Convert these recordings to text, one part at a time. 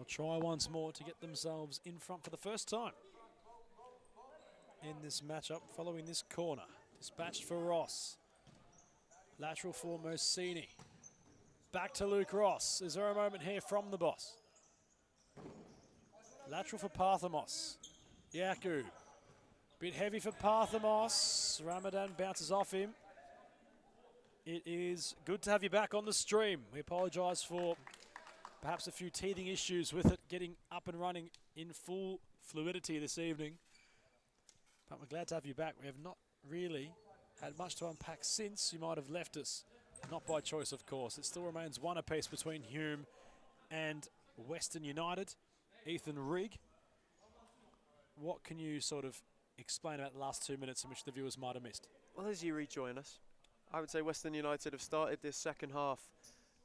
They'll try once more to get themselves in front for the first time in this matchup following this corner. Dispatched for Ross. Lateral for Mosini. Back to Luke Ross. Is there a moment here from the boss? Lateral for Parthamos. Yaku. Bit heavy for Parthamos. Ramadan bounces off him. It is good to have you back on the stream. We apologise for perhaps a few teething issues with it getting up and running in full fluidity this evening. But we're glad to have you back. We have not really had much to unpack since you might have left us. Not by choice, of course. It still remains one apiece between Hume and Western United. Ethan Rigg, what can you sort of explain about the last 2 minutes in which the viewers might have missed? Well, as you rejoin us, I would say Western United have started this second half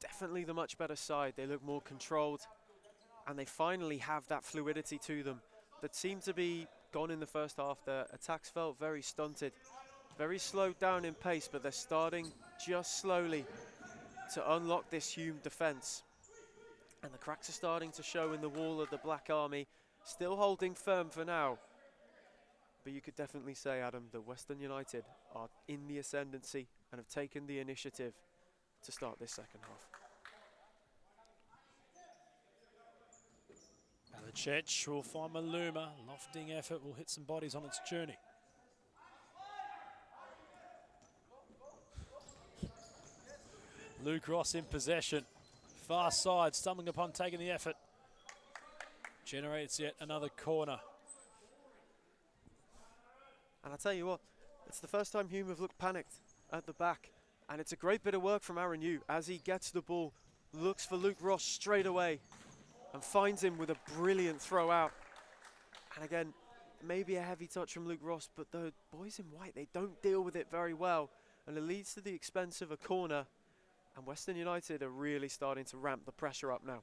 definitely the much better side. They look more controlled, and they finally have that fluidity to them that seemed to be gone in the first half. Their attacks felt very stunted, very slowed down in pace, but they're starting just slowly to unlock this Hume defence. And the cracks are starting to show in the wall of the Black Army, still holding firm for now. But you could definitely say, Adam, that Western United are in the ascendancy and have taken the initiative to start this second half. Malachech will find Maluma. Lofting effort will hit some bodies on its journey. Luke Ross in possession. Far side, stumbling upon taking the effort. Generates yet another corner. And I'll tell you what, it's the first time Hume have looked panicked at the back. And it's a great bit of work from Aaron Yu as he gets the ball, looks for Luke Ross straight away and finds him with a brilliant throw out. And again, maybe a heavy touch from Luke Ross, but the boys in white, they don't deal with it very well. And it leads to the expense of a corner. And Western United are really starting to ramp the pressure up now.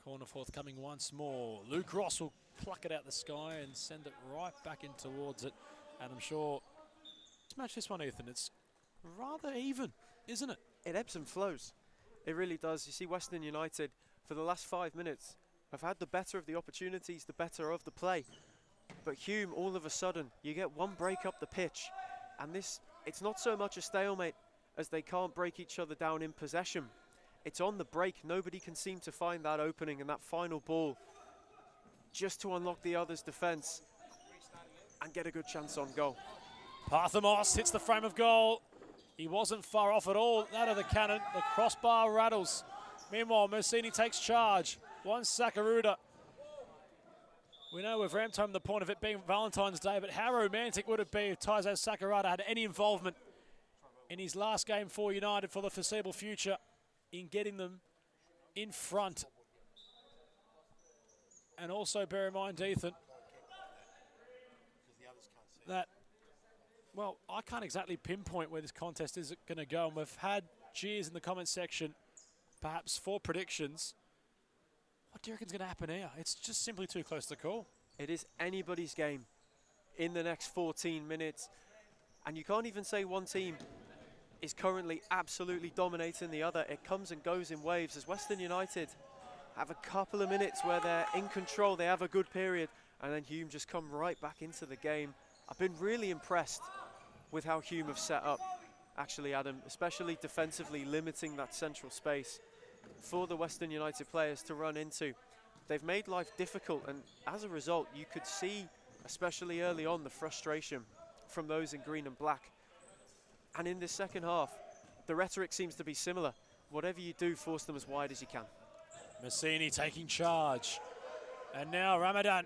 Corner forthcoming once more. Luke Ross will pluck it out the sky and send it right back in towards it. And I'm sure, let's match this one, Ethan. It's rather even, isn't it? It ebbs and flows. It really does. You see, Western United, for the last 5 minutes, have had the better of the opportunities, the better of the play. But Hume, all of a sudden, you get one break up the pitch. And this, it's not so much a stalemate as they can't break each other down in possession. It's on the break. Nobody can seem to find that opening and that final ball just to unlock the other's defence and get a good chance on goal. Parthamos hits the frame of goal. He wasn't far off at all. That of the cannon. The crossbar rattles. Meanwhile, Mosini takes charge. One Sakaruda. We know we've ramped home the point of it being Valentine's Day, but how romantic would it be if Taizo Sakurada had any involvement in his last game for United for the foreseeable future in getting them in front. And also bear in mind, Ethan, that, well, I can't exactly pinpoint where this contest is going to go, and we've had cheers in the comment section, perhaps 4 predictions. What do you reckon's going to happen here? It's just simply too close to call. It is anybody's game in the next 14 minutes. And you can't even say one team is currently absolutely dominating the other. It comes and goes in waves as Western United have a couple of minutes where they're in control. They have a good period. And then Hume just come right back into the game. I've been really impressed with how Hume have set up, actually, Adam, especially defensively, limiting that central space for the Western United players to run into. They've made life difficult, and as a result, you could see, especially early on, the frustration from those in green and black. And in this second half, the rhetoric seems to be similar. Whatever you do, force them as wide as you can. Mosini taking charge. And now Ramadan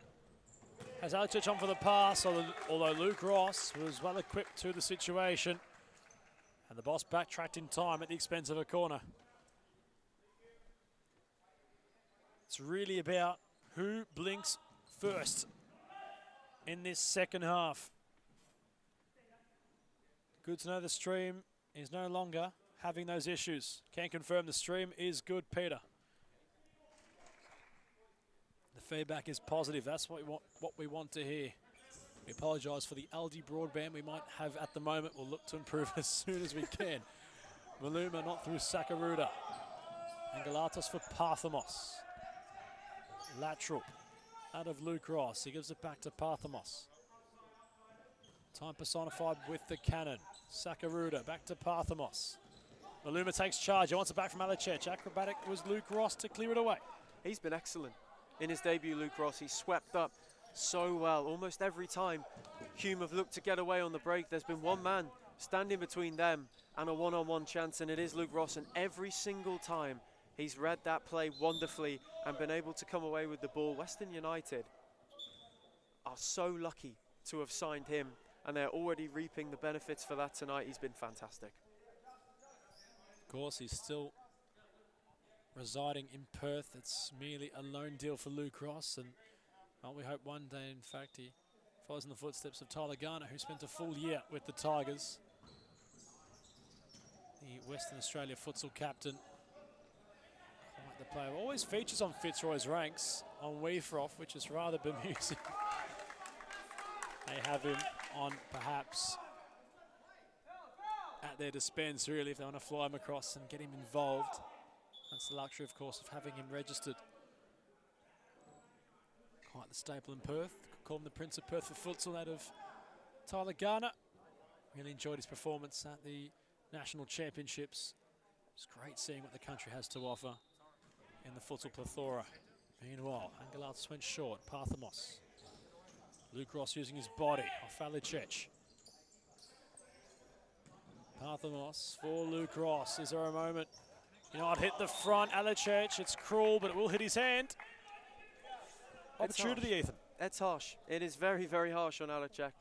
has Alcic on for the pass, although Luke Ross was well equipped to the situation. And the boss backtracked in time at the expense of a corner. It's really about who blinks first in this second half. Good to know the stream is no longer having those issues. Can confirm the stream is good, Peter. The feedback is positive. That's what we want to hear. We apologise for the Aldi broadband we might have at the moment. We'll look to improve as soon as we can. Maluma not through Sakaruda. Angelatos for Parthamos. Lateral out of Luke Ross. He gives it back to Parthamos. Time personified with the cannon. Sakaruda back to Parthamos. Maluma takes charge. He wants it back from Alicech. Acrobatic was Luke Ross to clear it away. He's been excellent in his debut, Luke Ross. He swept up so well. Almost every time Hume have looked to get away on the break, there's been one man standing between them and a one-on-one chance, and it is Luke Ross. And every single time he's read that play wonderfully and been able to come away with the ball. Western United are so lucky to have signed him, and they're already reaping the benefits for that tonight. He's been fantastic. Of course, he's still residing in Perth. It's merely a loan deal for Luke Ross, and well, we hope one day, in fact, he follows in the footsteps of Tyler Garner, who spent a full year with the Tigers. The Western Australia futsal captain. Quite the player. Always features on Fitzroy's ranks on Weefroff, which is rather bemusing. They have him on perhaps at their dispense, really, if they want to fly him across and get him involved. That's the luxury, of course, of having him registered. Quite the staple in Perth. Could call him the Prince of Perth for futsal out of Tyler Garner. Really enjoyed his performance at the National Championships. It's great seeing what the country has to offer in the futsal plethora. Meanwhile, Angelatos went short. Parthamos. Luke Ross using his body off Alicech. Parthamos for Luke Ross. Is there a moment? You know, I'd hit the front. Alicech, it's cruel, but it will hit his hand. Opportunity, Ethan. That's harsh. It is very, very harsh on Alicech.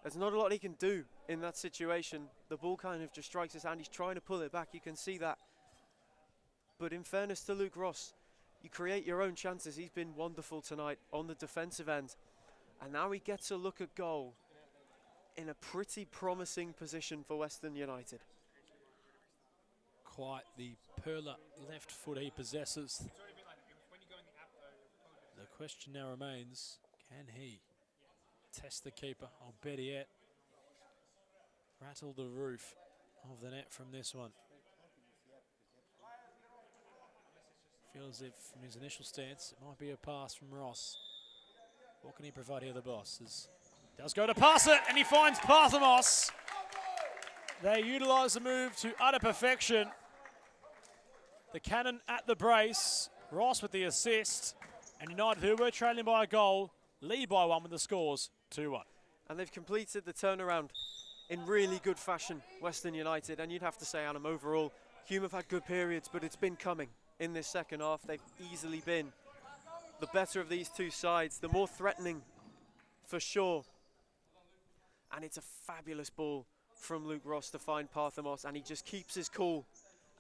There's not a lot he can do in that situation. The ball kind of just strikes his hand. He's trying to pull it back. You can see that. But in fairness to Luke Ross, you create your own chances. He's been wonderful tonight on the defensive end. And now he gets a look at goal in a pretty promising position for Western United. Quite the perler left foot he possesses. The question now remains, can he test the keeper? Or better yet, rattle the roof of the net from this one. Feels as if from his initial stance, it might be a pass from Ross. What can he provide here, the boss? Does go to pass it, and he finds Parthamos. They utilise the move to utter perfection. The cannon at the brace, Ross with the assist, and United, who were trailing by a goal, lead by one with the scores 2-1. And they've completed the turnaround in really good fashion, Western United. And you'd have to say, Adam, overall, Hume have had good periods, but it's been coming in this second half. They've easily been the better of these two sides, the more threatening for sure. And it's a fabulous ball from Luke Ross to find Parthamos, and he just keeps his cool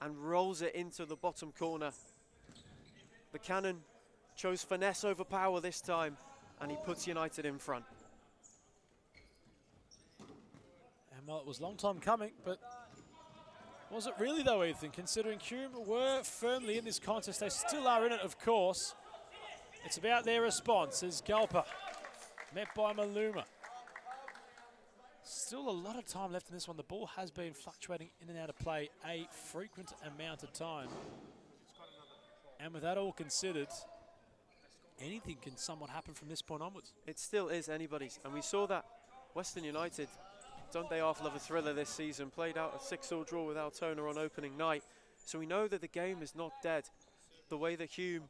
and rolls it into the bottom corner. The cannon chose finesse over power this time, and he puts United in front. And well, it was a long time coming, but was it really though, Ethan? Considering Hume were firmly in this contest, they still are in it, of course. It's about their response as Galpa met by Maluma. Still a lot of time left in this one. The ball has been fluctuating in and out of play a frequent amount of time. And with that all considered, anything can somewhat happen from this point onwards. It still is anybody's. And we saw that Western United, don't they half love a thriller this season, played out a 6-all draw with Altona on opening night. So we know that the game is not dead. The way that Hume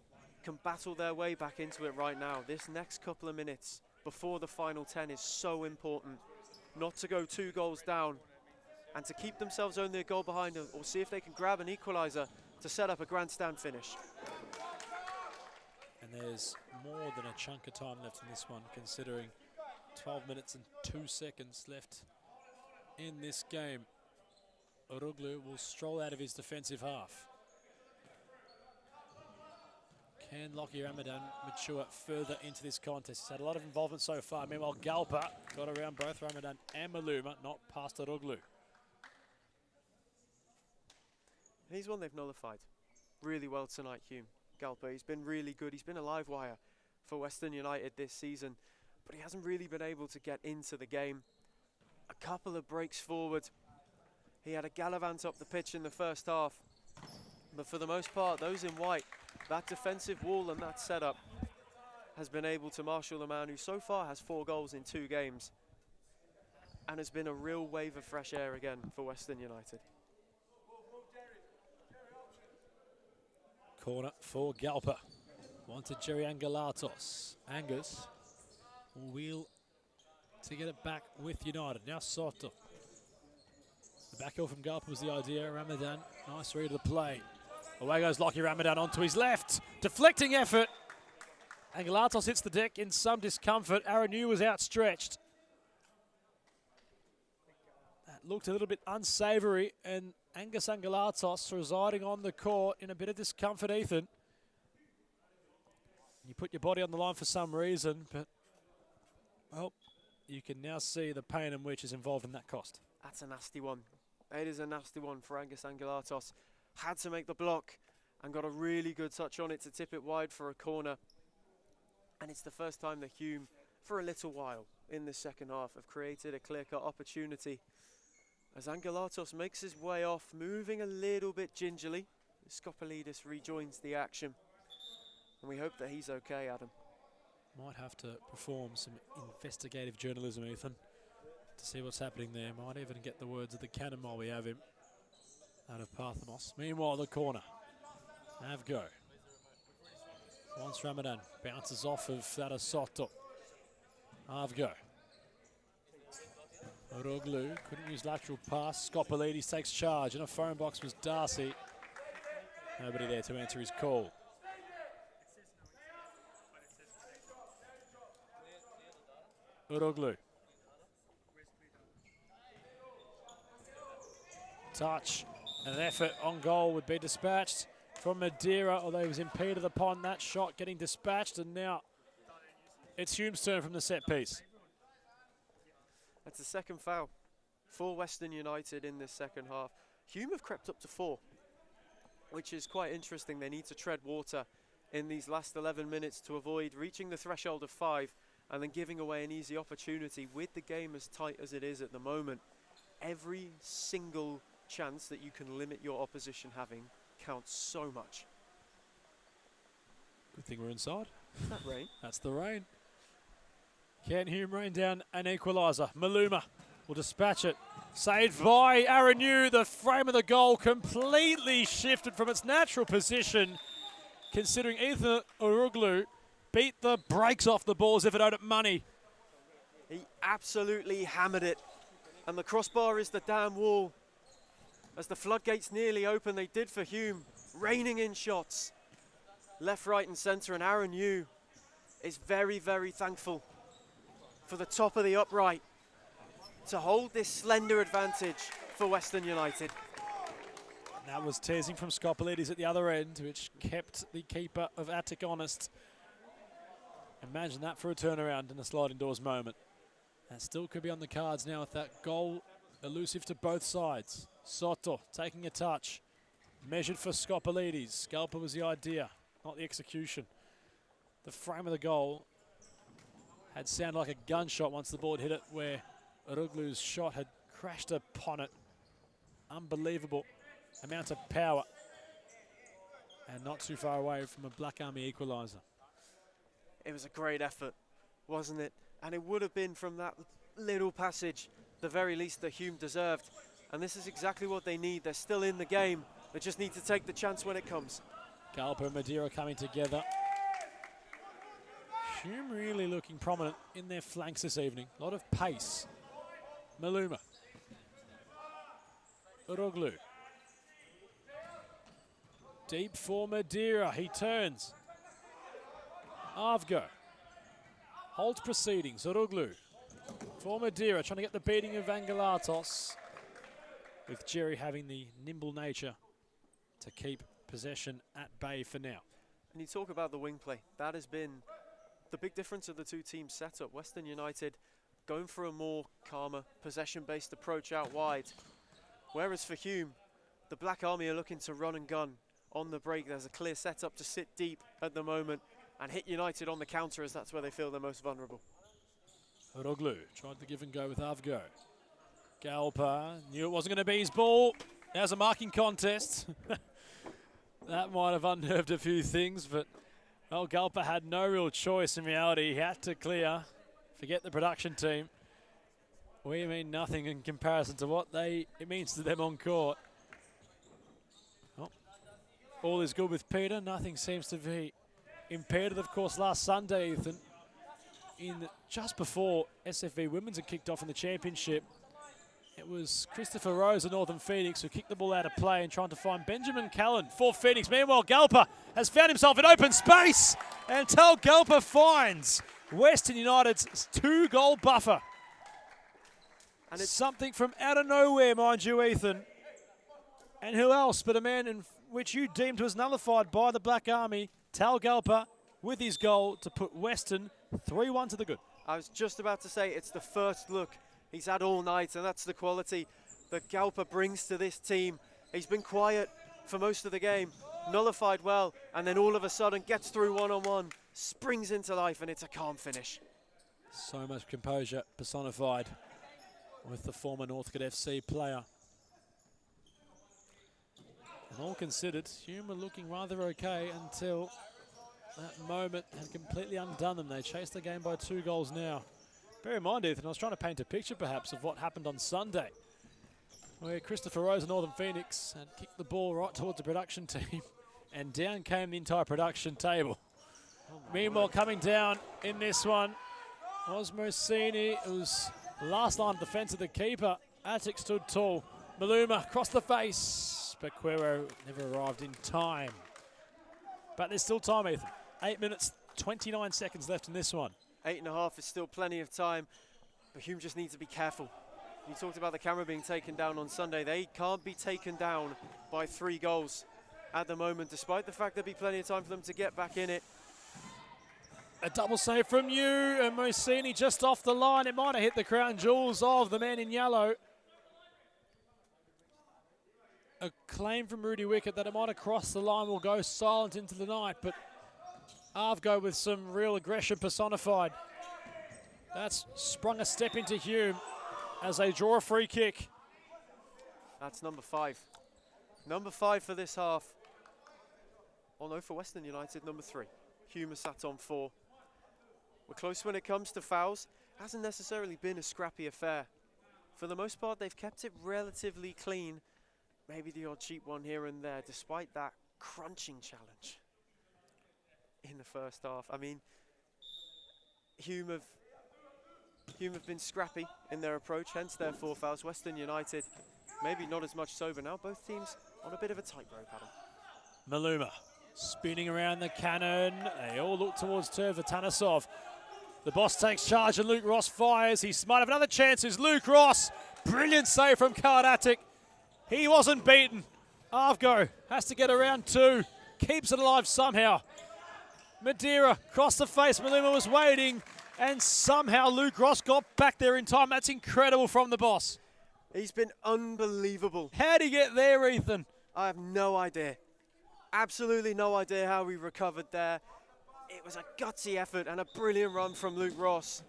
can battle their way back into it right now, this next couple of minutes before the final 10 is so important. Not to go 2 goals down and to keep themselves only a goal behind, or see if they can grab an equalizer to set up a grandstand finish. And there's more than a chunk of time left in this one, considering 12 minutes and 2 seconds left in this game. Oruglu will stroll out of his defensive half. Can Lockie Ramadan mature further into this contest? He's had a lot of involvement so far. Meanwhile, Galpa got around both Ramadan and Maluma, not past Oruglu. He's one they've nullified really well tonight, Hume. Galpa, he's been really good. He's been a live wire for Western United this season, but he hasn't really been able to get into the game. A couple of breaks forward. He had a gallivant up the pitch in the first half, But for the most part, those in white, that defensive wall and that setup has been able to marshal the man who so far has 4 goals in 2 games and has been a real wave of fresh air again for Western United. Corner for Galper. Wanted Jerry Angelatos. Angus will wheel to get it back with United. Now Soto. The back heel from Galper was the idea. Ramadan, nice read of the play. Away goes Lockie Ramadan onto his left. Deflecting effort. Angelatos hits the deck in some discomfort. Aranu was outstretched. That looked a little bit unsavoury, and Angus Angelatos residing on the court in a bit of discomfort, Ethan. You put your body on the line for some reason, but, well, you can now see the pain and which is involved in that cost. That's a nasty one. It is a nasty one for Angus Angelatos. Had to make the block and got a really good touch on it to tip it wide for a corner. And it's the first time that Hume, for a little while in the second half, have created a clear-cut opportunity. As Angelatos makes his way off, moving a little bit gingerly, Skopolidis rejoins the action. And we hope that he's okay, Adam. Might have to perform some investigative journalism, Ethan, to see what's happening there. Might even get the words of the cannon while we have him out of Parthamos. Meanwhile, the corner. Have go. Once Ramadan bounces off of that Soto. Have go. Oroglu couldn't use lateral pass. Skopolidis takes charge. In a phone box was Darcy. Nobody there to answer his call. Oroglu. Touch and an effort on goal would be dispatched from Madeira, although he was impeded upon that shot getting dispatched, and now it's Hume's turn from the set piece. That's the second foul for Western United in this second half. Hume have crept up to 4, which is quite interesting. They need to tread water in these last 11 minutes to avoid reaching the threshold of 5 and then giving away an easy opportunity. With the game as tight as it is at the moment, every single chance that you can limit your opposition having counts so much. Good thing we're inside. That rain. That's the rain. Can Hume rain down an equaliser? Maluma will dispatch it. Saved by Aranu. The frame of the goal completely shifted from its natural position, considering Ethan Oroglu beat the brakes off the ball as if it owed it money. He absolutely hammered it. And the crossbar is the damn wall. As the floodgates nearly open, they did for Hume, raining in shots. Left, right and centre, and Aranu is very, very thankful for the top of the upright to hold this slender advantage for Western United. That was teasing from Skopolidis at the other end, which kept the keeper of Attic honest. Imagine that for a turnaround in a sliding doors moment. That still could be on the cards now with that goal elusive to both sides. Soto taking a touch, measured for Skopolidis. Scalper was the idea, not the execution. The frame of the goal had sounded like a gunshot once the ball hit it, where Oroglu's shot had crashed upon it. Unbelievable amount of power, and not too far away from a Black Army equaliser. It was a great effort, wasn't it? And it would have been from that little passage, the very least that Hume deserved. And this is exactly what they need. They're still in the game. They just need to take the chance when it comes. Galper and Madeira coming together. Hume really looking prominent in their flanks this evening. A lot of pace. Maluma. Oroglu. Deep for Madeira. He turns. Avgo. Holds proceedings. Oroglu. For Madeira, trying to get the beating of Angelatos, with Jerry having the nimble nature to keep possession at bay for now. And you talk about the wing play. That has been the big difference of the two teams' setup. Western United going for a more calmer, possession-based approach out wide. Whereas for Hume, the Black Army are looking to run and gun on the break. There's a clear setup to sit deep at the moment and hit United on the counter, as that's where they feel they're most vulnerable. Oroglu tried to give and go with Avgo. Galper knew it wasn't going to be his ball. There's a marking contest. That might have unnerved a few things, but well, Galpa had no real choice in reality. He had to clear. Forget the production team. We mean nothing in comparison to what it means to them on court. Oh, all is good with Peter. Nothing seems to be impaired. Of course, last Sunday, Ethan, just before SFV Women's had kicked off in the championship, it was Christopher Rose of Northern Phoenix who kicked the ball out of play and trying to find Benjamin Callan for Phoenix. Meanwhile, Galpa has found himself in open space until Galpa finds Western United's 2-goal buffer. And it's something from out of nowhere, mind you, Ethan. And who else but a man in which you deemed was nullified by the Black Army, Tal Galpa, with his goal to put Western 3-1 to the good. I was just about to say it's the first look he's had all night, and that's the quality that Galpa brings to this team. He's been quiet for most of the game, nullified well, and then all of a sudden gets through one-on-one, springs into life, and it's a calm finish. So much composure personified with the former Northcote FC player. And all considered, Hume were looking rather okay until that moment had completely undone them. They chased the game by 2 goals now. Bear in mind, Ethan, I was trying to paint a picture perhaps of what happened on Sunday, where Christopher Rose of Northern Phoenix had kicked the ball right towards the production team, and down came the entire production table. Meanwhile, coming down in this one was Mosini. It was the last line of defence of the keeper. Attic stood tall. Maluma across the face, but Quero never arrived in time. But there's still time, Ethan. 8 minutes, 29 seconds left in this one. 8.5 is still plenty of time, but Hume just needs to be careful. You talked about the camera being taken down on Sunday. They can't be taken down by 3 goals at the moment, despite the fact there'll be plenty of time for them to get back in it. A double save from you, and Mosini just off the line. It might have hit the crown jewels of the man in yellow. A claim from Rudy Wickett that it might have crossed the line will go silent into the night, but Arvgo with some real aggression personified. That's sprung a step into Hume as they draw a free kick. That's number 5. Number 5 for this half. Oh no, for Western United, number 3. Hume has sat on 4. We're close when it comes to fouls. Hasn't necessarily been a scrappy affair. For the most part, they've kept it relatively clean. Maybe the odd cheap one here and there, despite that crunching challenge in the first half. I mean, Hume have been scrappy in their approach, hence their 4 fouls. Western United, maybe not as much so, but now both teams on a bit of a tightrope, Adam. Maluma spinning around the cannon. They all look towards Turva Tanasov. The boss takes charge and Luke Ross fires. He might have another chance. Is Luke Ross. Brilliant save from Kardatic. He wasn't beaten. Arvgo has to get around 2. Keeps it alive somehow. Madeira across the face. Maluma was waiting. And somehow Luke Ross got back there in time. That's incredible from the boss. He's been unbelievable. How'd he get there, Ethan? I have no idea. Absolutely no idea how he recovered there. It was a gutsy effort and a brilliant run from Luke Ross.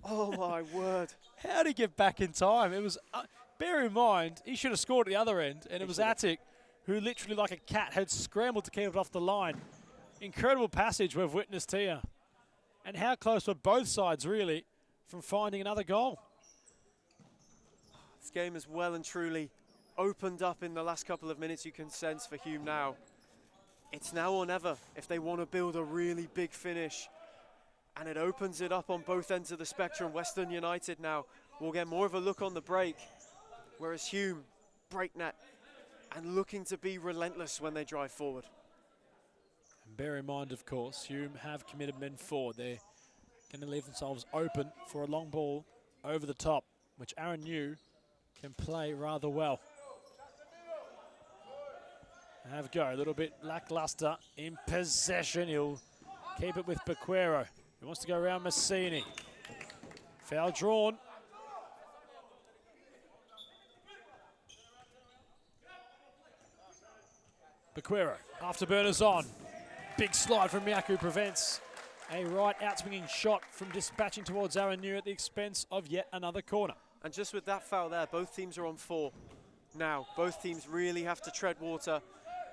Oh my word. How'd he get back in time? It was, bear in mind, he should have scored at the other end, and it was Attic who literally like a cat had scrambled to keep it off the line. Incredible passage we've witnessed here. And how close were both sides really from finding another goal? This game has well and truly opened up in the last couple of minutes. You can sense for Hume now. It's now or never if they want to build a really big finish. And it opens it up on both ends of the spectrum. Western United now will get more of a look on the break, whereas Hume, breakneck, and looking to be relentless when they drive forward. And bear in mind, of course, Hume have committed men forward. They're going to leave themselves open for a long ball over the top, which Aaron New can play rather well. Have a go, a little bit lackluster in possession. He'll keep it with Bequero. He wants to go around Massini. Foul drawn. Bequero, afterburners on. Big slide from Miaku prevents a right out-swinging shot from dispatching towards Aaron New at the expense of yet another corner. And just with that foul there, both teams are on 4. now. Both teams really have to tread water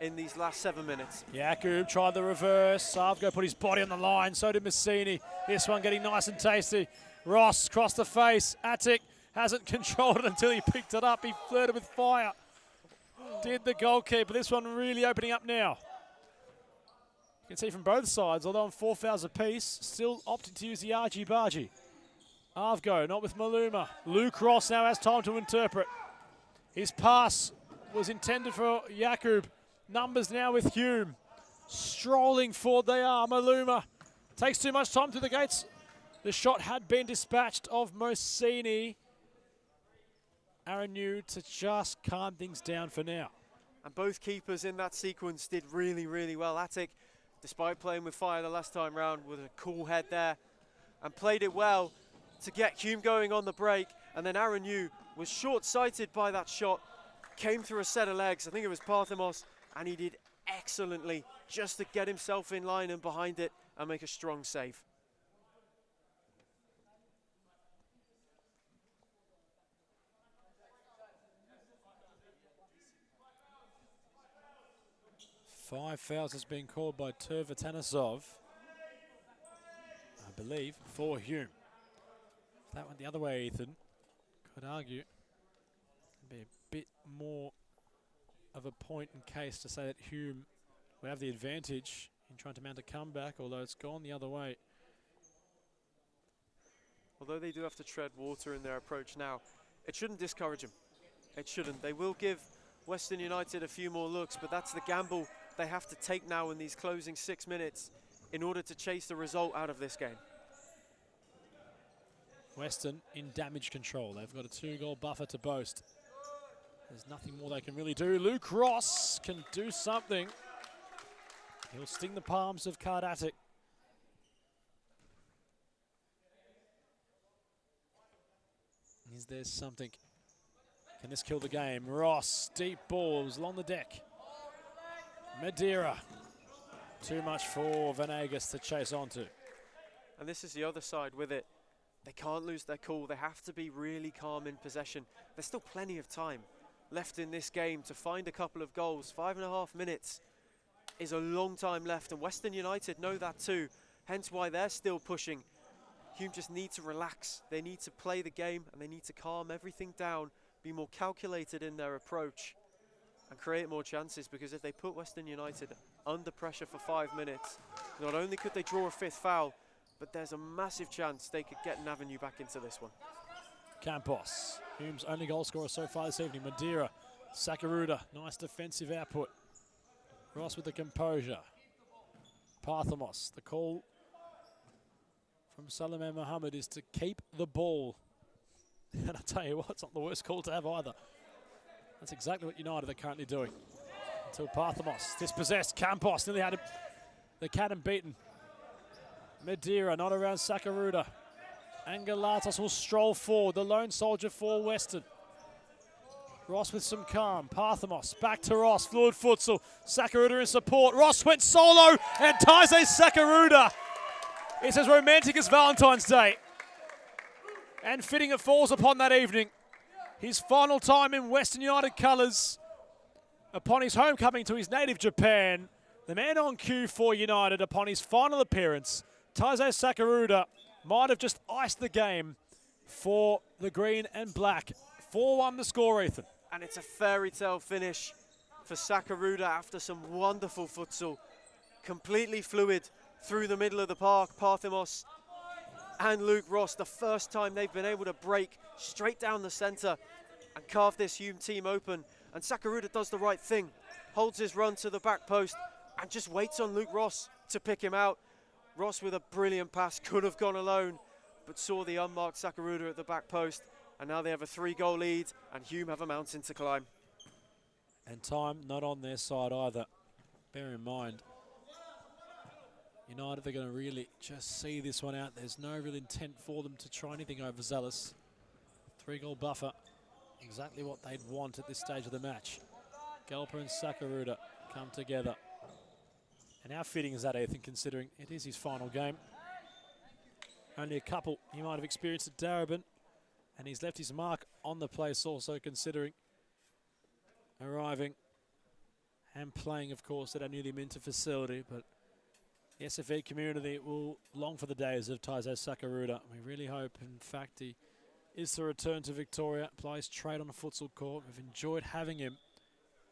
in these last 7 minutes. Jakub tried the reverse. Savgo put his body on the line. So did Messini. This one getting nice and tasty. Ross crossed the face. Attic hasn't controlled it until he picked it up. He flirted with fire. Did the goalkeeper. This one really opening up now. You can see from both sides, although on 4 fouls apiece, still opting to use the argy-bargy. Avgo, not with Maluma. Luke Ross now has time to interpret. His pass was intended for Jakub. Numbers now with Hume. Strolling forward they are. Maluma takes too much time through the gates. The shot had been dispatched of Mosini. Aranu to just calm things down for now. And both keepers in that sequence did really, really well. Attic, despite playing with fire the last time round, with a cool head there and played it well to get Hume going on the break. And then Aranu was short-sighted by that shot, came through a set of legs. I think it was Parthamos, and he did excellently just to get himself in line and behind it and make a strong save. Five fouls has been called by Turva Tanasov, I believe, for Hume. If that went the other way, Ethan, could argue it'd be a bit more of a point in case to say that Hume would have the advantage in trying to mount a comeback, although it's gone the other way. Although they do have to tread water in their approach now, it shouldn't discourage them. It shouldn't. They will give Western United a few more looks, but that's the gamble they have to take now in these closing 6 minutes in order to chase the result out of this game. Western in damage control. They've got a 2-goal buffer to boast. There's nothing more they can really do. Luke Ross can do something. He'll sting the palms of Kardatic. Is there something? Can this kill the game? Ross, deep balls along the deck. Madeira. Too much for Venegas to chase onto. And this is the other side with it. They can't lose their cool. They have to be really calm in possession. There's still plenty of time left in this game to find a couple of goals. 5.5 minutes is a long time left, and Western United know that too, hence why they're still pushing. Hume just need to relax. They need to play the game, and they need to calm everything down, be more calculated in their approach, and create more chances, because if they put Western United under pressure for 5 minutes, not only could they draw a 5th foul, but there's a massive chance they could get an avenue back into this one. Campos, Hume's only goal scorer so far this evening. Madeira, Sakaruda, nice defensive output. Ross with the composure. Parthamos, the call from Salome Mohammed is to keep the ball. And I tell you what, it's not the worst call to have either. That's exactly what United are currently doing. Until Parthamos, dispossessed, Campos nearly had the cannon beaten. Madeira not around Sakaruda. Angelatos will stroll forward, the lone soldier for Western. Ross with some calm. Parthamos back to Ross. Fluid futsal. Sakaruda in support. Ross went solo, and Taizé Sakaruda. It's as romantic as Valentine's Day. And fitting it falls upon that evening. His final time in Western United colours upon his homecoming to his native Japan. The man on cue for United upon his final appearance. Taizé Sakaruda might have just iced the game for the green and black. 4-1 the score, Ethan. And it's a fairy tale finish for Sakaruda after some wonderful futsal. Completely fluid through the middle of the park. Parthamos and Luke Ross, the first time they've been able to break straight down the centre and carve this Hume team open. And Sakaruda does the right thing, holds his run to the back post and just waits on Luke Ross to pick him out. Ross with a brilliant pass, could have gone alone, but saw the unmarked Sakaruda at the back post. And now they have a 3-goal lead, and Hume have a mountain to climb. And time not on their side either. Bear in mind, United are going to really just see this one out. There's no real intent for them to try anything overzealous. 3-goal buffer, exactly what they'd want at this stage of the match. Galper and Sakaruda come together. And how fitting is that, Ethan, considering it is his final game? Only a couple he might have experienced at Darebin, and he's left his mark on the place also, considering arriving and playing, of course, at our newly minted facility, but the SFV community will long for the days of Taizo Sakaruda. We really hope, in fact, he is to return to Victoria, plays trade on a futsal court. We've enjoyed having him.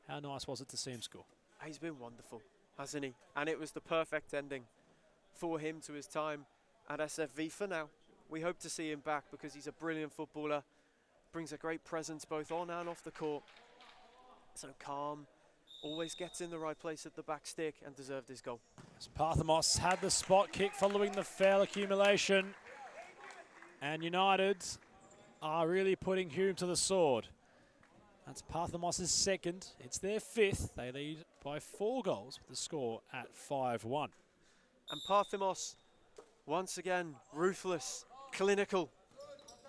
How nice was it to see him score? He's been wonderful, hasn't he? And it was the perfect ending for him to his time at SFV for now. We hope to see him back because he's a brilliant footballer, brings a great presence both on and off the court. So calm, always gets in the right place at the back stick and deserved his goal. As Parthamos had the spot kick following the foul accumulation. And United are really putting Hume to the sword. That's Parthamos' second. It's their fifth. They lead by 4 goals with the score at 5-1. And Parthamos, once again, ruthless, clinical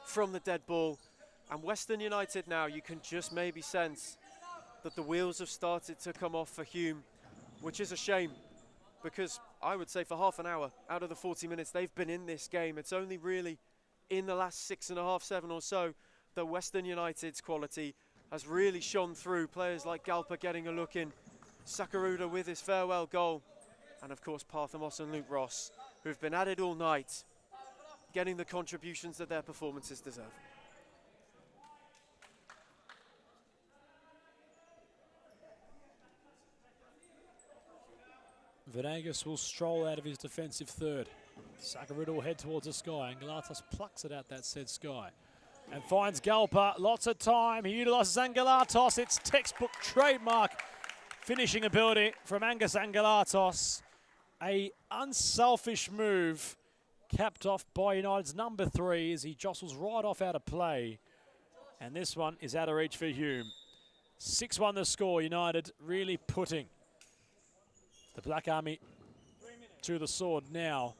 from the dead ball. And Western United now, you can just maybe sense that the wheels have started to come off for Hume, which is a shame because I would say for half an hour out of the 40 minutes they've been in this game, it's only really in the last 6.5, 7 or so that Western United's quality has really shone through. Players like Galpa getting a look in, Sakaruda with his farewell goal, and of course Parthamos and Luke Ross, who've been at it all night, getting the contributions that their performances deserve. Venegas will stroll out of his defensive third. Sakaruda will head towards the sky, and Galatas plucks it out that said sky. And finds Galpa, lots of time. He utilises Angelatos. It's textbook trademark finishing ability from Angus Angelatos. A unselfish move capped off by United's number 3 as he jostles right off out of play. And this one is out of reach for Hume. 6-1 the score. United really putting the Black Army to the sword now.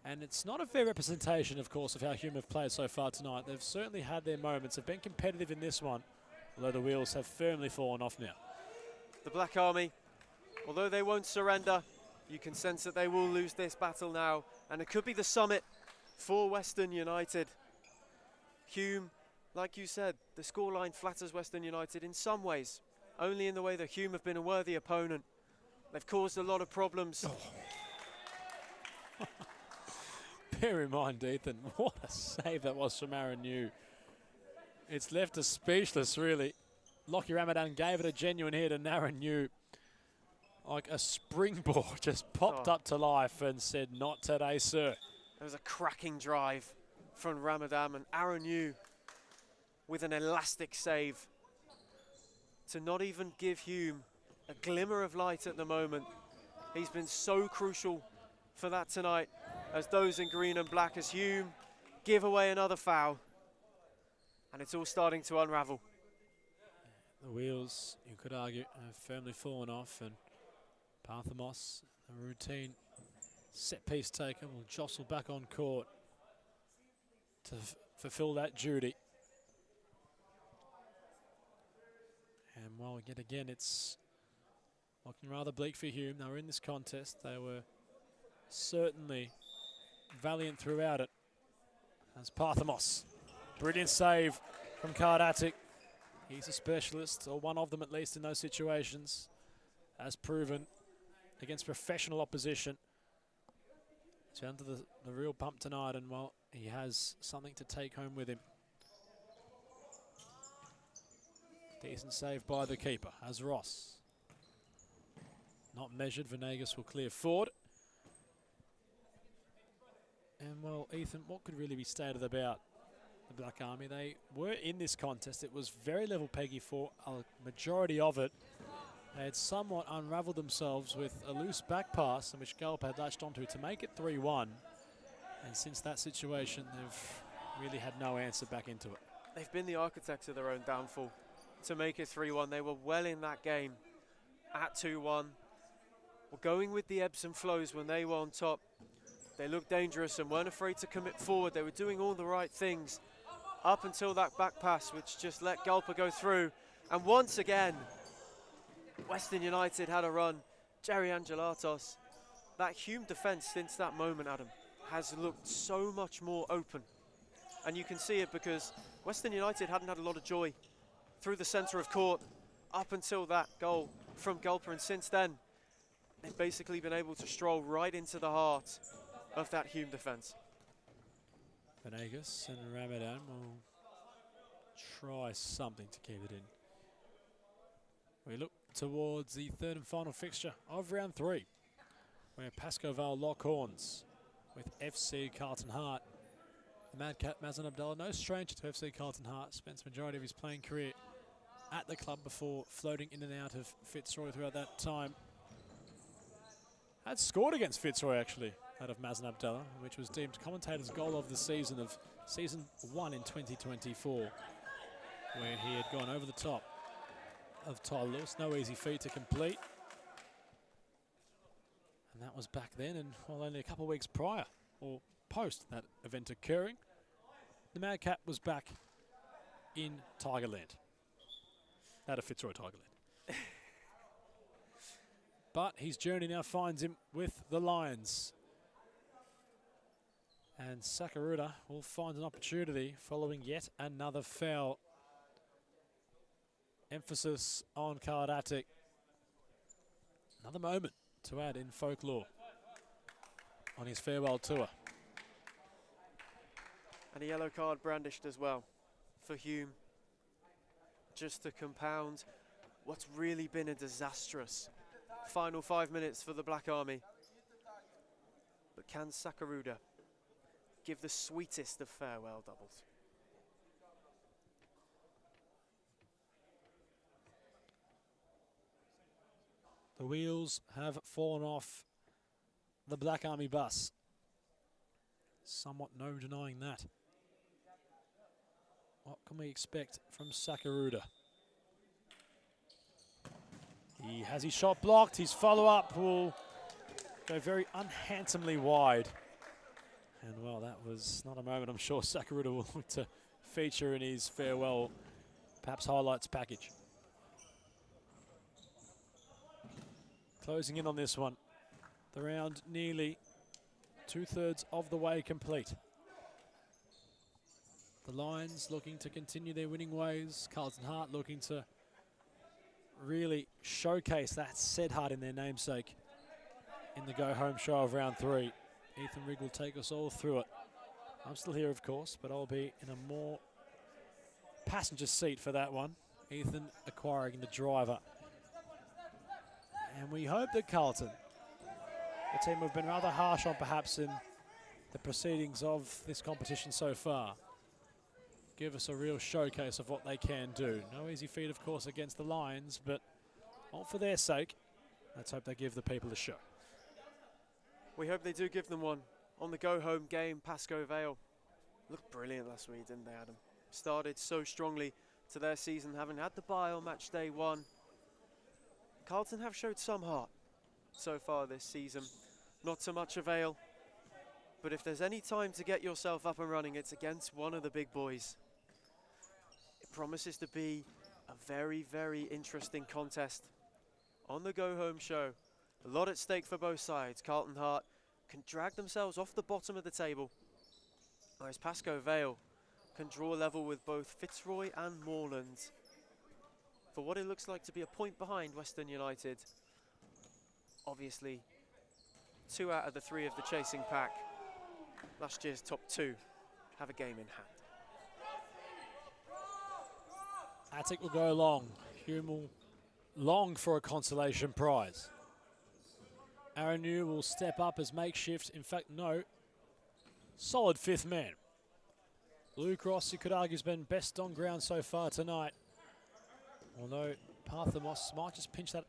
And it's not a fair representation, of course, of how Hume have played so far tonight. They've certainly had their moments, have been competitive in this one, although the wheels have firmly fallen off now. The Black Army, although they won't surrender, you can sense that they will lose this battle now, and it could be the summit for Western United. Hume, like you said, the scoreline flatters Western United in some ways, only in the way that Hume have been a worthy opponent. They've caused a lot of problems. Oh. Bear in mind, Ethan, what a save that was from Aaron New. It's left us speechless, really. Lockie Ramadan gave it a genuine hit, and Aaron New, like a springboard, just popped up to life and said, "Not today, sir." There was a cracking drive from Ramadan, and Aaron New with an elastic save to not even give Hume a glimmer of light at the moment. He's been so crucial for that tonight, as those in green and black as Hume give away another foul. And it's all starting to unravel. The wheels, you could argue, have firmly fallen off, and Parthamos, the routine set-piece taker, will jostle back on court to fulfill that duty. And while yet again it's looking rather bleak for Hume, they were in this contest, they were certainly valiant throughout it. As Parthamos, brilliant save from Kardatic. He's a specialist, or one of them at least in those situations, as proven against professional opposition. He's under the real pump tonight, and well, he has something to take home with him. Decent save by the keeper, as Ross. Not measured, Venegas will clear forward. And well, Ethan, what could really be stated about the Black Army? They were in this contest. It was very level peggy for a majority of it. They had somewhat unravelled themselves with a loose back pass in which Galp had latched onto to make it 3-1. And since that situation, they've really had no answer back into it. They've been the architects of their own downfall to make it 3-1. They were well in that game at 2-1. Well, going with the ebbs and flows when they were on top. They looked dangerous and weren't afraid to commit forward. They were doing all the right things up until that back pass, which just let Galpa go through. And once again, Western United had a run. Jerry Angelatos. That Hume defence since that moment, Adam, has looked so much more open. And you can see it because Western United hadn't had a lot of joy through the centre of court. up until that goal from Gulper, and since then, they've basically been able to stroll right into the heart of that Hume defence. Venegas and Ramadan will try something to keep it in. We look towards the third and final fixture of round 3, where Pasco Vale lock horns with FC Carlton Hart. The Madcap Mazen Abdallah, no stranger to FC Carlton Hart, spent the majority of his playing career at the club before floating in and out of Fitzroy throughout that time. Had scored against Fitzroy actually, out of Mazen Abdallah, which was deemed commentator's goal of the season of season 1 in 2024, where he had gone over the top of Tyler Lewis. No easy feat to complete. And that was back then, and well, only a couple of weeks prior, or post that event occurring, the Madcap was back in Tigerland. Out of Fitzroy Tigerland. But his journey now finds him with the Lions. And Sakaruda will find an opportunity following yet another foul. Emphasis on Kardatic. Another moment to add in folklore on his farewell tour. And a yellow card brandished as well for Hume, just to compound what's really been a disastrous final 5 minutes for the Black Army. But can Sakaruda give the sweetest of farewell doubles? The wheels have fallen off the Black Army bus. Somewhat no denying that. What can we expect from Sakaruda? He has his shot blocked. His follow-up will go very unhandsomely wide. And well, that was not a moment I'm sure Sakaruda will look to feature in his farewell, perhaps highlights package. Closing in on this one. The round nearly 2/3 of the way complete. The Lions looking to continue their winning ways. Carlton Hart looking to really showcase that said heart in their namesake in the go-home show of round 3. Ethan Rigg will take us all through it. I'm still here, of course, but I'll be in a more passenger seat for that one. Ethan acquiring the driver. And we hope that Carlton, the team we've been rather harsh on perhaps in the proceedings of this competition so far, give us a real showcase of what they can do. No easy feat, of course, against the Lions, but all for their sake, let's hope they give the people a show. We hope they do give them one on the go-home game. Pasco Vale looked brilliant last week, didn't they, Adam? Started so strongly to their season, having had the bye on match day 1. Carlton have showed some heart so far this season. Not so much avail, but if there's any time to get yourself up and running, it's against one of the big boys. It promises to be a very, very interesting contest on the go-home show. A lot at stake for both sides. Carlton Hart can drag themselves off the bottom of the table, whereas Pasco Vale can draw level with both Fitzroy and Moreland for what it looks like to be a point behind Western United. Obviously, 2 out of the 3 of the chasing pack, last year's top 2, have a game in hand. Attic will go long. Hume will long for a consolation prize. Aaron New will step up as makeshift, in fact, no, solid 5th man. Luke Ross, you could argue, has been best on ground so far tonight. Although Parthamos might just pinch that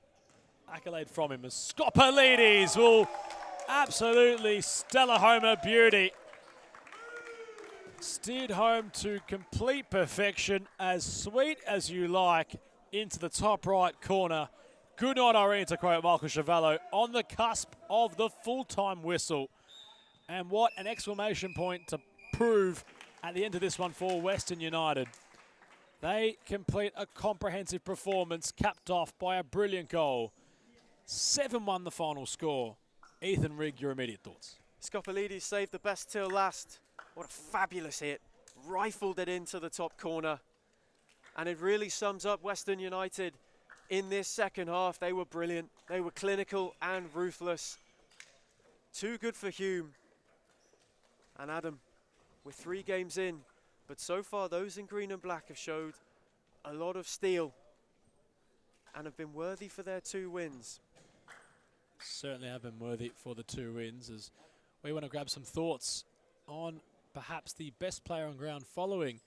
accolade from him, as Skopalides will absolutely stellar homer beauty. Steered home to complete perfection, as sweet as you like, into the top right corner. Good night, Irene, to quote Michael Chavallo, on the cusp of the full-time whistle. And what an exclamation point to prove at the end of this one for Western United. They complete a comprehensive performance, capped off by a brilliant goal. 7-1 the final score. Ethan Rigg, your immediate thoughts? Skopalides saved the best till last. What a fabulous hit. Rifled it into the top corner. And it really sums up Western United in this second half. They were brilliant. They were clinical and ruthless. Too good for Hume. And Adam, we're 3 games in, but so far those in green and black have showed a lot of steel and have been worthy for their 2 wins. Certainly have been worthy for the 2 wins, as we want to grab some thoughts on perhaps the best player on ground following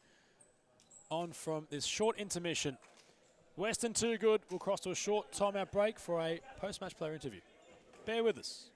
on from this short intermission. Western too good. We'll cross to a short timeout break for a post-match player interview. Bear with us.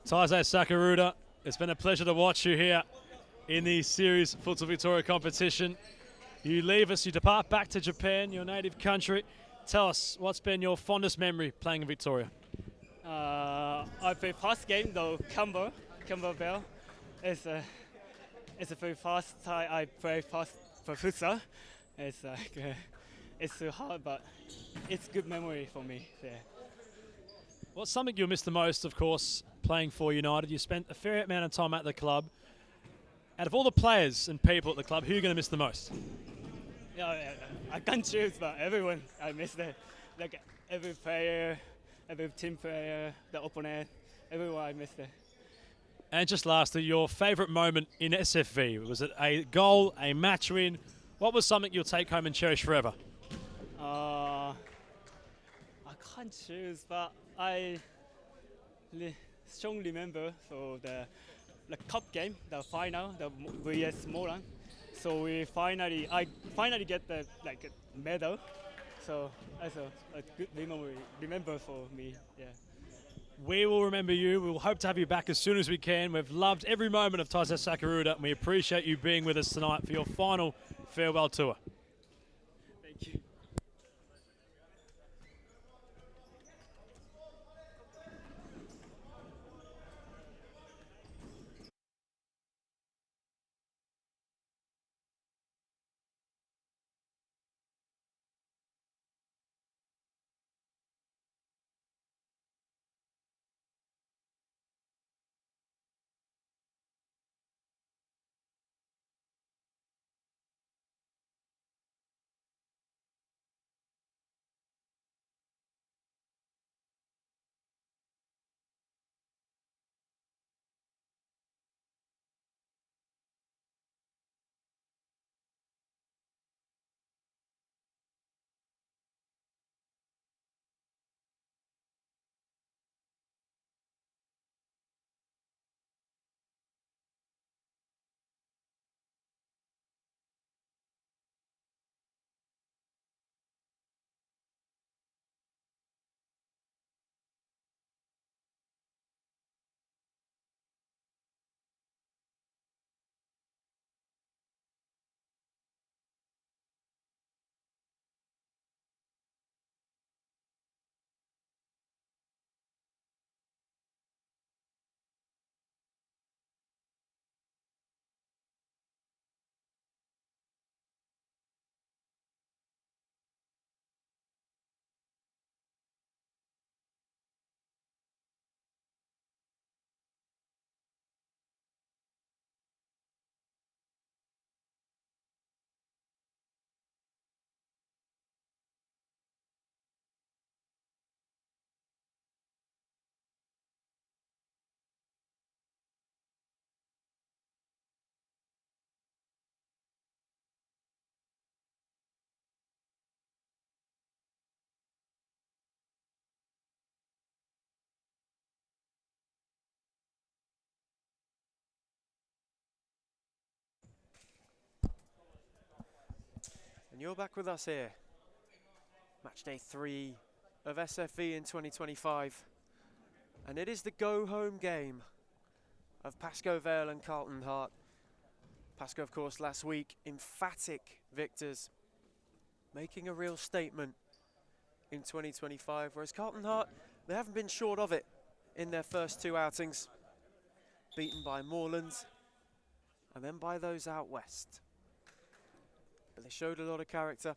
Taizé Sakaruda, it's been a pleasure to watch you here in the Series Futsal Victoria competition. You leave us, you depart back to Japan, your native country. Tell us, what's been your fondest memory playing in Victoria? I play fast game though, Camber Bell. It's a very fast time. I play fast for futsal. It's like it's too hard, but it's good memory for me. Yeah. What's something you'll miss the most, of course, playing for United? You spent a fair amount of time at the club. Out of all the players and people at the club, who are you going to miss the most? Yeah, I can't choose, but everyone I miss it. Like every player, every team player, the opponent, everyone I miss it. And just lastly, your favourite moment in SFV? Was it a goal, a match win? What was something you'll take home and cherish forever? I can't choose, but I strongly remember so the cup game, the final, the vs Moran. So I finally get the medal. So that's a good remember for me. Yeah. We will remember you. We will hope to have you back as soon as we can. We've loved every moment of Taizé Sakaruda, and we appreciate you being with us tonight for your final farewell tour. Thank you. And you're back with us here. Match day 3 of SFE in 2025. And it is the go-home game of Pasco Vale and Carlton Hart. Pasco, of course, last week, emphatic victors, making a real statement in 2025, whereas Carlton Hart, they haven't been short of it in their first 2 outings. Beaten by Moorlands and then by those out west. But they showed a lot of character,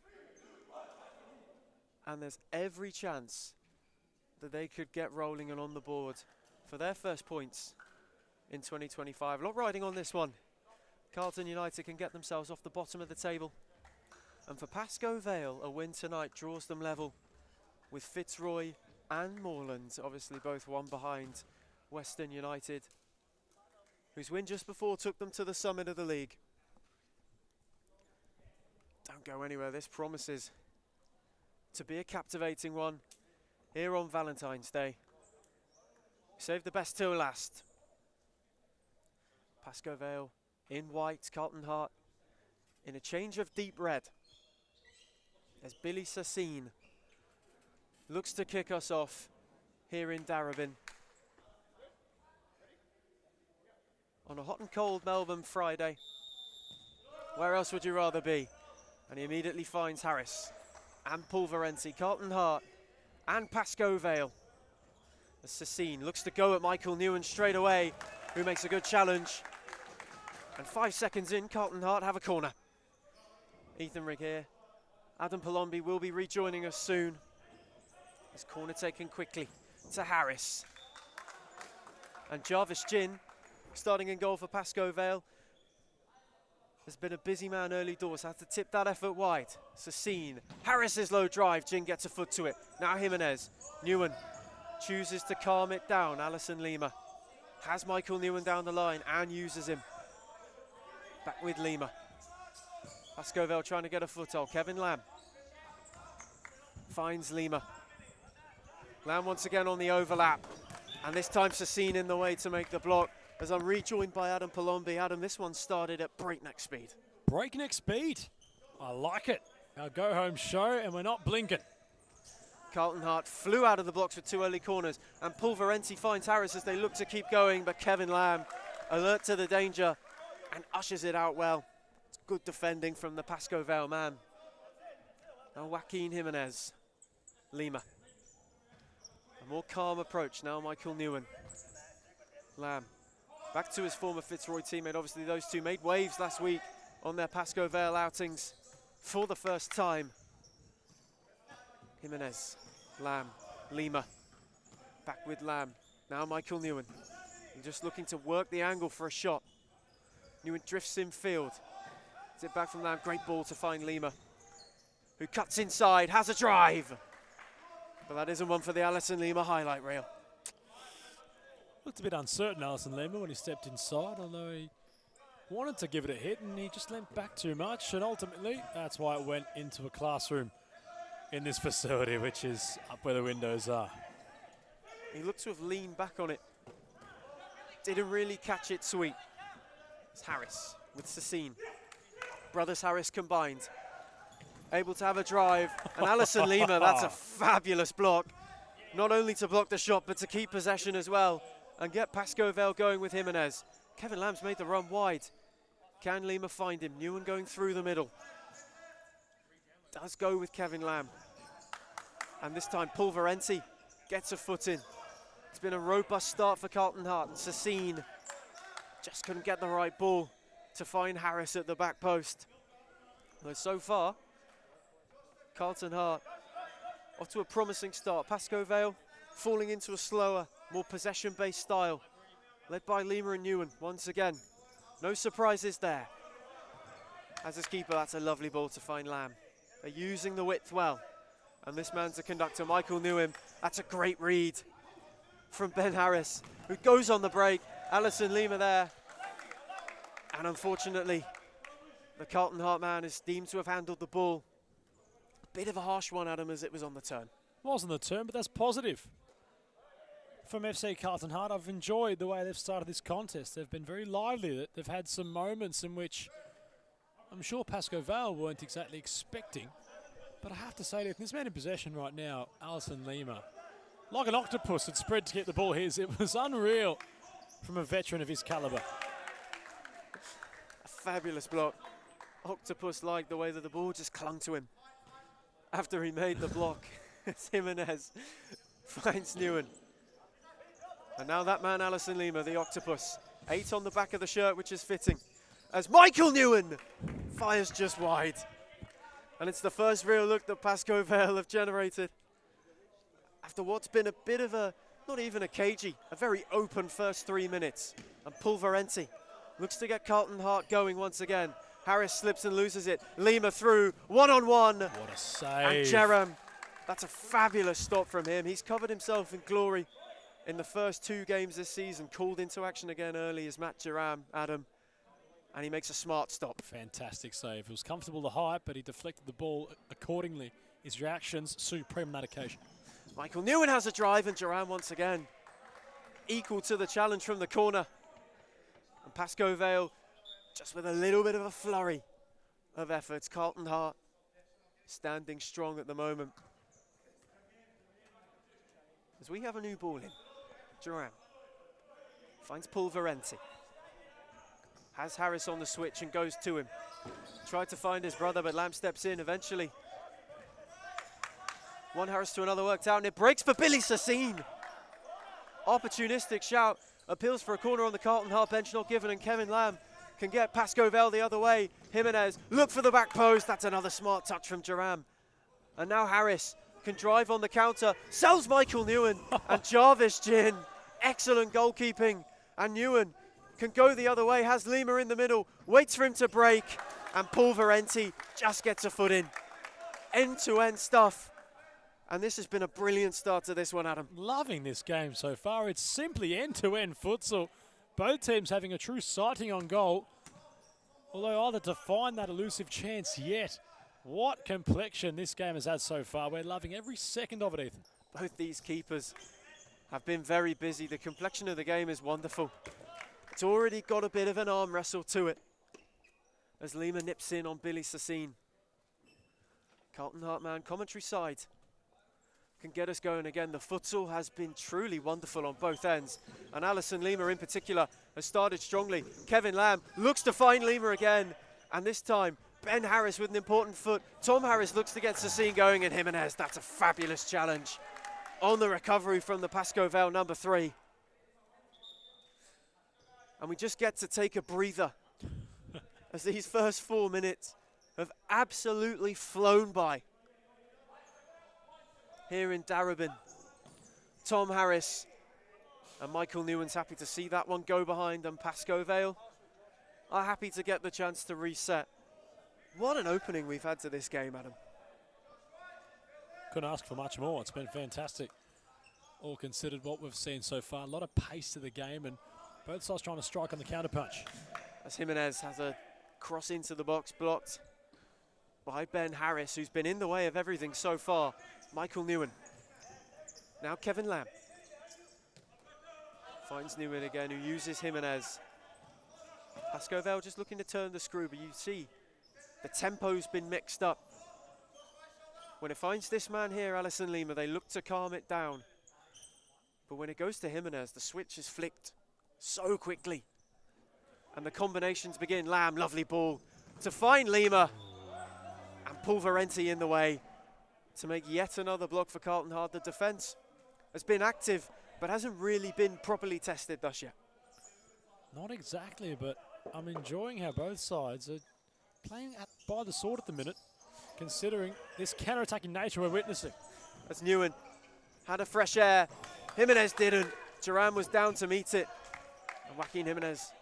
and there's every chance that they could get rolling and on the board for their first points in 2025. A lot riding on this one. Carlton United can get themselves off the bottom of the table, and for Pasco Vale, a win tonight draws them level with Fitzroy and Moorlands, obviously both one behind Western United, whose win just before took them to the summit of the league. Don't go anywhere, this promises to be a captivating one here on Valentine's Day. Save the best till last. Pasco Vale in white, Carlton Hart in a change of deep red. As Billy Sassine looks to kick us off here in Darebin on a hot and cold Melbourne Friday. Where else would you rather be? And he immediately finds Harris and Pulverenti, Carlton Hart and Pasco Vale. As Sassine looks to go at Michael Newen straight away, who makes a good challenge. And 5 seconds in, Carlton Hart have a corner. Ethan Rigg here. Adam Palombi will be rejoining us soon. His corner taken quickly to Harris. And Jarvis Ginn starting in goal for Pasco Vale. Has been a busy man early doors, had to tip that effort wide. Sassine, Harris's low drive, Ginn gets a foot to it. Now Jimenez, Newen chooses to calm it down. Alison Lima has Michael Newen down the line and uses him. Back with Lima. Pasco Vale trying to get a foothold. Kevin Lamb finds Lima. Lamb once again on the overlap. And this time Sassine in the way to make the block. As I'm rejoined by Adam Palombi. Adam, this one started at breakneck speed. Breakneck speed. I like it. Our go-home show, and we're not blinking. Carlton Hart flew out of the blocks with 2 early corners, and Pulverenti finds Harris as they look to keep going, but Kevin Lamb, alert to the danger, and ushers it out well. It's good defending from the Pasco Vale man. Now Joaquin Jimenez. Lima. A more calm approach now, Michael Newen. Lamb. Back to his former Fitzroy teammate. Obviously, those two made waves last week on their Pasco Vale outings for the first time. Jimenez, Lamb, Lima. Back with Lamb. Now Michael Newen. Just looking to work the angle for a shot. Newen drifts in field. Zip back from Lamb. Great ball to find Lima, who cuts inside, has a drive. But that isn't one for the Alison Lima highlight reel. Looked a bit uncertain, Alison Lima, when he stepped inside, although he wanted to give it a hit and he just leant back too much, and ultimately that's why it went into a classroom in this facility, which is up where the windows are. He looked to have leaned back on it. Didn't really catch it sweet. It's Harris with Sassine. Brothers Harris combined. Able to have a drive. And Alison Lima, that's a fabulous block. Not only to block the shot, but to keep possession as well. And get Pasco Vale going with Jimenez. Kevin Lamb's made the run wide. Can Lima find him? Newen going through the middle. Does go with Kevin Lamb. And this time Pulverenti gets a foot in. It's been a robust start for Carlton Hart. And Sassine just couldn't get the right ball to find Harris at the back post. Though so far, Carlton Hart off to a promising start. Pasco Vale falling into a slower, more possession-based style, led by Lima and Newen once again. No surprises there. As his keeper, that's a lovely ball to find Lamb. They're using the width well. And this man's a conductor, Michael Newen. That's a great read from Ben Harris, who goes on the break. Alison Lima there. And unfortunately, the Carlton Hart man is deemed to have handled the ball. A bit of a harsh one, Adam, as it was on the turn. Wasn't the turn, but that's positive. From FC Carlton Hart, I've enjoyed the way they've started this contest. They've been very lively. They've had some moments in which I'm sure Pasco Vale weren't exactly expecting. But I have to say, this man in possession right now, Alison Lima, like an octopus had spread to get the ball his. It was unreal from a veteran of his calibre. A fabulous block. Octopus-like the way that the ball just clung to him after he made the block. As Jimenez finds Newen. And now that man, Alison Lima, the octopus. 8 on the back of the shirt, which is fitting. As Michael Newen fires just wide. And it's the first real look that Pasco Vale have generated. After what's been a bit of a, not even a cagey, a very open first 3 minutes. And Pulverenti looks to get Carlton Hart going once again. Harris slips and loses it. Lima through, one-on-one. What a save. And Jerem, that's a fabulous stop from him. He's covered himself in glory in the first 2 games this season. Called into action again early as Matt Jerem, Adam. And he makes a smart stop. Fantastic save. It was comfortable to height, but he deflected the ball accordingly. His reactions, supreme on that occasion. Michael Newen has a drive, and Jerem once again equal to the challenge from the corner. And Pasco Vale just with a little bit of a flurry of efforts. Carlton Hart standing strong at the moment. As we have a new ball in, Jerem finds Pulverenti. Has Harris on the switch and goes to him. Tried to find his brother, but Lamb steps in eventually. One Harris to another worked out, and it breaks for Billy Sassine. Opportunistic shout, appeals for a corner on the Carlton Hart bench, not given, and Kevin Lamb can get Pasco Vale the other way. Jimenez, look for the back post. That's another smart touch from Jerem. And now Harris can drive on the counter, sells Michael Newen, and Jarvis Gin. Excellent goalkeeping, and Newen can go the other way, has Lima in the middle, waits for him to break, and Pulverenti just gets a foot in. End-to-end stuff. And this has been a brilliant start to this one, Adam. Loving this game so far. It's simply end-to-end futsal. Both teams having a true sighting on goal, although either to find that elusive chance yet. What complexion this game has had so far. We're loving every second of it, Ethan. Both these keepers have been very busy. The complexion of the game is wonderful. It's already got a bit of an arm wrestle to it as Lima nips in on Billy Sassine. Carlton Hart man, commentary side, can get us going again. The futsal has been truly wonderful on both ends, and Alison Lima in particular has started strongly. Kevin Lamb looks to find Lima again, and this time Ben Harris with an important foot. Tom Harris looks to get Sassine going, and Jimenez, that's a fabulous challenge on the recovery from the Pasco Vale number 3. And we just get to take a breather as these first 4 minutes have absolutely flown by. Here in Darabin, Tom Harris and Michael Newen's happy to see that one go behind, and Pasco Vale are happy to get the chance to reset. What an opening we've had to this game, Adam. Couldn't ask for much more. It's been fantastic. All considered what we've seen so far. A lot of pace to the game, and both sides trying to strike on the counterpunch. As Jimenez has a cross into the box blocked by Ben Harris, who's been in the way of everything so far. Michael Newen. Now Kevin Lamb. Finds Newen again, who uses Jimenez. Pasco Vale just looking to turn the screw, but you see the tempo's been mixed up. When it finds this man here, Alison Lima, they look to calm it down. But when it goes to Jimenez, the switch is flicked so quickly. And the combinations begin. Lamb, lovely ball to find Lima. And Pulverenti in the way to make yet another block for Carlton Hart. The defence has been active, but hasn't really been properly tested thus yet. Not exactly, but I'm enjoying how both sides are playing by the sword at the minute, considering this counter-attacking nature we're witnessing. As Newen had a fresh air. Jimenez didn't. Jerem was down to meet it. And Joaquin Jimenez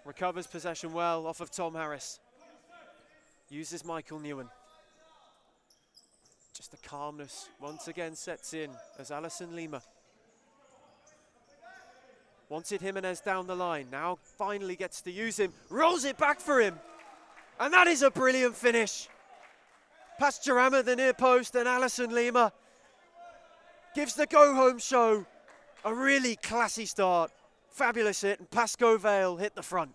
recovers possession well off of Tom Harris. Uses Michael Newen. Just the calmness once again sets in as Alison Lima wanted Jimenez down the line. Now finally gets to use him. Rolls it back for him. And that is a brilliant finish. Past Jerem at the near post, and Alison Lima gives the go-home show a really classy start. Fabulous hit, and Pasco Vale hit the front.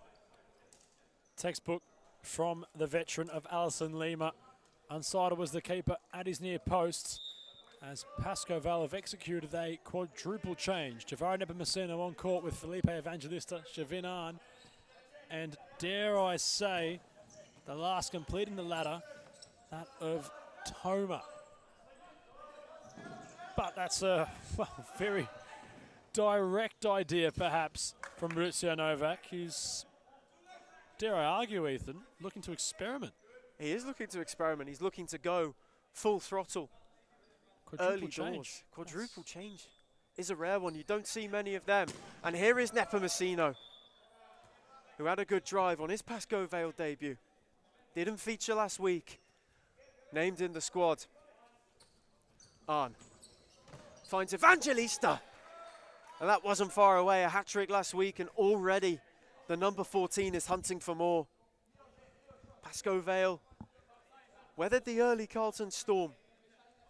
Textbook from the veteran of Alison Lima. Unsighted was the keeper at his near post as Pasco Vale have executed a quadruple change. Javaro Nepomuceno on court with Felipe Evangelista, Chavinan, and dare I say, the last completing the ladder, that of Toma. But that's a very direct idea, perhaps, from Maurizio Novak, who's, dare I argue, Ethan, looking to experiment. He is looking to experiment. He's looking to go full throttle. Early doors. Quadruple change is a rare one. You don't see many of them. And here is Nepomuceno, who had a good drive on his Pasco Vale debut. Didn't feature last week. Named in the squad. On. Finds Evangelista. And that wasn't far away. A hat-trick last week, and already the number 14 is hunting for more. Pasco Vale weathered the early Carlton storm.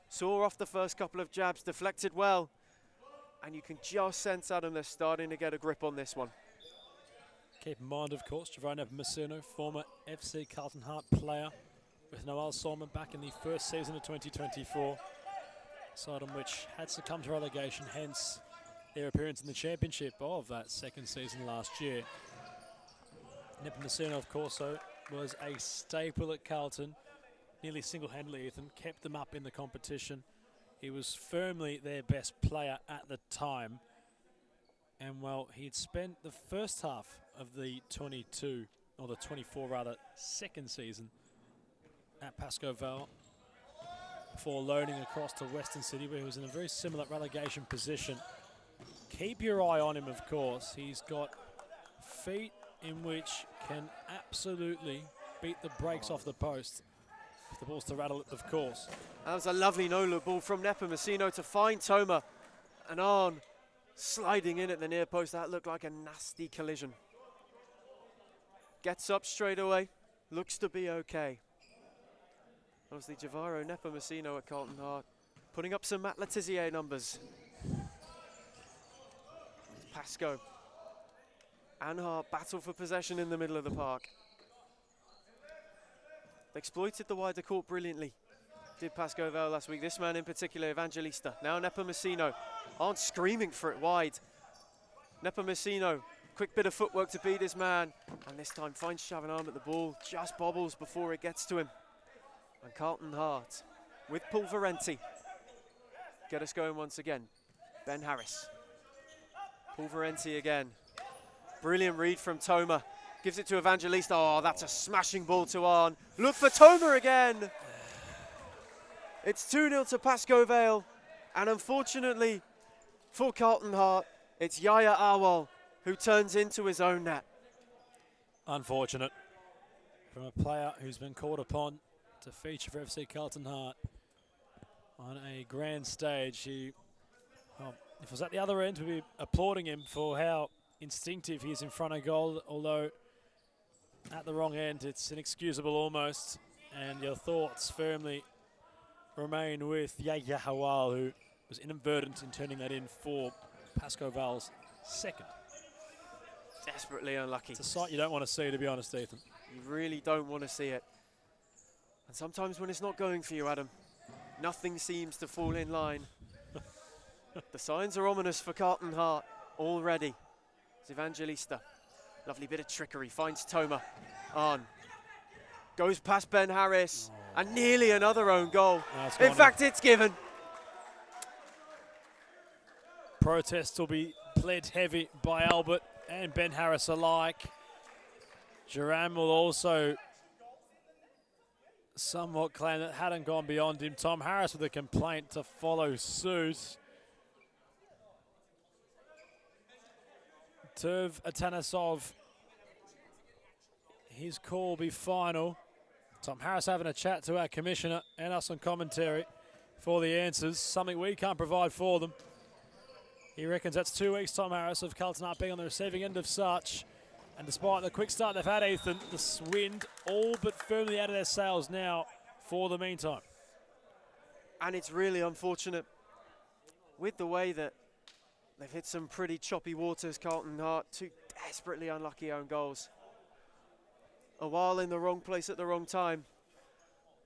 Saw off the first couple of jabs, deflected well. And you can just sense, Adam, they're starting to get a grip on this one. Keep in mind, of course, Javaro Nepomuceno, former FC Carlton Hart player, with Noel Solomon back in the first season of 2024. Side on which had succumbed to relegation, hence their appearance in the championship of that second season last year. Nepomuceno, of course, was a staple at Carlton. Nearly single-handedly, Ethan, kept them up in the competition. He was firmly their best player at the time. And, well, he'd spent the first half of the 22, or the 24 rather, second season at Pasco Vale before loaning across to Western City, where he was in a very similar relegation position. Keep your eye on him, of course. He's got feet in which can absolutely beat the brakes off the post. If the ball's to rattle it, of course. That was a lovely no-look ball from Nepomuceno to find Toma. And on, sliding in at the near post. That looked like a nasty collision. Gets up straight away. Looks to be okay. Obviously, Javaro Nepomuceno at Carlton Hart, putting up some Matt Letizier numbers. Pasco and Hart battle for possession in the middle of the park. They exploited the wider court brilliantly, did Pasco Vale last week. This man in particular, Evangelista. Now Nepomuceno aren't screaming for it wide. Nepomuceno, quick bit of footwork to beat his man, and this time finds Chavinan at the ball, just bobbles before it gets to him. And Carlton Hart with Pulverenti get us going once again. Ben Harris. Pulverenti again. Brilliant read from Toma. Gives it to Evangelista. Oh, that's a smashing ball to Arn. Look for Toma again. It's 2-0 to Pasco Vale. And unfortunately for Carlton Hart, it's Yaya Awal who turns into his own net. Unfortunate from a player who's been called upon to feature for FC Carlton Hart on a grand stage. He, well, if it was at the other end, we'd be applauding him for how instinctive he is in front of goal, although at the wrong end, it's inexcusable almost. And your thoughts firmly remain with Yaya Awal, who was inadvertent in turning that in for Pasco Vale's second. Desperately unlucky. It's a sight you don't want to see, to be honest, Ethan. You really don't want to see it. And sometimes when it's not going for you, Adam, nothing seems to fall in line. The signs are ominous for Carlton Hart already. It's Evangelista. Lovely bit of trickery. Finds Toma. On. Goes past Ben Harris. Oh. And nearly another own goal. In fact, it's given. Protests will be pled heavy by Albert and Ben Harris alike. Duran will also somewhat claim that hadn't gone beyond him. Tom Harris with a complaint to follow suit. Turv Atanasov, his call will be final. Tom Harris having a chat to our commissioner and us on commentary for the answers, something we can't provide for them. He reckons that's 2 weeks, Tom Harris, of Carlton Hart being on the receiving end of such. And despite the quick start they've had, Ethan, the wind all but firmly out of their sails now for the meantime. And it's really unfortunate with the way that they've hit some pretty choppy waters, Carlton Hart. 2 desperately unlucky own goals. a while in the wrong place at the wrong time.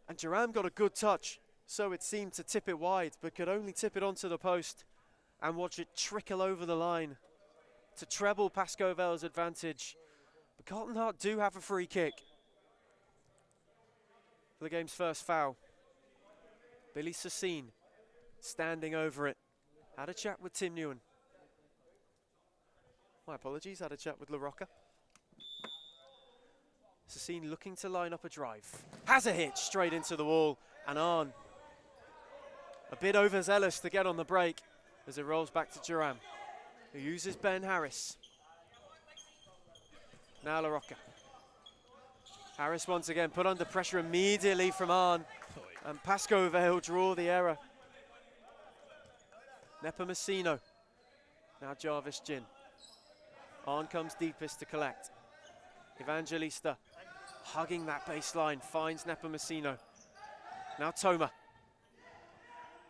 And Jerome got a good touch, so it seemed to tip it wide, but could only tip it onto the post and watch it trickle over the line to treble Pasco Vale's advantage. But Carlton Hart do have a free kick for the game's first foul. Billy Sassine standing over it. Had a chat with Tim Newen. My apologies, had a chat with La Rocca. Sassine looking to line up a drive. Has a hit straight into the wall and on. A bit overzealous to get on the break as it rolls back to Jerome, who uses Ben Harris. Now La Rocca. Harris once again put under pressure immediately from Arn. And Pasco Vale draw the error. Nepomuceno. Now Jarvis Gin. Arn comes deepest to collect. Evangelista hugging that baseline, finds Nepomuceno. Now Toma.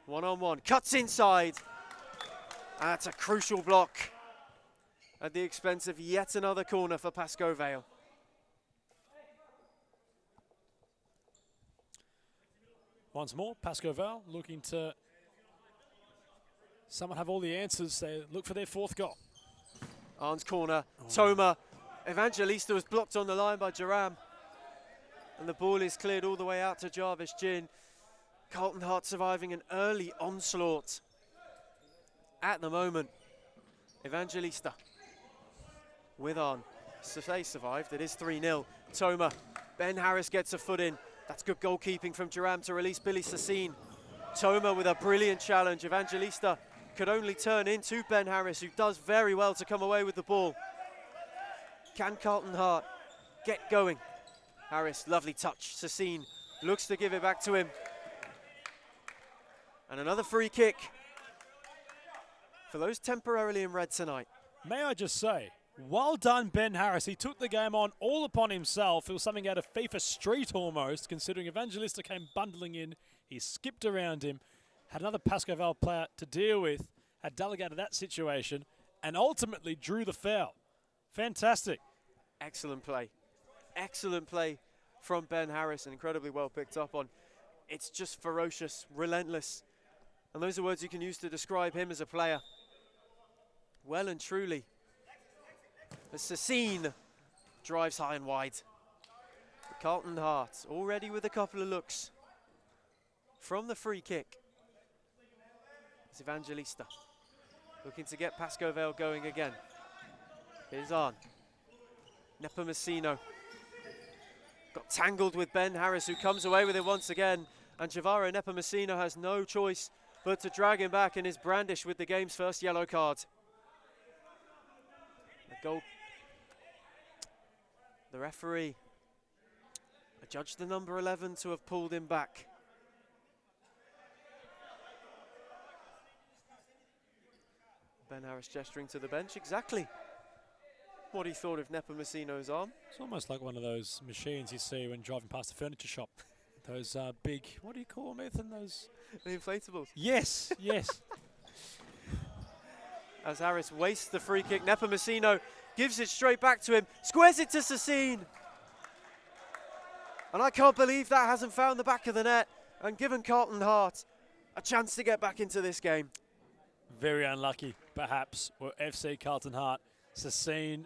One-on-one, cuts inside. And that's a crucial block at the expense of yet another corner for Pasco Vale. Once more, Pasco Vale looking to someone have all the answers. They look for their fourth goal. Arn's corner, Toma. Evangelista was blocked on the line by Jerome. And the ball is cleared all the way out to Jarvis Gin. Carlton Hart surviving an early onslaught. At the moment, Evangelista with Arn. So they survived, it is 3-0. Toma, Ben Harris gets a foot in. That's good goalkeeping from Jerome to release Billy Sassine. Toma with a brilliant challenge. Evangelista could only turn into Ben Harris, who does very well to come away with the ball. Can Carlton Hart get going? Harris, lovely touch. Sassine looks to give it back to him. And another free kick for those temporarily in red tonight. May I just say, well done, Ben Harris. He took the game on all upon himself. It was something out of FIFA Street almost, considering Evangelista came bundling in. He skipped around him, had another Pasco Vale player to deal with, had delegated that situation, and ultimately drew the foul. Fantastic. Excellent play. Excellent play from Ben Harris, and incredibly well picked up on. It's just ferocious, relentless. And those are words you can use to describe him as a player. Well and truly. As Sassine drives high and wide. Carlton Hart already with a couple of looks from the free kick. It's Evangelista looking to get Pasco Vale going again. Here's on. Nepomuceno got tangled with Ben Harris, who comes away with it once again. And Javaro Nepomuceno has no choice but to drag him back and is brandished with the game's first yellow card. The goal. The referee adjudged the number 11 to have pulled him back. Ben Harris gesturing to the bench, exactly what he thought of Nepomuceno's arm. It's almost like one of those machines you see when driving past a furniture shop. Those big, what do you call them, Ethan? Those the inflatables. Yes, yes. As Harris wastes the free kick, Nepomuceno gives it straight back to him, squares it to Sassine. And I can't believe that hasn't found the back of the net and given Carlton Hart a chance to get back into this game. Very unlucky, perhaps, for FC Carlton Hart. Sassine,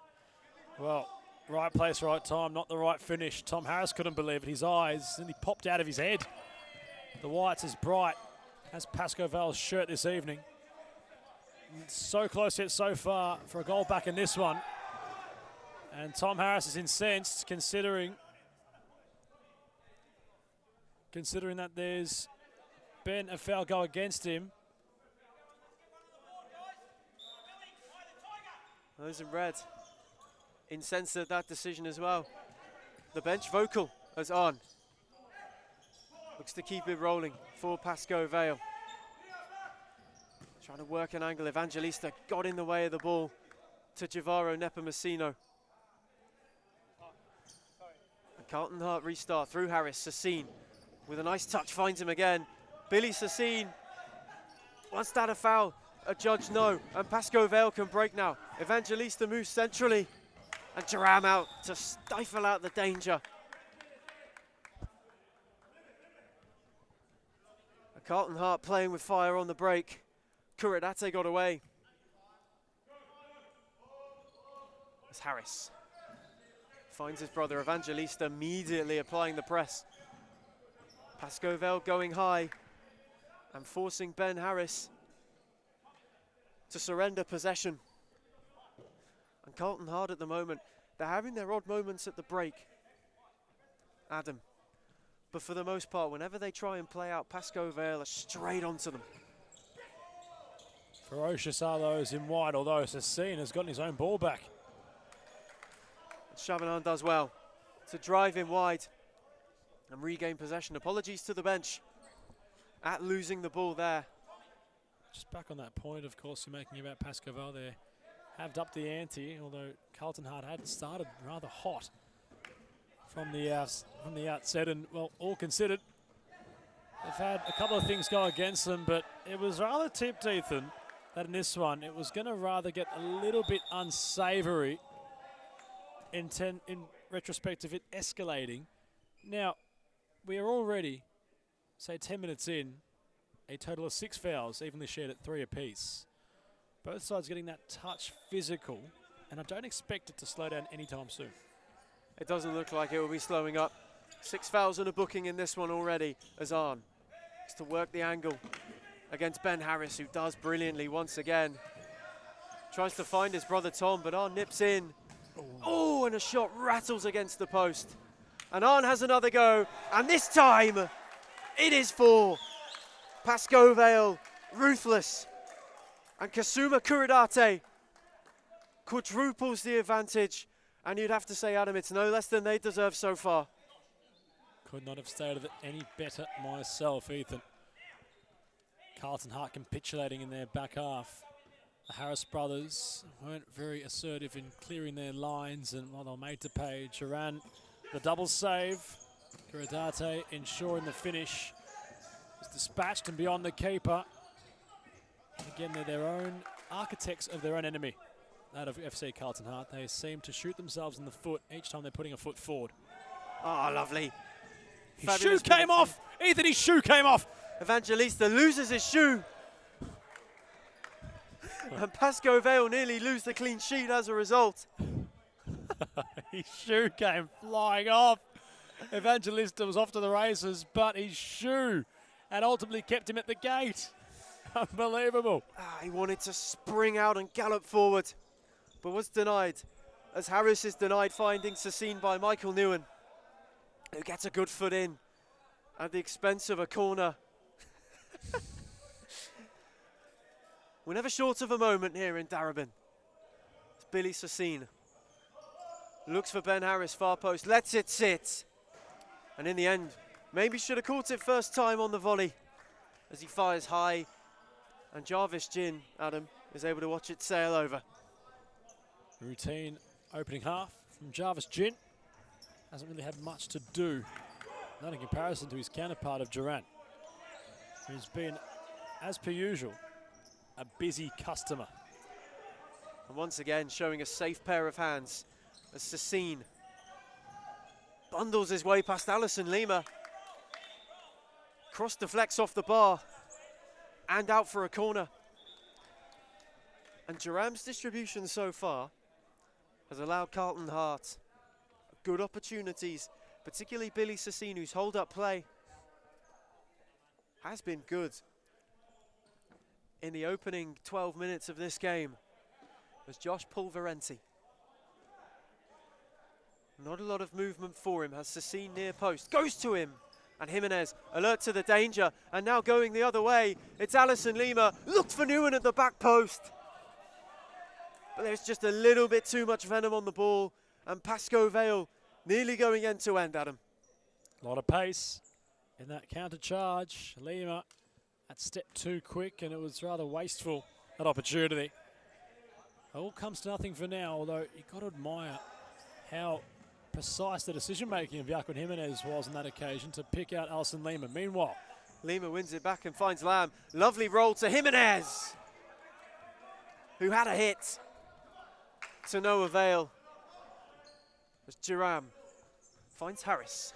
well, right place, right time, not the right finish. Tom Harris couldn't believe it. His eyes nearly popped out of his head. The white's as bright as Pasco Vale's shirt this evening. So close yet so far for a goal back in this one. And Tom Harris is incensed, considering that there's been a foul go against him. Those in red incensed at that decision as well. The bench vocal as on. Looks to keep it rolling for Pasco Vale. Trying to work an angle. Evangelista got in the way of the ball to Javaro Nepomuceno. And Carlton Hart restart through Harris. Sassine with a nice touch finds him again. Billy Sassine wants that a foul. A judge no, and Pasco Vale can break now. Evangelista moves centrally. And Jerome out to stifle out the danger. Carlton Hart playing with fire on the break. Kuradate got away. As Harris finds his brother Evangelista immediately applying the press. Pasco Vale going high and forcing Ben Harris to surrender possession. And Carlton Hart at the moment, they're having their odd moments at the break, Adam. But for the most part, whenever they try and play out, Pasco Vale are straight onto them. Ferocious are those in wide, although Sassine has gotten his own ball back. And Chavanon does well to drive in wide and regain possession. Apologies to the bench at losing the ball there. Just back on that point, of course, you're making about Pasco Vale there. Have upped the ante, although Carlton Hart had started rather hot from the outset, and well, all considered, they've had a couple of things go against them, but it was rather tipped, Ethan, that in this one it was going to rather get a little bit unsavoury in retrospect of it escalating. Now, we are already, say 10 minutes in, a total of 6 fouls, evenly shared at 3 apiece. Both sides getting that touch physical, and I don't expect it to slow down anytime soon. It doesn't look like it will be slowing up. 6 fouls and a booking in this one already. Azan is to work the angle against Ben Harris, who does brilliantly once again. Tries to find his brother Tom, but Arn nips in. Oh, and a shot rattles against the post. And Arn has another go, and this time it is for Pasco Vale, ruthless. And Kasuma Kuradate quadruples the advantage. And you'd have to say, Adam, it's no less than they deserve so far. Could not have stated it any better myself, Ethan. Carlton Hart capitulating in their back half. The Harris brothers weren't very assertive in clearing their lines, and while they were made to pay, Duran, the double save. Kuradate ensuring the finish is dispatched and beyond the keeper. And again, they're their own architects of their own enemy. That of FC Carlton Hart. They seem to shoot themselves in the foot each time they're putting a foot forward. Oh, lovely. His shoe came off. Ethan, his shoe came off. Evangelista loses his shoe. And Pasco Vale nearly lose the clean sheet as a result. His shoe came flying off. Evangelista was off to the races, but his shoe and ultimately kept him at the gate. Unbelievable. He wanted to spring out and gallop forward, but was denied, as Harris is denied finding Sassine by Michael Newen, who gets a good foot in at the expense of a corner. We're never short of a moment here in Darabin. It's Billy Sassine. Looks for Ben Harris, far post, lets it sit. And in the end, maybe should have caught it first time on the volley as he fires high. And Jarvis Gin, Adam, is able to watch it sail over. Routine opening half from Jarvis Gin. Hasn't really had much to do, not in comparison to his counterpart of Durant, who's been, as per usual, a busy customer. And once again, showing a safe pair of hands as Sassine bundles his way past Alison Lima. Cross deflects off the bar and out for a corner. And Duram's distribution so far has allowed Carlton Hart good opportunities, particularly Billy Sassine, whose hold-up play has been good in the opening 12 minutes of this game. Was Josh Pulverenti. Not a lot of movement for him, has Sassine near post, goes to him, and Jimenez alert to the danger, and now going the other way, it's Alison Lima, looked for Newen at the back post. But there's just a little bit too much venom on the ball, and Pasco Vale nearly going end to end, Adam. A lot of pace in that counter charge. Lima at step too quick, and it was rather wasteful, that opportunity. It all comes to nothing for now, although you've got to admire how precise the decision-making of Joaquin Jimenez was on that occasion to pick out Alison Lima. Meanwhile, Lima wins it back and finds Lamb. Lovely roll to Jimenez, who had a hit to no avail. as Duram finds Harris.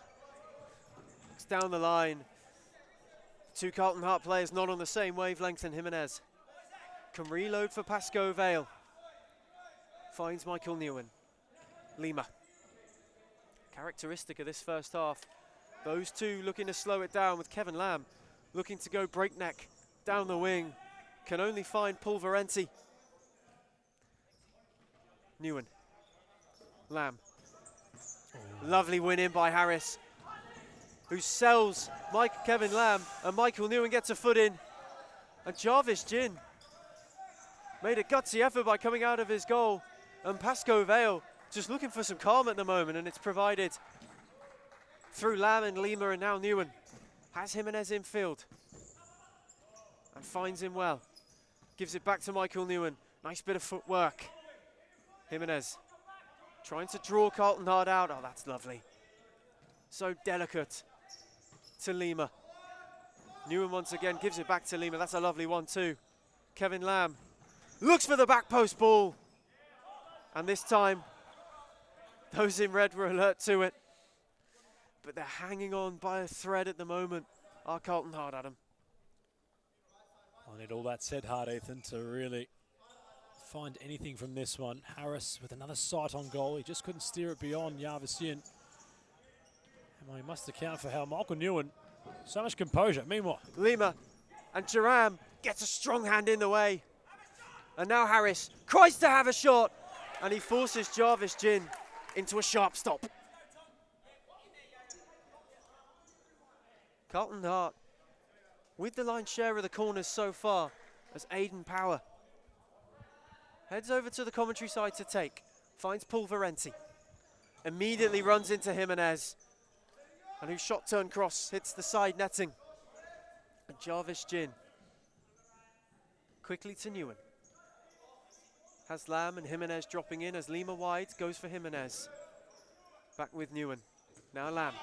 Looks down the line. Two Carlton Hart players not on the same wavelength, and Jimenez can reload for Pasco Vale. Finds Michael Newen. Lima. Characteristic of this first half. Those two looking to slow it down, with Kevin Lamb looking to go breakneck down the wing. Can only find Pulverenti. Newen. Lamb. Lovely win in by Harris, who sells Kevin Lamb, and Michael Newen gets a foot in. And Jarvis Gin made a gutsy effort by coming out of his goal. And Pasco Vale just looking for some calm at the moment, and it's provided through Lamb and Lima, and now Newen has Jimenez in field and finds him well. Gives it back to Michael Newen. Nice bit of footwork. Jimenez trying to draw Carlton Hart out. Oh, that's lovely. So delicate to Lima. Newen once again gives it back to Lima. That's a lovely one too. Kevin Lamb looks for the back post ball. And this time, those in red were alert to it. But they're hanging on by a thread at the moment. Are Carlton Hart, Adam? I need all that said, Hart, Ethan, to really find anything from this one. Harris with another sight on goal. He just couldn't steer it beyond Jarvis. And well, he must account for how Michael Newen, so much composure. Meanwhile, Lima and Duram gets a strong hand in the way. And now Harris tries to have a shot, and he forces Jarvis Gin into a sharp stop. Carlton Hart with the lion's share of the corners so far, as Aiden Power heads over to the commentary side to take. Finds Pulverenti. Immediately runs into Jimenez, and whose shot turn cross hits the side netting. And Jarvis Gin quickly to Newen. Has Lamb and Jimenez dropping in as Lima wide goes for Jimenez. Back with Newen. Now Lamb.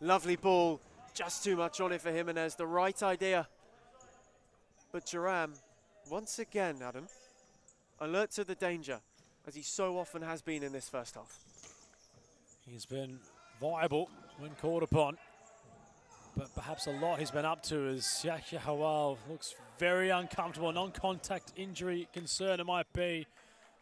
Lovely ball. Just too much on it for Jimenez. The right idea. But Duram, once again, Adam, alert to the danger, as he so often has been in this first half. He's been viable when called upon, but perhaps a lot he's been up to as Yahya Hawal looks very uncomfortable. Non-contact injury concern it might be.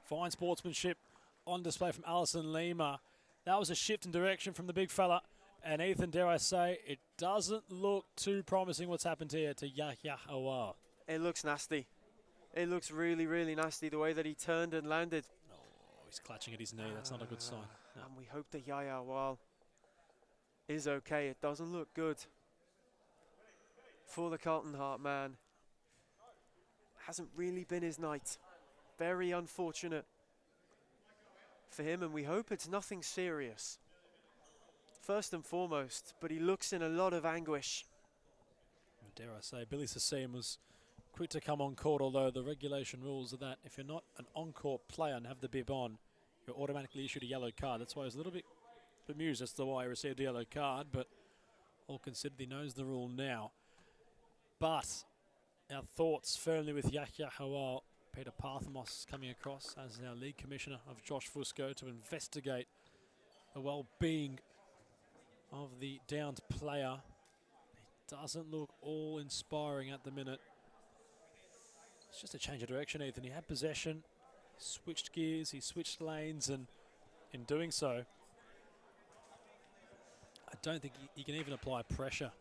Fine sportsmanship on display from Alison Lima. That was a shift in direction from the big fella. And Ethan, dare I say, it doesn't look too promising what's happened here to Yahya Hawal. It looks nasty. It looks really, really nasty, the way that he turned and landed. Oh, he's clutching at his knee. That's not a good sign. No. And we hope that Yahya Hawal is okay. It doesn't look good for the Carlton Hart man. Hasn't really been his night. Very unfortunate for him, and we hope it's nothing serious, first and foremost, but he looks in a lot of anguish. Dare I say, Billy Sassim was quick to come on court, although the regulation rules are that if you're not an on-court player and have the bib on, you're automatically issued a yellow card. That's why I was a little bit bemused as to why he received a yellow card, but all considered, he knows the rule now. But our thoughts firmly with Yahya Hawal. Peter Parthamos coming across as our league commissioner of Josh Fusco to investigate the well-being of the downed player. It doesn't look all inspiring at the minute. It's just a change of direction, Ethan. He had possession, switched gears, he switched lanes, and in doing so, I don't think he can even apply pressure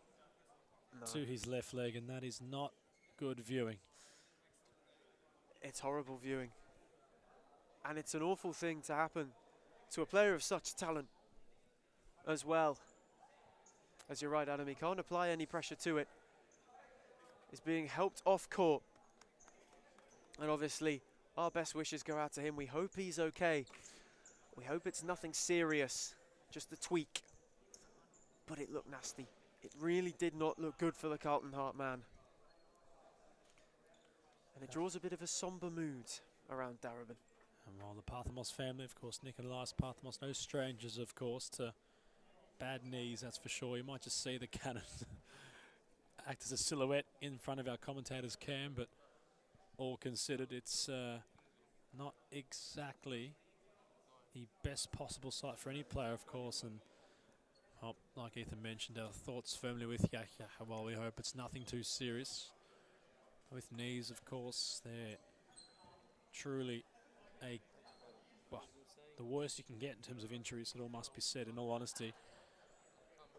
to his left leg, and that is not good viewing. It's horrible viewing. And it's an awful thing to happen to a player of such talent as well. As you're right, Adam, he can't apply any pressure to it. He's being helped off court. And obviously, our best wishes go out to him. We hope he's okay. We hope it's nothing serious, just a tweak. But it looked nasty. It really did not look good for the Carlton Hart man. And it draws a bit of a somber mood around Darebin. And while the Parthamos family, of course, Nick and Elias Parthamos, no strangers, of course, to bad knees, that's for sure. You might just see the cannon act as a silhouette in front of our commentator's cam, but all considered, it's not exactly the best possible sight for any player, of course. And like Ethan mentioned, our thoughts firmly with Yahya. Well, we hope it's nothing too serious. With knees, of course, they're truly the worst you can get in terms of injuries, it all must be said, in all honesty.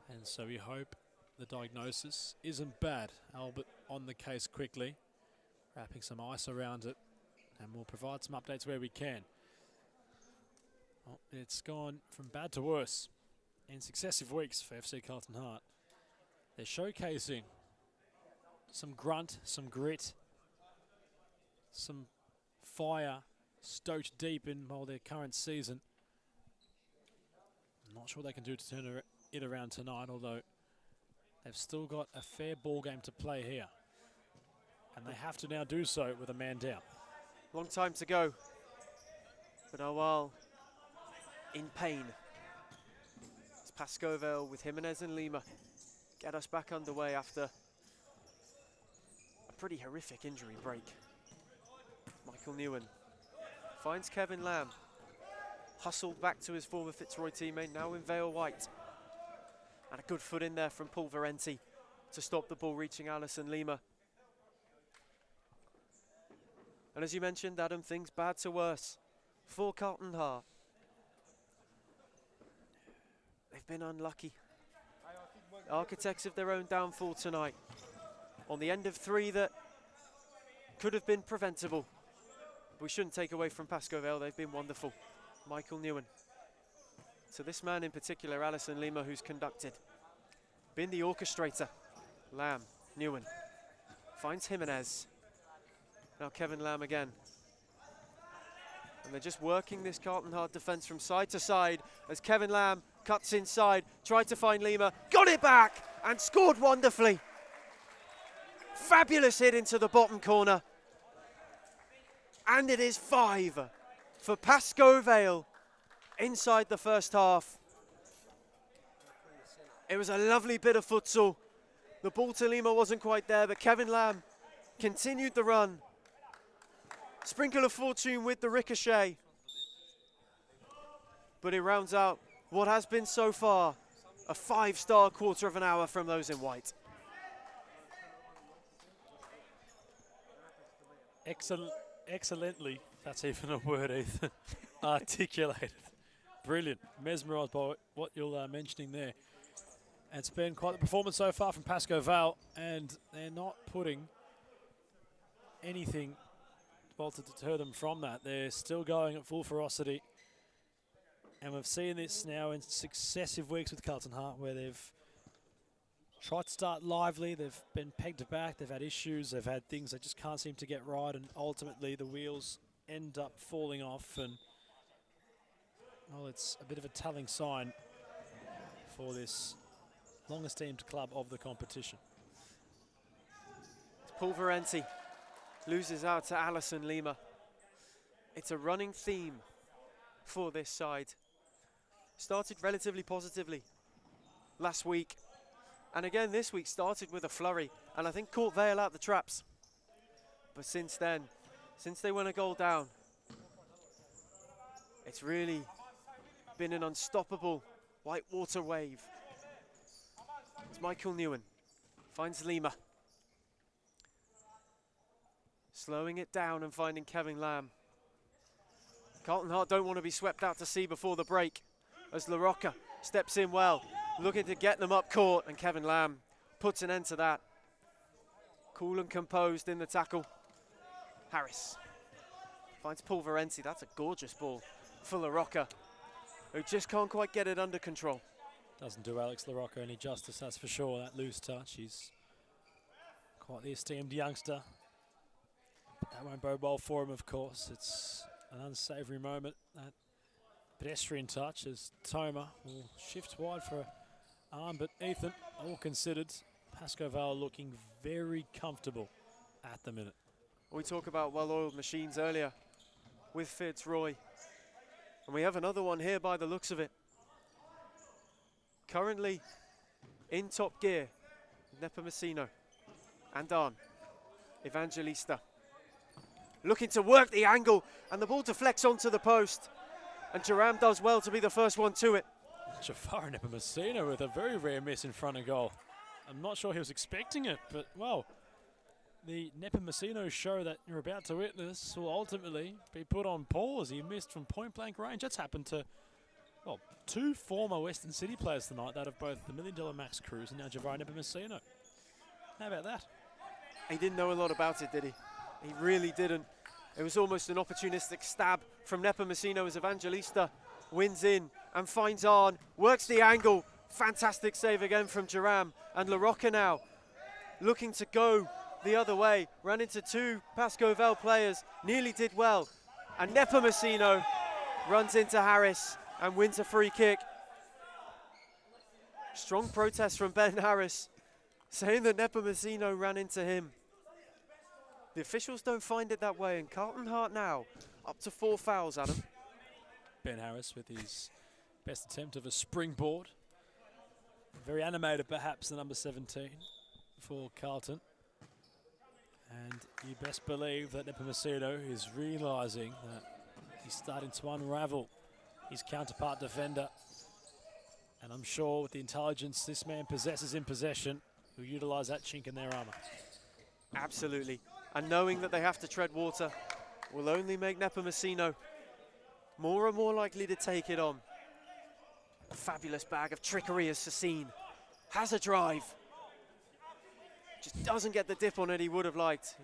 And so we hope the diagnosis isn't bad. Albert on the case quickly, wrapping some ice around it, and we'll provide some updates where we can. Well, it's gone from bad to worse in successive weeks for FC Carlton Hart. They're showcasing some grunt, some grit, some fire stoked deep in their current season. I'm not sure what they can do to turn it around tonight, although they've still got a fair ball game to play here. And they have to now do so with a man down. Long time to go. But Awal in pain. It's Pasco Vale with Jimenez and Lima get us back underway after a pretty horrific injury break. Michael Newen finds Kevin Lamb. Hustled back to his former Fitzroy teammate, now in Vale White. And a good foot in there from Paul Varenti to stop the ball reaching Alison Lima. And as you mentioned, Adam, things bad to worse for Carlton Hart. They've been unlucky. Architects of their own downfall tonight. On the end of three that could have been preventable. We shouldn't take away from Pasco Vale, they've been wonderful. Michael Newen. So this man in particular, Alison Lima, who's conducted. Been the orchestrator. Lamb, Newen. Finds Jimenez. Now Kevin Lamb again. And they're just working this Carlton Hart defence from side to side as Kevin Lamb cuts inside, tried to find Lima, got it back and scored wonderfully. Fabulous hit into the bottom corner. And it is 5 for Pasco Vale inside the first half. It was a lovely bit of futsal. The ball to Lima wasn't quite there, but Kevin Lamb continued the run. Sprinkle of fortune with the ricochet. But it rounds out what has been so far a 5-star quarter of an hour from those in white. Excellently, that's even a word, Ethan, articulated. Brilliant. Mesmerised by what you're mentioning there. And it's been quite the performance so far from Pasco Vale, and they're not putting anything to deter them from that. They're still going at full ferocity. And we've seen this now in successive weeks with Carlton Hart, where they've tried to start lively, they've been pegged back, they've had issues, they've had things they just can't seem to get right, and ultimately the wheels end up falling off. And well, it's a bit of a telling sign for this long-esteemed club of the competition. It's Paul Varenti loses out to Alison Lima. It's a running theme for this side. Started relatively positively last week. And again this week started with a flurry and I think caught Vale out the traps. But since then, since they went a goal down, it's really been an unstoppable whitewater wave. It's Michael Newen, finds Lima. Slowing it down and finding Kevin Lamb. Carlton Hart don't want to be swept out to sea before the break as La Rocca steps in well, looking to get them up court, and Kevin Lamb puts an end to that. Cool and composed in the tackle. Harris finds Paul Varenti. That's a gorgeous ball for La Rocca, who just can't quite get it under control. Doesn't do Alex La Rocca any justice, that's for sure. That loose touch, he's quite the esteemed youngster. That won't bode well for him, of course. It's an unsavoury moment, that pedestrian touch, as Toma will shift wide for an arm. But Ethan, all considered, Pasco Vale looking very comfortable at the minute. We talk about well-oiled machines earlier with Fitzroy. And we have another one here by the looks of it. Currently in top gear, Nepomuceno and on Evangelista. Looking to work the angle, and the ball deflects onto the post. and Jerram does well to be the first one to it. Jafar Nepomuceno with a very rare miss in front of goal. I'm not sure he was expecting it, but, well, the Nepomuceno show that you're about to witness will ultimately be put on pause. He missed from point-blank range. That's happened to, well, 2 former Western City players tonight, that of both the $1 Million Max Cruz and now Jafar Nepomuceno. How about that? He didn't know a lot about it, did he? He really didn't. It was almost an opportunistic stab from Nepomuceno as Evangelista wins in and finds Arn, works the angle. Fantastic save again from Jerram. And La Rocca now looking to go the other way. Ran into 2 Pasco Vale players, nearly did well. And Nepomuceno runs into Harris and wins a free kick. Strong protest from Ben Harris, saying that Nepomuceno ran into him. The officials don't find it that way, and Carlton Hart now up to 4 fouls, Adam. Ben Harris with his best attempt of a springboard. Very animated, perhaps, the number 17 for Carlton. And you best believe that Nepomuceno is realising that he's starting to unravel his counterpart defender. And I'm sure with the intelligence this man possesses in possession, he'll utilise that chink in their armour. Absolutely. And knowing that they have to tread water will only make Nepomuceno more and more likely to take it on. A fabulous bag of trickery as Sassine has a drive. Just doesn't get the dip on it he would have liked.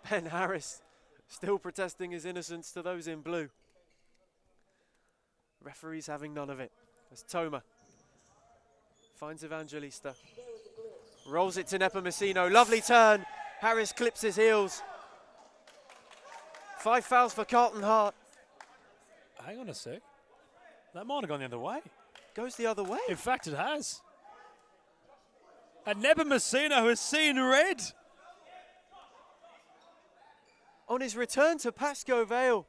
Ben Harris still protesting his innocence to those in blue. Referees having none of it. As Toma finds Evangelista. Rolls it to Nepomuceno. Lovely turn. Harris clips his heels. 5 fouls for Carlton Hart. Hang on a sec. That might have gone the other way. Goes the other way. In fact, it has. And Nepomuceno has seen red. On his return to Pasco Vale,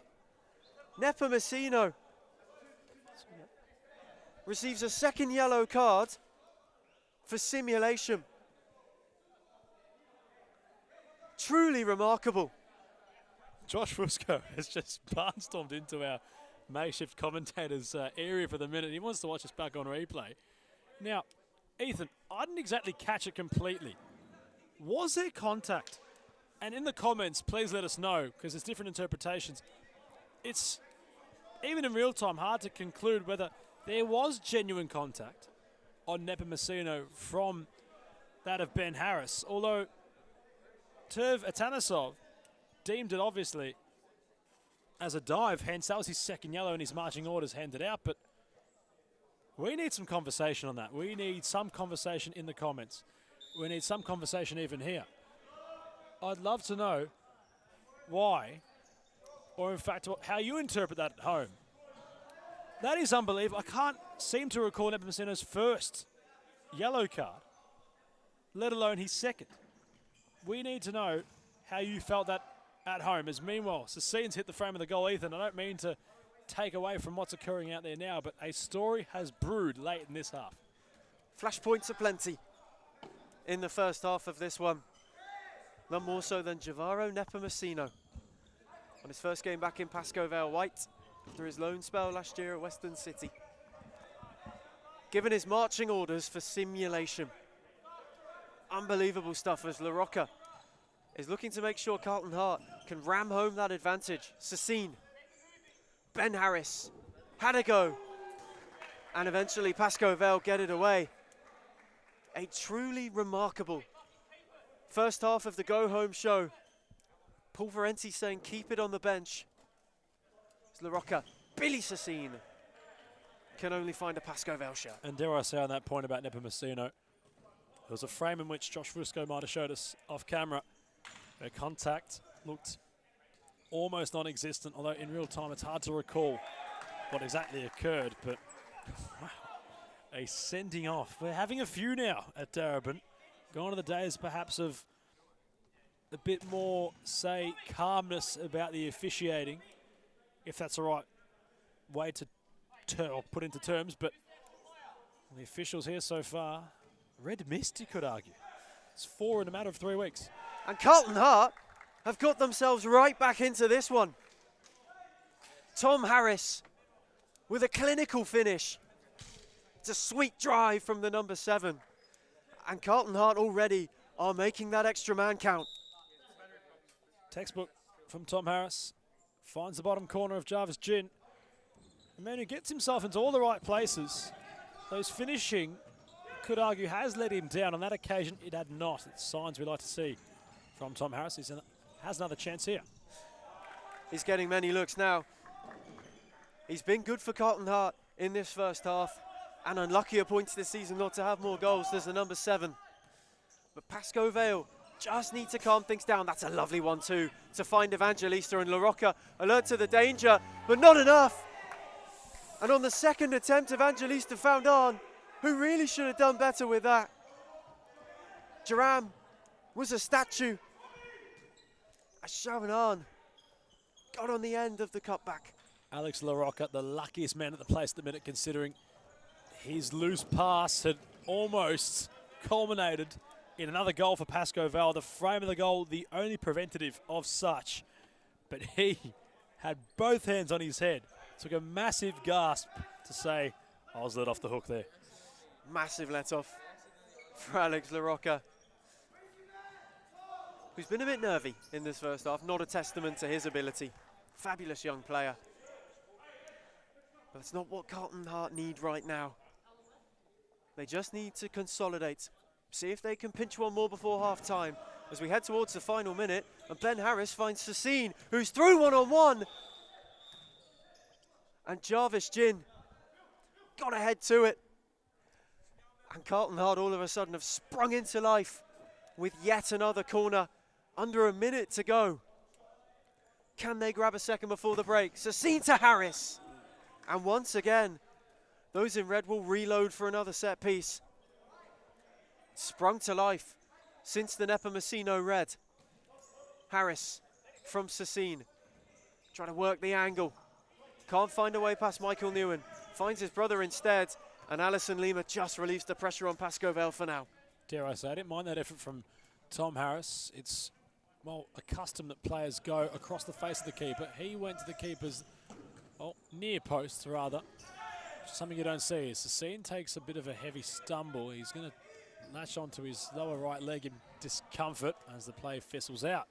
Nepomuceno receives a second yellow card for simulation. Truly remarkable. Josh Fusco has just barnstormed into our makeshift commentator's area for the minute. He wants to watch us back on replay. Now, Ethan, I didn't exactly catch it completely. Was there contact? And in the comments, please let us know, because there's different interpretations. It's, even in real time, hard to conclude whether there was genuine contact on Nepomuceno from that of Ben Harris, although Turv Atanasov deemed it obviously as a dive, hence that was his second yellow and his marching orders handed out, but we need some conversation on that. We need some conversation in the comments. We need some conversation even here. I'd love to know why, or in fact, how you interpret that at home. That is unbelievable. I can't seem to recall Nepomuceno's first yellow card, let alone his second. We need to know how you felt that at home. As meanwhile, Sassine's hit the frame of the goal, Ethan. I don't mean to take away from what's occurring out there now, but a story has brewed late in this half. Flashpoints aplenty in the first half of this one. None more so than Javaro Nepomuceno on his first game back in Pasco Vale White after his loan spell last year at Western City. Given his marching orders for simulation. Unbelievable stuff as La Rocca is looking to make sure Carlton Hart can ram home that advantage. Sassine, Ben Harris, had a go, and eventually Pasco Vale get it away. A truly remarkable first half of the go-home show. Paul Varenti saying keep it on the bench. It's La Rocca, Billy Sassine can only find a Pasco Vale shirt. And dare I say on that point about Nepomuceno, there was a frame in which Josh Fusco might have showed us off camera where contact looked almost non-existent, although in real time it's hard to recall what exactly occurred, but wow, a sending off. We're having a few now at Darebin. Gone are the days perhaps of a bit more, say, calmness about the officiating, if that's the right way to put into terms, but the officials here so far, red mist you could argue. It's 4 in a matter of 3 weeks. And Carlton Hart have got themselves right back into this one. Tom Harris with a clinical finish. It's a sweet drive from the number 7. And Carlton Hart already are making that extra man count. Textbook from Tom Harris. Finds the bottom corner of Jarvis Gin. A man who gets himself into all the right places. Those finishing, could argue, has let him down. On that occasion, it had not. It's signs we like to see from Tom Harris. He has another chance here. He's getting many looks now. He's been good for Carlton Hart in this first half, and unluckier points this season not to have more goals. There's the number 7. But Pasco Vale just need to calm things down. That's a lovely one too, to find Evangelista, and La Rocca alert to the danger, but not enough. And on the second attempt, Evangelista found on, who really should have done better with that. Jaram was a statue. Shawanan got on the end of the cutback. Alex La Rocca, the luckiest man at the place at the minute, considering his loose pass had almost culminated in another goal for Pasco Vale. The frame of the goal, the only preventative of such. But he had both hands on his head. Took a massive gasp to say, I was let off the hook there. Massive let off for Alex La Rocca, who's been a bit nervy in this first half. Not a testament to his ability. Fabulous young player. But it's not what Carlton Hart need right now. They just need to consolidate. See if they can pinch one more before half-time as we head towards the final minute. And Ben Harris finds Sassine, who's through one-on-one. And Jarvis Gin got ahead to it. And Carlton Hart all of a sudden have sprung into life with yet another corner. Under a minute to go. Can they grab a second before the break? Sassine to Harris. And once again, those in red will reload for another set piece. Sprung to life since the Nepomuceno red. Harris from Sassine. Trying to work the angle. Can't find a way past Michael Newen. Finds his brother instead. And Alison Lima just relieves the pressure on Pasco Vale for now. Dare I say, I didn't mind that effort from Tom Harris. It's, well, accustomed that players go across the face of the keeper. He went to the keeper's, well, near post rather. Something you don't see. Sassine takes a bit of a heavy stumble. He's going to latch onto his lower right leg in discomfort as the play fizzles out.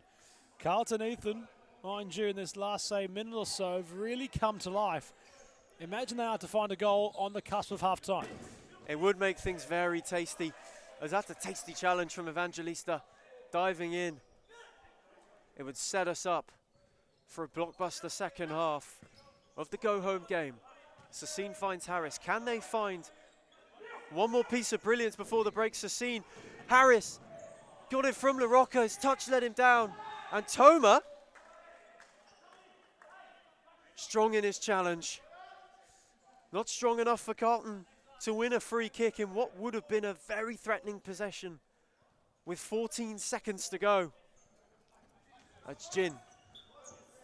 Carlton, Ethan, mind you, in this last, say, minute or so, have really come to life. Imagine they had to find a goal on the cusp of half-time. It would make things very tasty. As that's a tasty challenge from Evangelista diving in. It would set us up for a blockbuster second half of the go-home game. Sassine finds Harris. Can they find one more piece of brilliance before the break? Sassine, Harris got it from La Rocca. His touch let him down. And Toma, strong in his challenge. Not strong enough for Carlton to win a free kick in what would have been a very threatening possession with 14 seconds to go. That's Gin.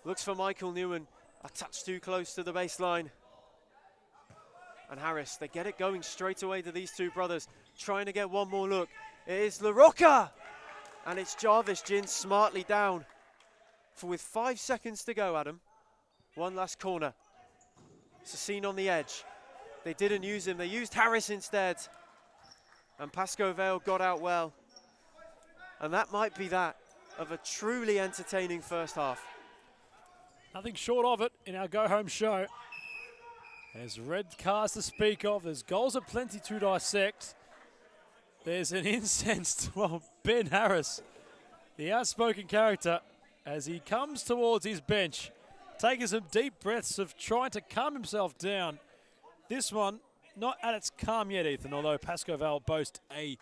Looks for Michael Newen. A touch too close to the baseline. And Harris, they get it going straight away to these two brothers. Trying to get one more look. It is La Rocca! And it's Jarvis Gin smartly down. For with 5 seconds to go, Adam, one last corner. Sassine on the edge. They didn't use him, they used Harris instead. And Pasco Vale got out well. And that might be that of a truly entertaining first half. Nothing short of it in our go-home show. There's red cards to speak of. There's goals aplenty to dissect. There's an incensed, well, Ben Harris, the outspoken character, as he comes towards his bench, taking some deep breaths of trying to calm himself down. This one, not at its calm yet, Ethan, although Pasco Vale boast a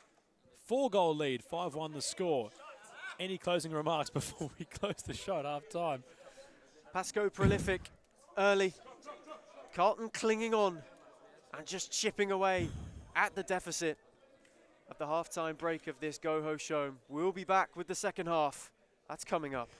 4-goal lead, 5-1 the score. Any closing remarks before we close the show at half-time? Pasco prolific early. Carlton clinging on and just chipping away at the deficit at the half-time break of this Go-Ho show. We'll be back with the second half. That's coming up.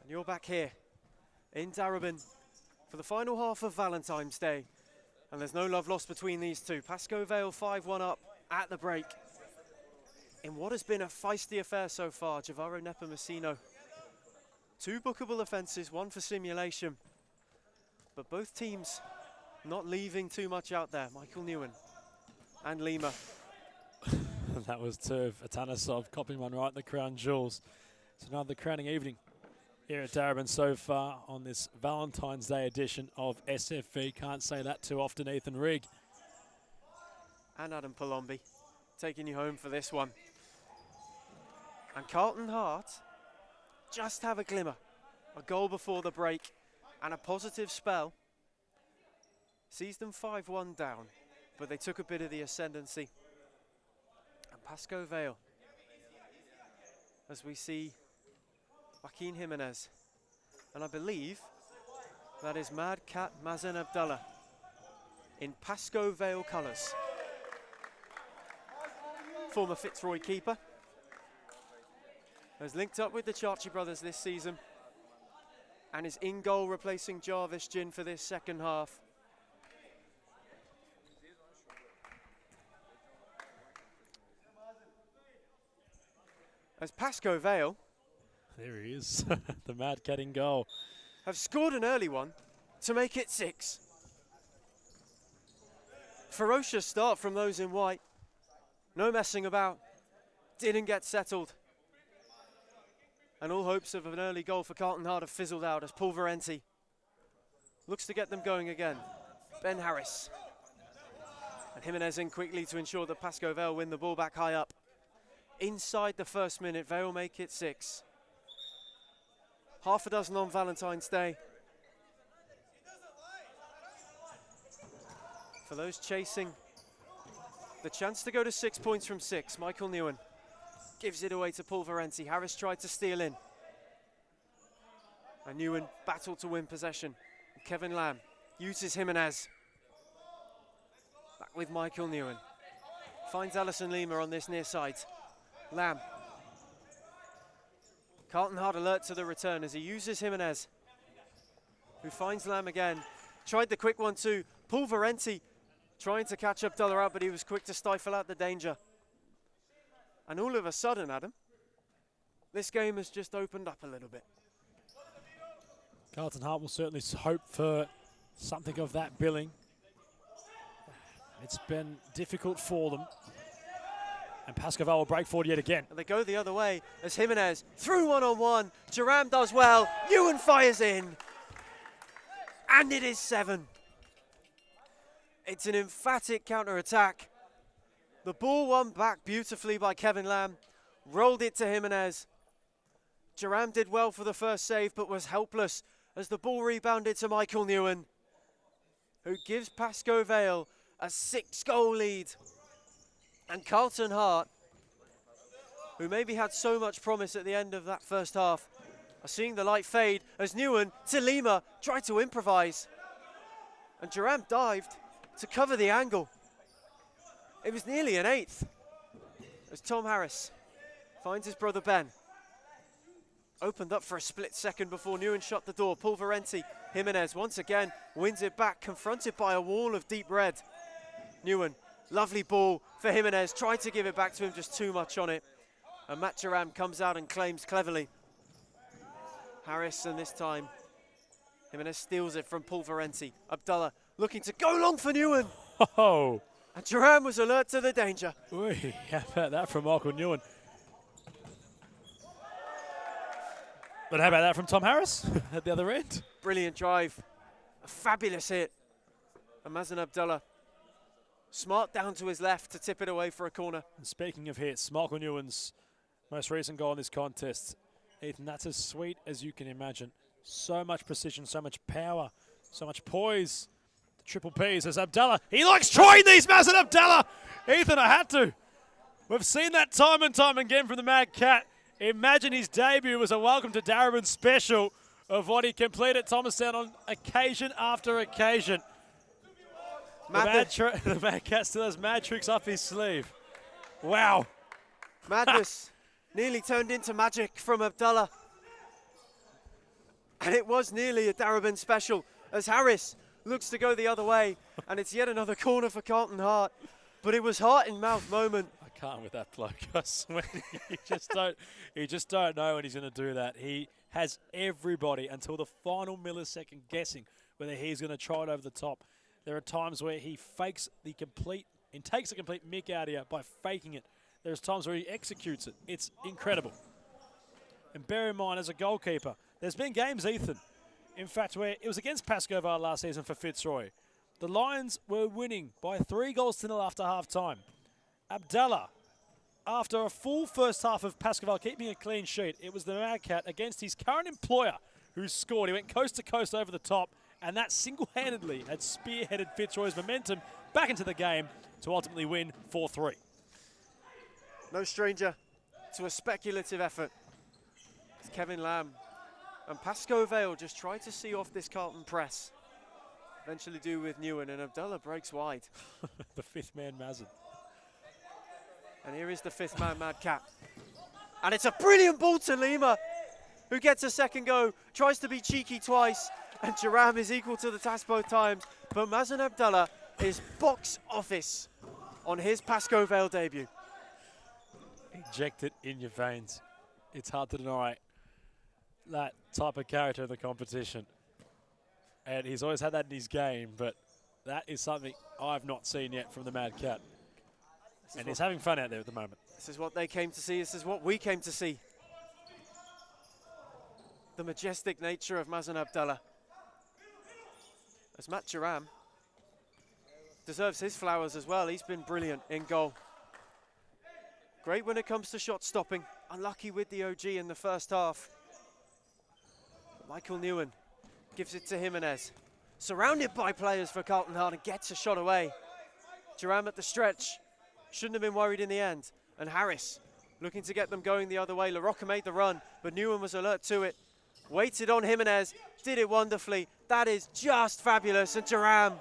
And you're back here in Darebin for the final half of Valentine's Day. And there's no love lost between these two. Pasco Vale 5-1 up at the break. In what has been a feisty affair so far, Javaro Nepomuceno. 2 bookable offences, 1 for simulation. But both teams not leaving too much out there. Michael Newen and Lima. That was Turv Atanasov copping one right in the crown jewels. It's another crowning evening here at Darebin so far on this Valentine's Day edition of SFV. Can't say that too often, Ethan Rigg. And Adam Palombi taking you home for this one. And Carlton Hart just have a glimmer. A goal before the break and a positive spell. Sees them 5-1 down, but they took a bit of the ascendancy. And Pasco Vale, as we see Joaquin Jimenez, and I believe that is Mad Cat Mazen Abdallah in Pasco Vale colours. Former Fitzroy keeper, has linked up with the Chachi brothers this season and is in goal replacing Jarvis Gin for this second half. As Pasco Vale, there he is, the Mad Cat in goal, have scored an early one to make it 6. Ferocious start from those in white. No messing about. Didn't get settled. And all hopes of an early goal for Carlton Hart have fizzled out as Paul Varenti looks to get them going again. Ben Harris. And Jimenez in quickly to ensure that Pasco Vale win the ball back high up. Inside the first minute, Vale make it 6. Half a dozen on Valentine's Day. For those chasing the chance to go to 6 points from 6, Michael Newen gives it away to Paul Varenti. Harris tried to steal in. And Newen battled to win possession. Kevin Lamb uses Jimenez. Back with Michael Newen. Finds Alison Lima on this near side. Lamb. Carlton Hart alert to the return as he uses Jimenez, who finds Lamb again. Tried the quick one too. Paul Varenti trying to catch Abdullah out, but he was quick to stifle out the danger. And all of a sudden, Adam, this game has just opened up a little bit. Carlton Hart will certainly hope for something of that billing. It's been difficult for them. And Pasco Vale will break forward yet again. And they go the other way as Jimenez through 1-on-1. Jerram does well. Ewan fires in. And it is 7. It's an emphatic counter-attack. The ball won back beautifully by Kevin Lamb. Rolled it to Jimenez. Jerram did well for the first save, but was helpless as the ball rebounded to Michael Newen, who gives Pasco Vale a 6-goal lead. And Carlton Hart, who maybe had so much promise at the end of that first half, are seeing the light fade as Newen to Lima tried to improvise. And Jerram dived to cover the angle. It was nearly an 8th as Tom Harris finds his brother Ben. Opened up for a split second before Newen shut the door. Paul Varenti, Jimenez once again wins it back, confronted by a wall of deep red. Newen, lovely ball for Jimenez, tried to give it back to him, just too much on it. And Matt Jerram comes out and claims cleverly. Harris, and this time Jimenez steals it from Paul Varenti. Abdullah looking to go long for Newen. Oh. And Jerram was alert to the danger. Ui, how about that from Michael Newen? But how about that from Tom Harris at the other end? Brilliant drive. A fabulous hit. And Mazen Abdullah smart down to his left to tip it away for a corner. And speaking of hits, Michael Newen's most recent goal in this contest. Ethan, that's as sweet as you can imagine. So much precision, so much power, so much poise. The triple P's as Abdullah. He likes trying these, Mazen Abdullah. Ethan, I had to. We've seen that time and time again from the Mad Cat. Imagine his debut was a welcome to Darebin special of what he completed at Thomastown on occasion after occasion. The Mad Cat still has mad tricks up his sleeve. Wow. Madness nearly turned into magic from Abdullah. And it was nearly a Darabin special as Harris looks to go the other way. And it's yet another corner for Carlton Hart. But it was heart-in-mouth moment. I can't with that bloke. I swear, you just don't know when he's going to do that. He has everybody until the final millisecond guessing whether he's going to try it over the top. There are times where he takes the complete mick out of you by faking it. There's times where he executes it. It's incredible. And bear in mind, as a goalkeeper, there's been games, Ethan, in fact, where it was against Pasco Vale last season for Fitzroy. The Lions were winning by 3-0 after half-time. Abdallah, after a full first half of Pasco Vale keeping a clean sheet, it was the Mad Cat against his current employer who scored. He went coast to coast over the top, and that single-handedly had spearheaded Fitzroy's momentum back into the game to ultimately win 4-3. No stranger to a speculative effort. It's Kevin Lamb. And Pasco Vale just tried to see off this Carlton press. Eventually do with Newen, and Abdallah breaks wide. The fifth man, Mazin. And here is the fifth man, Mad Cat. And it's a brilliant ball to Lima, who gets a second go, tries to be cheeky twice, and Jaram is equal to the task both times. But Mazin Abdallah is box office on his Pasco Vale debut. Inject it in your veins. It's hard to deny that type of character in the competition. And he's always had that in his game, but that is something I've not seen yet from the Mad Cat. And he's having fun out there at the moment. This is what they came to see. This is what we came to see. The majestic nature of Mazin Abdallah. As Matt Jaram deserves his flowers as well. He's been brilliant in goal. Great when it comes to shot stopping. Unlucky with the OG in the first half. But Michael Newen gives it to Jimenez. Surrounded by players for Carlton Hart and gets a shot away. Jaram at the stretch. Shouldn't have been worried in the end. And Harris looking to get them going the other way. LaRocca made the run, but Newen was alert to it. Waited on Jimenez, did it wonderfully. That is just fabulous. And Jaram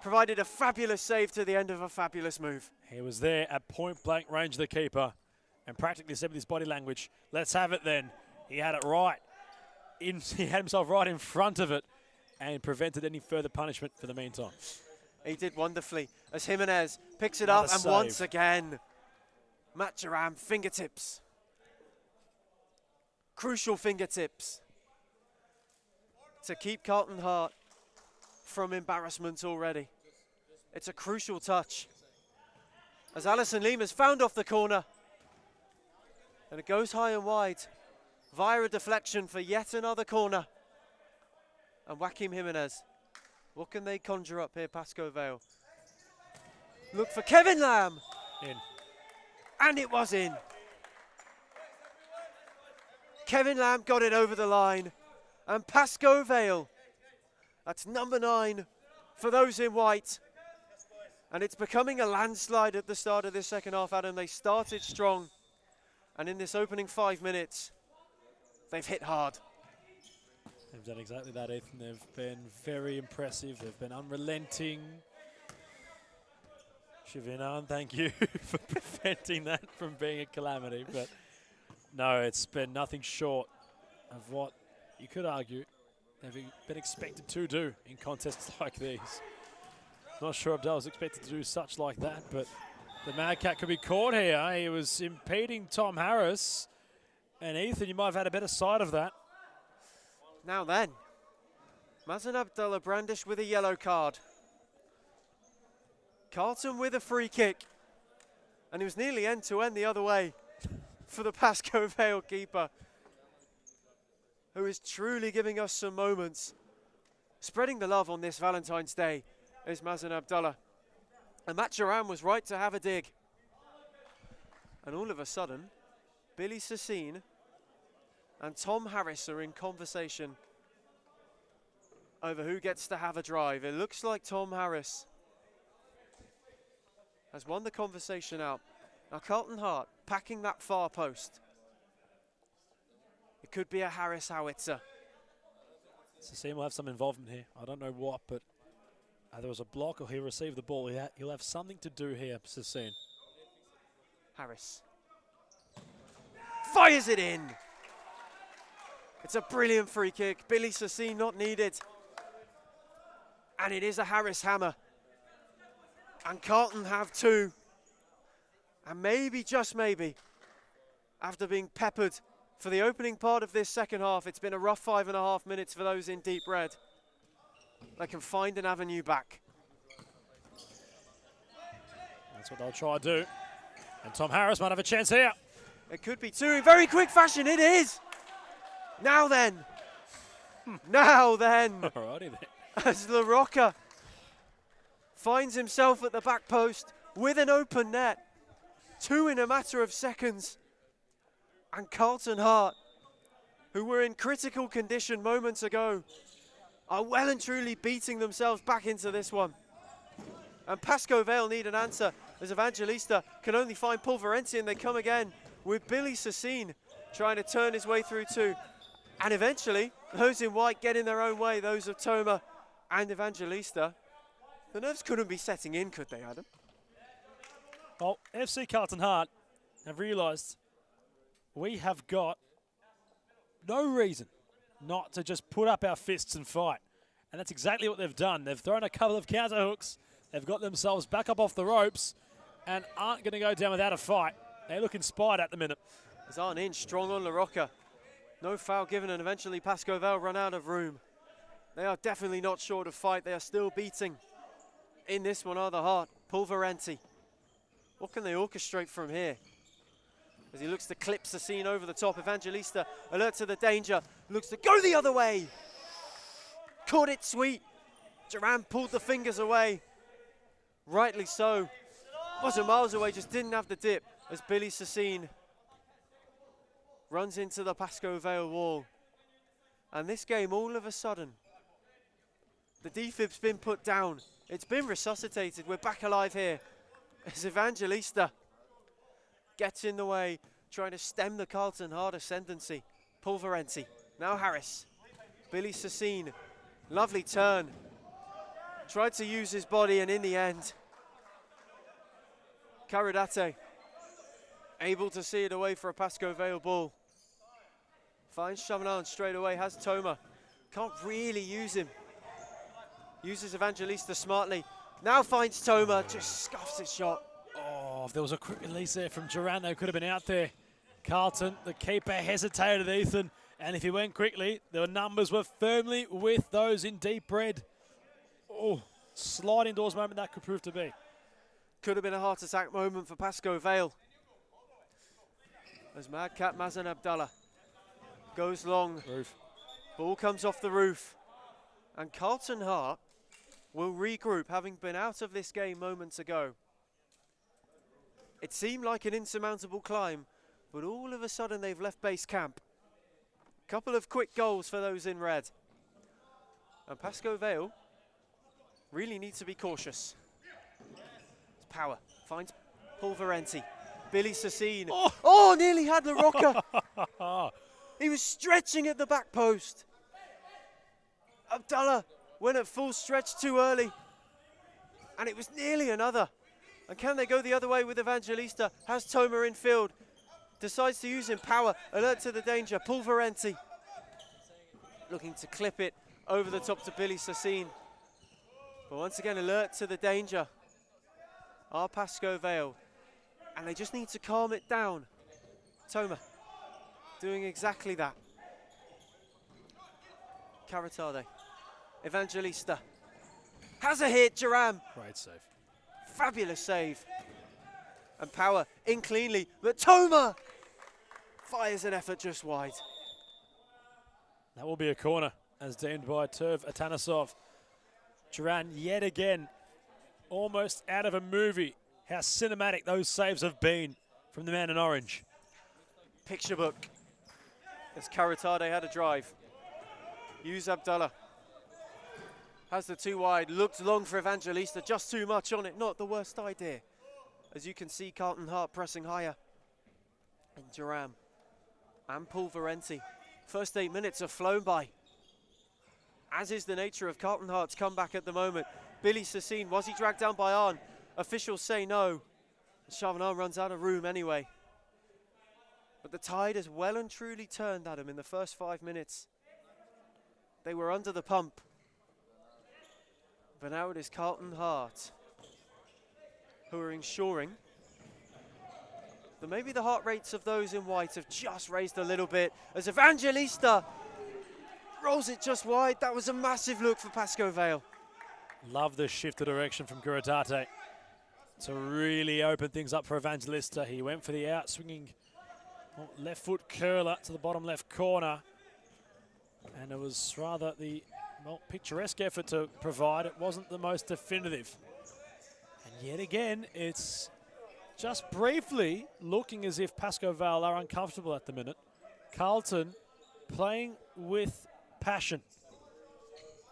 provided a fabulous save to the end of a fabulous move. He was there at point blank range of the keeper and practically said with his body language, let's have it then. He had it right. He had himself right in front of it and prevented any further punishment for the meantime. He did wonderfully as Jimenez picks it What up a and save. once again, Matt Jaram, fingertips. Crucial fingertips to keep Carlton Hart from embarrassment already. It's a crucial touch. As Alison Lima's found off the corner. And it goes high and wide via a deflection for yet another corner. And Joaquim Jimenez. What can they conjure up here, Pasco Vale? Look for Kevin Lamb. In. And it was in. Kevin Lamb got it over the line. And Pasco Vale, that's number 9 for those in white. And it's becoming a landslide at the start of this second half, Adam. They started strong. And in this opening 5 minutes, they've hit hard. They've done exactly that, Ethan. They've been very impressive. They've been unrelenting. Shivinan, thank you for preventing that from being a calamity. But no, it's been nothing short of what you could argue they've been expected to do in contests like these. Not sure Abdallah was expected to do such like that, but the Mad Cat could be caught here. He was impeding Tom Harris. And Ethan, you might have had a better sight of that. Now then, Mazin Abdallah brandished with a yellow card. Carlton with a free kick. And it was nearly end-to-end the other way for the Pasco Vale keeper, who is truly giving us some moments. Spreading the love on this Valentine's Day is Mazin Abdallah. And Matt Jaram was right to have a dig. And all of a sudden, Billy Sassine and Tom Harris are in conversation over who gets to have a drive. It looks like Tom Harris has won the conversation out. Now Carlton Hart packing that far post. It could be a Harris howitzer. Sassine will have some involvement here. I don't know what, but either was a block or he received the ball. He'll have something to do here, Sassine. Harris fires it in. It's a brilliant free kick. Billy Sassine not needed. And it is a Harris hammer. And Carlton have two. And maybe, just maybe, after being peppered for the opening part of this second half, it's been a rough 5.5 minutes for those in deep red. They can find an avenue back. That's what they'll try to do. And Tom Harris might have a chance here. It could be two in very quick fashion. It is. Now then. Now then. Alrighty then. As LaRocca finds himself at the back post with an open net. Two in a matter of seconds. And Carlton Hart, who were in critical condition moments ago, are well and truly beating themselves back into this one. And Pasco Vale need an answer as Evangelista can only find Pulverenti, and they come again with Billy Sassine trying to turn his way through two. And eventually, those in white get in their own way, those of Toma and Evangelista. The nerves couldn't be setting in, could they, Adam? Well, FC Carlton Hart have realised we have got no reason not to just put up our fists and fight. And that's exactly what they've done. They've thrown a couple of counter hooks. They've got themselves back up off the ropes and aren't going to go down without a fight. They look inspired at the minute. As Arn in strong on LaRocca. No foul given, and eventually Pasco Vale run out of room. They are definitely not short of fight. They are still beating. In this one are the Hart. Pulverenti. What can they orchestrate from here? As he looks to clip Sassine over the top. Evangelista, alert to the danger. Looks to go the other way. Caught it sweet. Duran pulled the fingers away. Rightly so. Wasn't miles away, just didn't have the dip. As Billy Sassine runs into the Pasco Vale wall. And this game, all of a sudden, the defib's been put down. It's been resuscitated. We're back alive here. As Evangelista gets in the way, trying to stem the Carlton Hart ascendancy. Pulverenti, now Harris. Billy Sassine, lovely turn. Tried to use his body, and in the end, Caradate able to see it away for a Pasco Vale ball. Finds Chavanon straight away, has Toma. Can't really use him. Uses Evangelista smartly. Now finds Toma, just scuffs his shot. Oh, if there was a quick release there from Duran, they could have been out there. Carlton, the keeper, hesitated, Ethan. And if he went quickly, the numbers were firmly with those in deep red. Oh, sliding doors moment that could prove to be. Could have been a heart attack moment for Pasco Vale. As Madcap Mazan Abdallah goes long. Roof. Ball comes off the roof. And Carlton Hart will regroup, having been out of this game moments ago. It seemed like an insurmountable climb, but all of a sudden they've left base camp. Couple of quick goals for those in red. And Pasco Vale really needs to be cautious. It's Power finds Pulverenti. Billy Sassine. Oh, nearly had LaRocca. He was stretching at the back post. Abdallah went at full stretch too early. And it was nearly another. And can they go the other way with Evangelista? Has Toma in field. Decides to use him. Power, alert to the danger. Pulverenti looking to clip it over the top to Billy Sassine. But once again, alert to the danger are Pasco Vale. And they just need to calm it down. Toma doing exactly that. Caratade. Evangelista has a hit. Duran. Great save. Fabulous save. And Power in cleanly. But Toma fires an effort just wide. That will be a corner as deemed by Turv Atanasov. Duran yet again almost out of a movie. How cinematic those saves have been from the man in orange. Picture book. As Caratade had a drive. Use Abdallah. Has the two wide. Looked long for Evangelista. Just too much on it. Not the worst idea. As you can see, Carlton Hart pressing higher. And Duran and Pulverenti. First 8 minutes have flown by. As is the nature of Carlton Hart's comeback at the moment. Billy Sassine, was he dragged down by Arn? Officials say no. Chavanon runs out of room anyway. But the tide has well and truly turned, Adam, in the first 5 minutes. They were under the pump. But now it is Carlton Hart who are ensuring that maybe the heart rates of those in white have just raised a little bit as Evangelista rolls it just wide. That was a massive look for Pasco Vale. Love the shift of direction from Guradate to really open things up for Evangelista. He went for the out-swinging left foot curler to the bottom left corner. And it was rather the picturesque effort to provide. It wasn't the most definitive. And yet again, it's just briefly looking as if Pasco Vale are uncomfortable at the minute. Carlton playing with passion.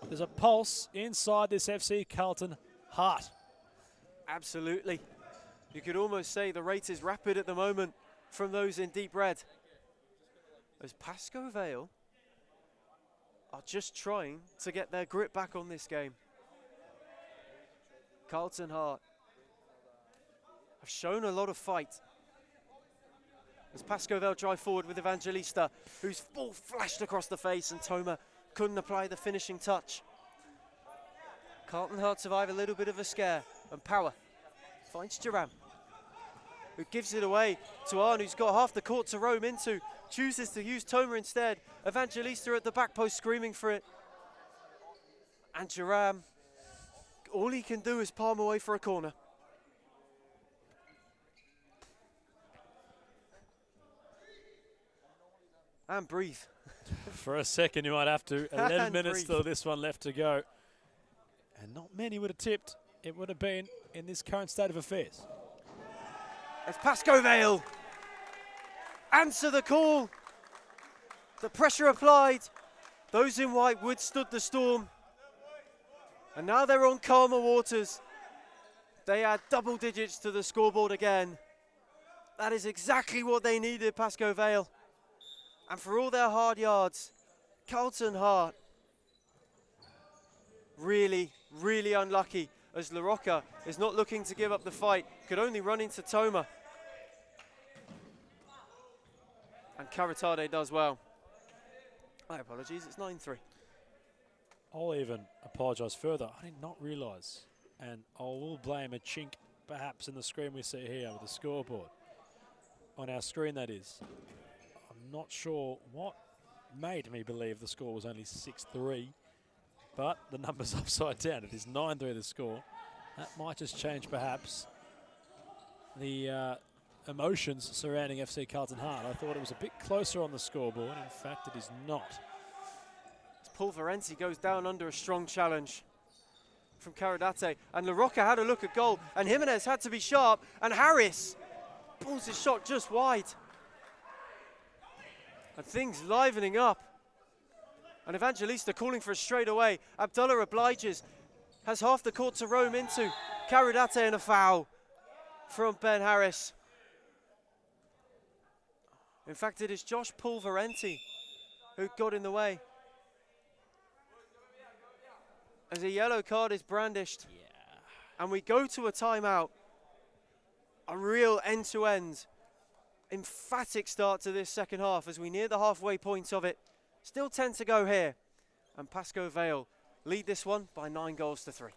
There's a pulse inside this FC Carlton Hart. Absolutely. You could almost say the rate is rapid at the moment from those in deep red. As Pasco Vale are just trying to get their grip back on this game. Carlton Hart have shown a lot of fight. As Pasco Vale drive forward with Evangelista, whose ball flashed across the face and Toma couldn't apply the finishing touch. Carlton Hart survive a little bit of a scare, and Power finds Duran, who gives it away to Arn, who's got half the court to roam into, chooses to use Toma instead. Evangelista at the back post screaming for it. And Duran, all he can do is palm away for a corner. And breathe. For a second, you might have to. 11 And minutes breathe. till this one left to go. And not many would have tipped it would have been in this current state of affairs. As Pasco Vale answer the call. The pressure applied. Those in white withstood the storm. And now they're on calmer waters. They add double digits to the scoreboard again. That is exactly what they needed, Pasco Vale. And for all their hard yards, Carlton Hart really, really unlucky as La Rocca is not looking to give up the fight, could only run into Toma. And Caratade does well. My apologies, it's 9-3. I'll even apologise further. I did not realise, and I will blame a chink perhaps in the screen we see here with the scoreboard. On our screen, that is. I'm not sure what made me believe the score was only 6-3, but the number's upside down. It is 9-3 the score. That might just change perhaps the emotions surrounding FC Carlton Hart. I thought it was a bit closer on the scoreboard. In fact, it is not. Paul Varenzi goes down under a strong challenge from Caradate. And La Rocca had a look at goal. And Jimenez had to be sharp. And Harris pulls his shot just wide. And things livening up. And Evangelista calling for a straightaway. Abdullah obliges. Has half the court to roam into. Caradate and a foul from Ben Harris. In fact, it is Josh Pulverenti who got in the way. As a yellow card is brandished. And we go to a timeout. A real end-to-end, emphatic start to this second half as we near the halfway point of it. Still 10 to go here. And Pasco Vale lead this one by 9-3.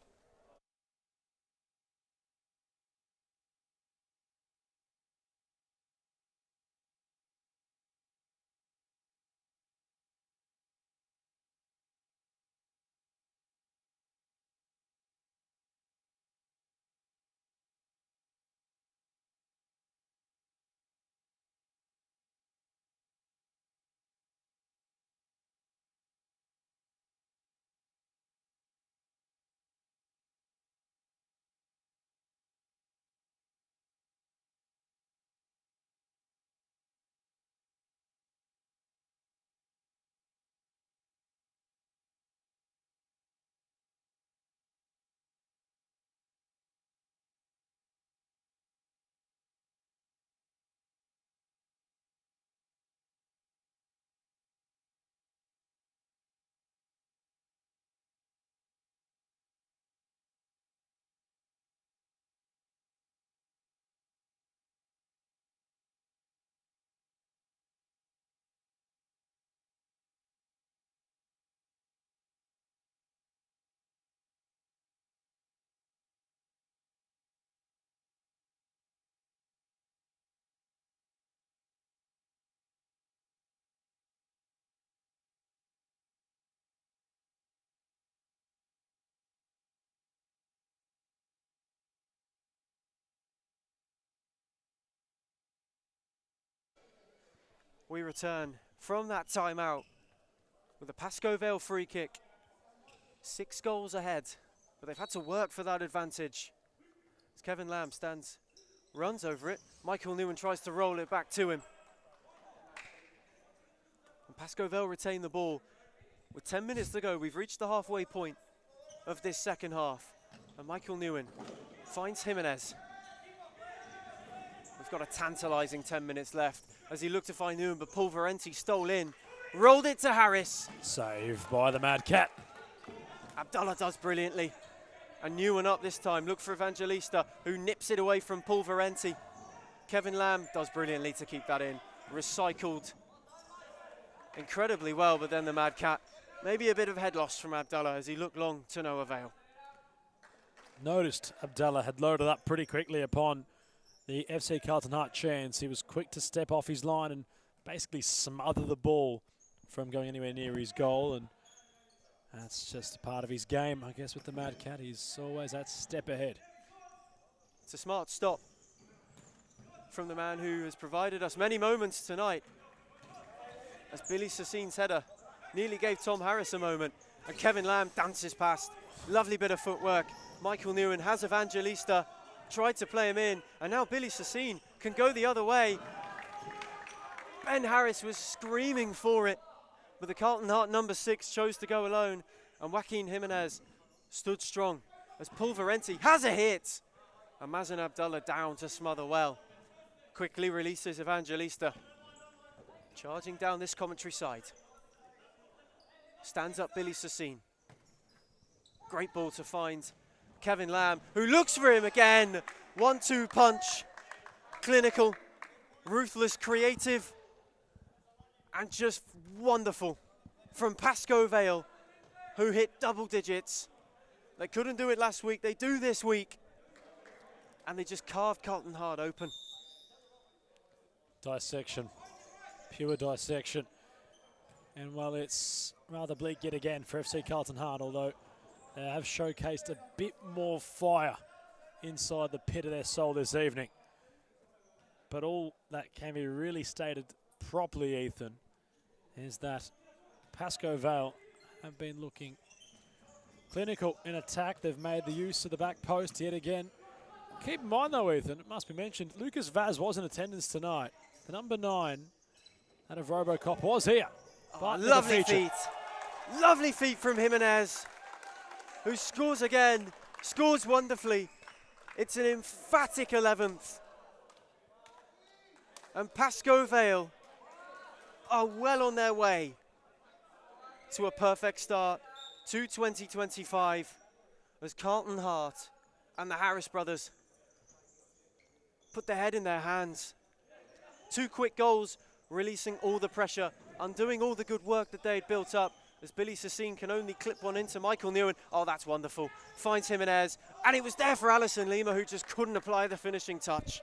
we return from that timeout with a Pasco Vale free kick. 6 goals ahead, but they've had to work for that advantage. As Kevin Lamb runs over it. Michael Newman tries to roll it back to him. And Pasco Vale retain the ball. With 10 minutes to go, we've reached the halfway point of this second half. And Michael Newman finds Jimenez. We've got a tantalising 10 minutes left as he looked to find Newman, but Paul Valenti stole in, rolled it to Harris. Saved by the Mad Cat. Abdallah does brilliantly. And Newman up this time. Look for Evangelista, who nips it away from Paul Valenti. Kevin Lamb does brilliantly to keep that in. Recycled incredibly well, but then the Mad Cat. Maybe a bit of head loss from Abdallah as he looked long to no avail. Noticed Abdallah had loaded up pretty quickly upon the FC Carlton Hart chance. He was quick to step off his line and basically smother the ball from going anywhere near his goal. And that's just a part of his game, I guess, with the Mad Cat. He's always that step ahead. It's a smart stop from the man who has provided us many moments tonight. As Billy Sassine's header nearly gave Tom Harris a moment. And Kevin Lamb dances past. Lovely bit of footwork. Michael Newman has Evangelista, tried to play him in, and now Billy Sassine can go the other way. Ben Harris was screaming for it, but the Carlton Hart number 6 chose to go alone, and Joaquin Jimenez stood strong as Paul Valenti has a hit, and Mazen Abdallah down to smother well. Quickly releases Evangelista, charging down this commentary side. Stands up Billy Sassine. Great ball to find Kevin Lamb, who looks for him again. 1-2 punch. Clinical, ruthless, creative, and just wonderful from Pasco Vale, who hit double digits. They couldn't do it last week. They do this week. And they just carved Carlton Hart open. Dissection. Pure dissection. And while it's rather bleak yet again for FC Carlton Hart, although they have showcased a bit more fire inside the pit of their soul this evening. But all that can be really stated properly, Ethan, is that Pasco Vale have been looking clinical in attack. They've made the use of the back post yet again. Keep in mind though, Ethan, it must be mentioned, Lucas Vaz was in attendance tonight. The number 9 out of Robocop was here. Oh, lovely feet. Lovely feet from Jimenez, who scores again, scores wonderfully. It's an emphatic 11th. And Pasco Vale are well on their way to a perfect start to 2025 as Carlton Hart and the Harris brothers put their head in their hands. 2 quick goals, releasing all the pressure, undoing all the good work that they had built up, as Billy Sassine can only clip one into Michael Newman. Oh, that's wonderful. Finds Jimenez, and it was there for Alison Lima, who just couldn't apply the finishing touch.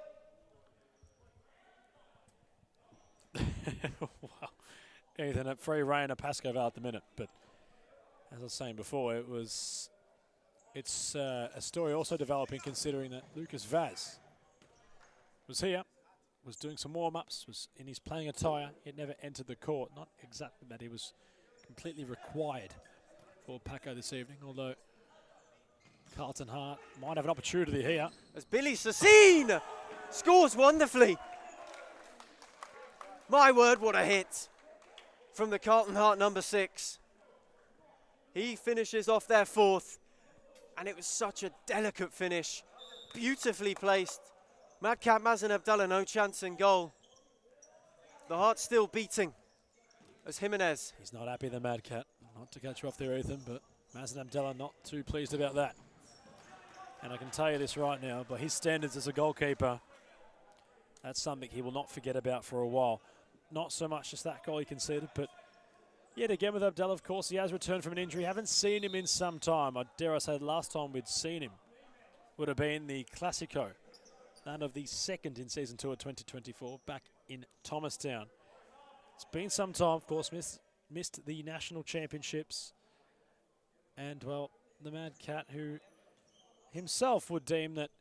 Wow. Ethan, at free rein of Pasco Vale at the minute, but as I was saying before, it's a story also developing, considering that Lucas Vaz was here, was doing some warm-ups, was in his playing attire. He had never entered the court. Not exactly that he was completely required for Paco this evening, although Carlton Hart might have an opportunity here. As Billy Sassine scores wonderfully. My word, what a hit from the Carlton Hart number 6. He finishes off their 4th, and it was such a delicate finish. Beautifully placed. Madcap Mazen Abdallah, no chance in goal. The heart's still beating as Jimenez. He's not happy, the Mad Cat. Not to cut you off there, Ethan, but Mazen Abdallah not too pleased about that. And I can tell you this right now, by his standards as a goalkeeper, that's something he will not forget about for a while. Not so much just that goal he conceded, but yet again with Abdallah, of course, he has returned from an injury. Haven't seen him in some time. I dare I say the last time we'd seen him would have been the Classico, that of the 2nd in Season 2 of 2024, back in Thomastown. It's been some time, of course, missed the national championships. And, well, the Mad Cat, who himself would deem that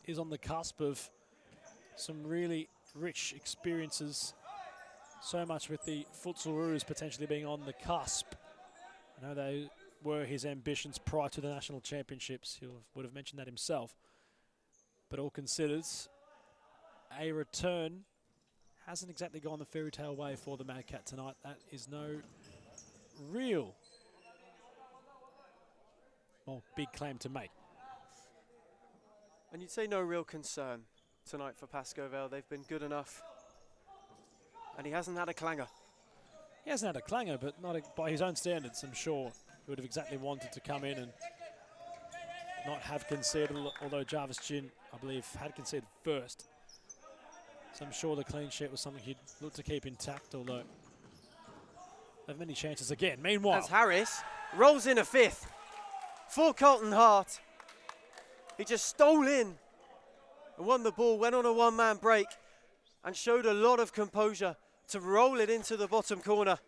is on the cusp of some really rich experiences so much with the Futsal Roos potentially being on the cusp. I know they were his ambitions prior to the national championships. He would have mentioned that himself. But all considered, a return hasn't exactly gone the fairy tale way for the Mad Cat tonight. That is no real, well, big claim to make. And you'd say no real concern tonight for Pasco Vale. They've been good enough. And he hasn't had a clanger. He hasn't had a clanger, but not by his own standards. I'm sure he would have exactly wanted to come in and not have conceded, although Jarvis Gin, I believe, had conceded first. So I'm sure the clean sheet was something he'd look to keep intact, although they have many chances again. Meanwhile, as Harris rolls in a fifth for Carlton Hart. He just stole in and won the ball, went on a one-man break and showed a lot of composure to roll it into the bottom corner.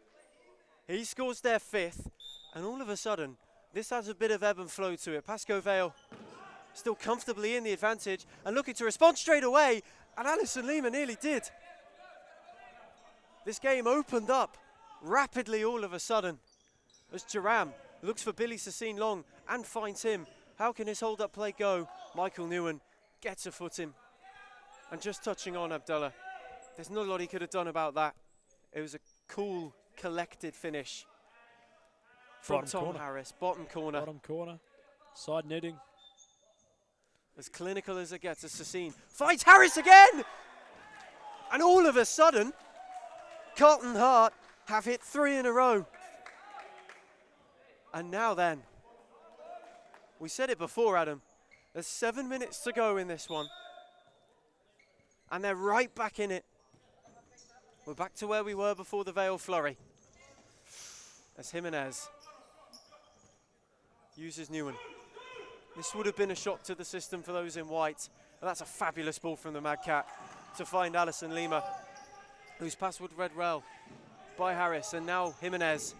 He scores their fifth, and all of a sudden, this has a bit of ebb and flow to it. Pasco Vale still comfortably in the advantage and looking to respond straight away, and Alison Lima nearly did. This game opened up rapidly all of a sudden as Jerram looks for Billy Sassine long and finds him. How can his hold-up play go? Michael Newen gets a foot in and just touching on Abdullah. There's not a lot he could have done about that. It was a cool, collected finish from Tom Harris. Bottom corner. Bottom corner. Side netting. As clinical as it gets as Sassine fights Harris again! And all of a sudden, Carlton Hart have hit 3 in a row. And now then, we said it before, Adam, there's 7 minutes to go in this one. And they're right back in it. We're back to where we were before the Vale flurry. As Jimenez uses Newen. This would have been a shock to the system for those in white. And that's a fabulous ball from the Mad Cat to find Alison Lima, who's passed with red rail by Harris. And now Jimenez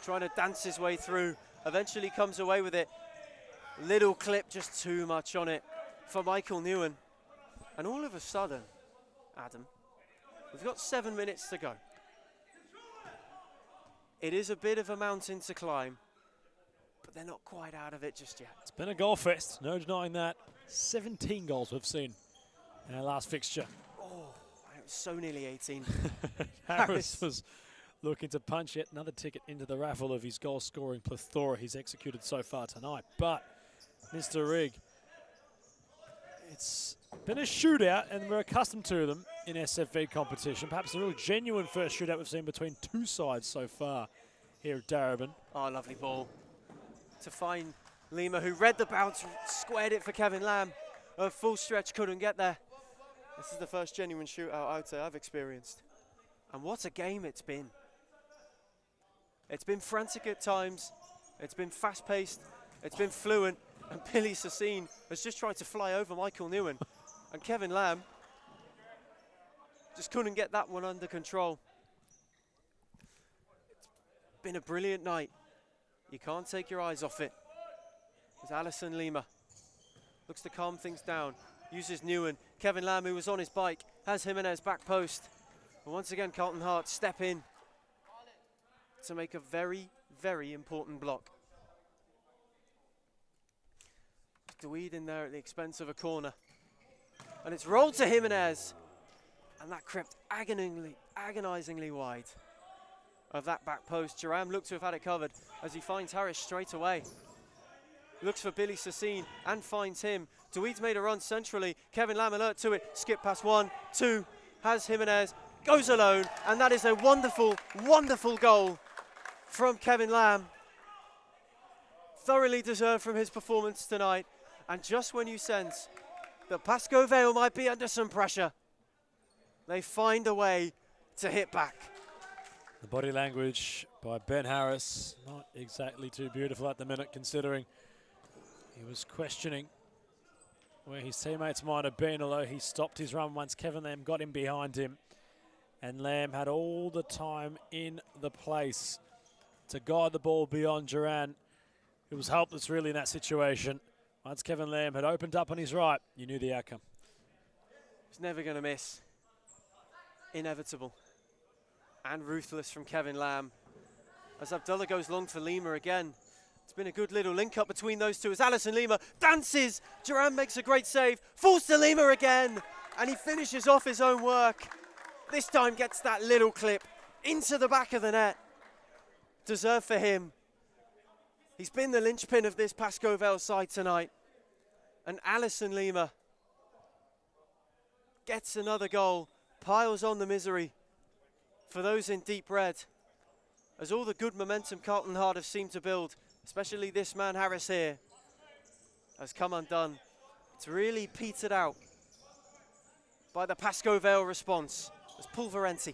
trying to dance his way through. Eventually comes away with it. Little clip, just too much on it for Michael Newen. And all of a sudden, Adam, we've got 7 minutes to go. It is a bit of a mountain to climb, but they're not quite out of it just yet. It's been a goal fest, no denying that. 17 goals we've seen in our last fixture. Oh, it was so nearly 18. Harris was looking to punch yet another ticket into the raffle of his goal-scoring plethora he's executed so far tonight. But Mr. Rigg, it's been a shootout, and we're accustomed to them in SFV competition. Perhaps a real genuine first shootout we've seen between two sides so far here at Darebin. Oh, lovely ball to find Lima, who read the bounce, squared it for Kevin Lamb. A full stretch, couldn't get there. This is the first genuine shootout I would say I've experienced. And what a game it's been. It's been frantic at times. It's been fast-paced. It's been fluent. And Billy Sassine has just tried to fly over Michael Newen. And Kevin Lamb just couldn't get that one under control. It's been a brilliant night. You can't take your eyes off it. As Alison Lima looks to calm things down, uses Newen. Kevin Lamb, who was on his bike, has Jimenez back post. And once again, Carlton Hart step in to make a very, very important block. Dweed in there at the expense of a corner. And it's rolled to Jimenez. And that crept agonizingly wide of that back post. Jerram looked to have had it covered as he finds Harris straight away. Looks for Billy Sassine and finds him. Dweed's made a run centrally. Kevin Lamb alert to it. Skip past 1, 2, has Jimenez, goes alone. And that is a wonderful, wonderful goal from Kevin Lamb. Thoroughly deserved from his performance tonight. And just when you sense that Pasco Vale might be under some pressure, they find a way to hit back. The body language by Ben Harris, not exactly too beautiful at the minute, considering he was questioning where his teammates might have been, although he stopped his run once Kevin Lamb got him behind him. And Lamb had all the time in the place to guide the ball beyond Duran. It was helpless really in that situation. Once Kevin Lamb had opened up on his right, you knew the outcome. He's never going to miss. Inevitable. And ruthless from Kevin Lamb. As Abdullah goes long for Lima again. It's been a good little link up between those two as Alison Lima dances. Duran makes a great save, falls to Lima again, and he finishes off his own work. This time gets that little clip into the back of the net. Deserved for him. He's been the linchpin of this Pasco Vale side tonight. And Alison Lima gets another goal, piles on the misery for those in deep red. As all the good momentum Carlton Hart have seemed to build, especially this man Harris here, has come undone. It's really petered out by the Pasco Vale response. As Pulverenti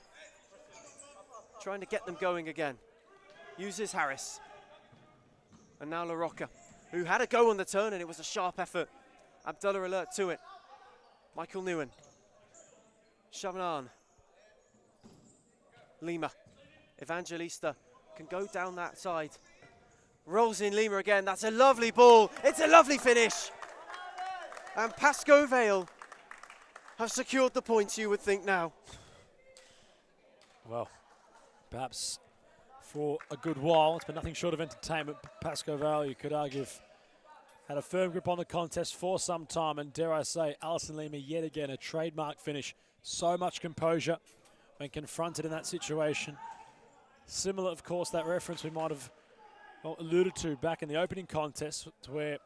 trying to get them going again. Uses Harris. And now LaRocca, who had a go on the turn, and it was a sharp effort. Abdullah alert to it. Michael Nguyen. Shavanan. Lima. Evangelista can go down that side. Rolls in Lima again. That's a lovely ball. It's a lovely finish. And Pasco Vale have secured the points, you would think now. Well, perhaps for a good while. It's been nothing short of entertainment. Pasco Vale, you could argue, had a firm grip on the contest for some time. And dare I say, Alison Lima yet again, a trademark finish. So much composure when confronted in that situation. Similar, of course, that reference we might have alluded to back in the opening contest, to where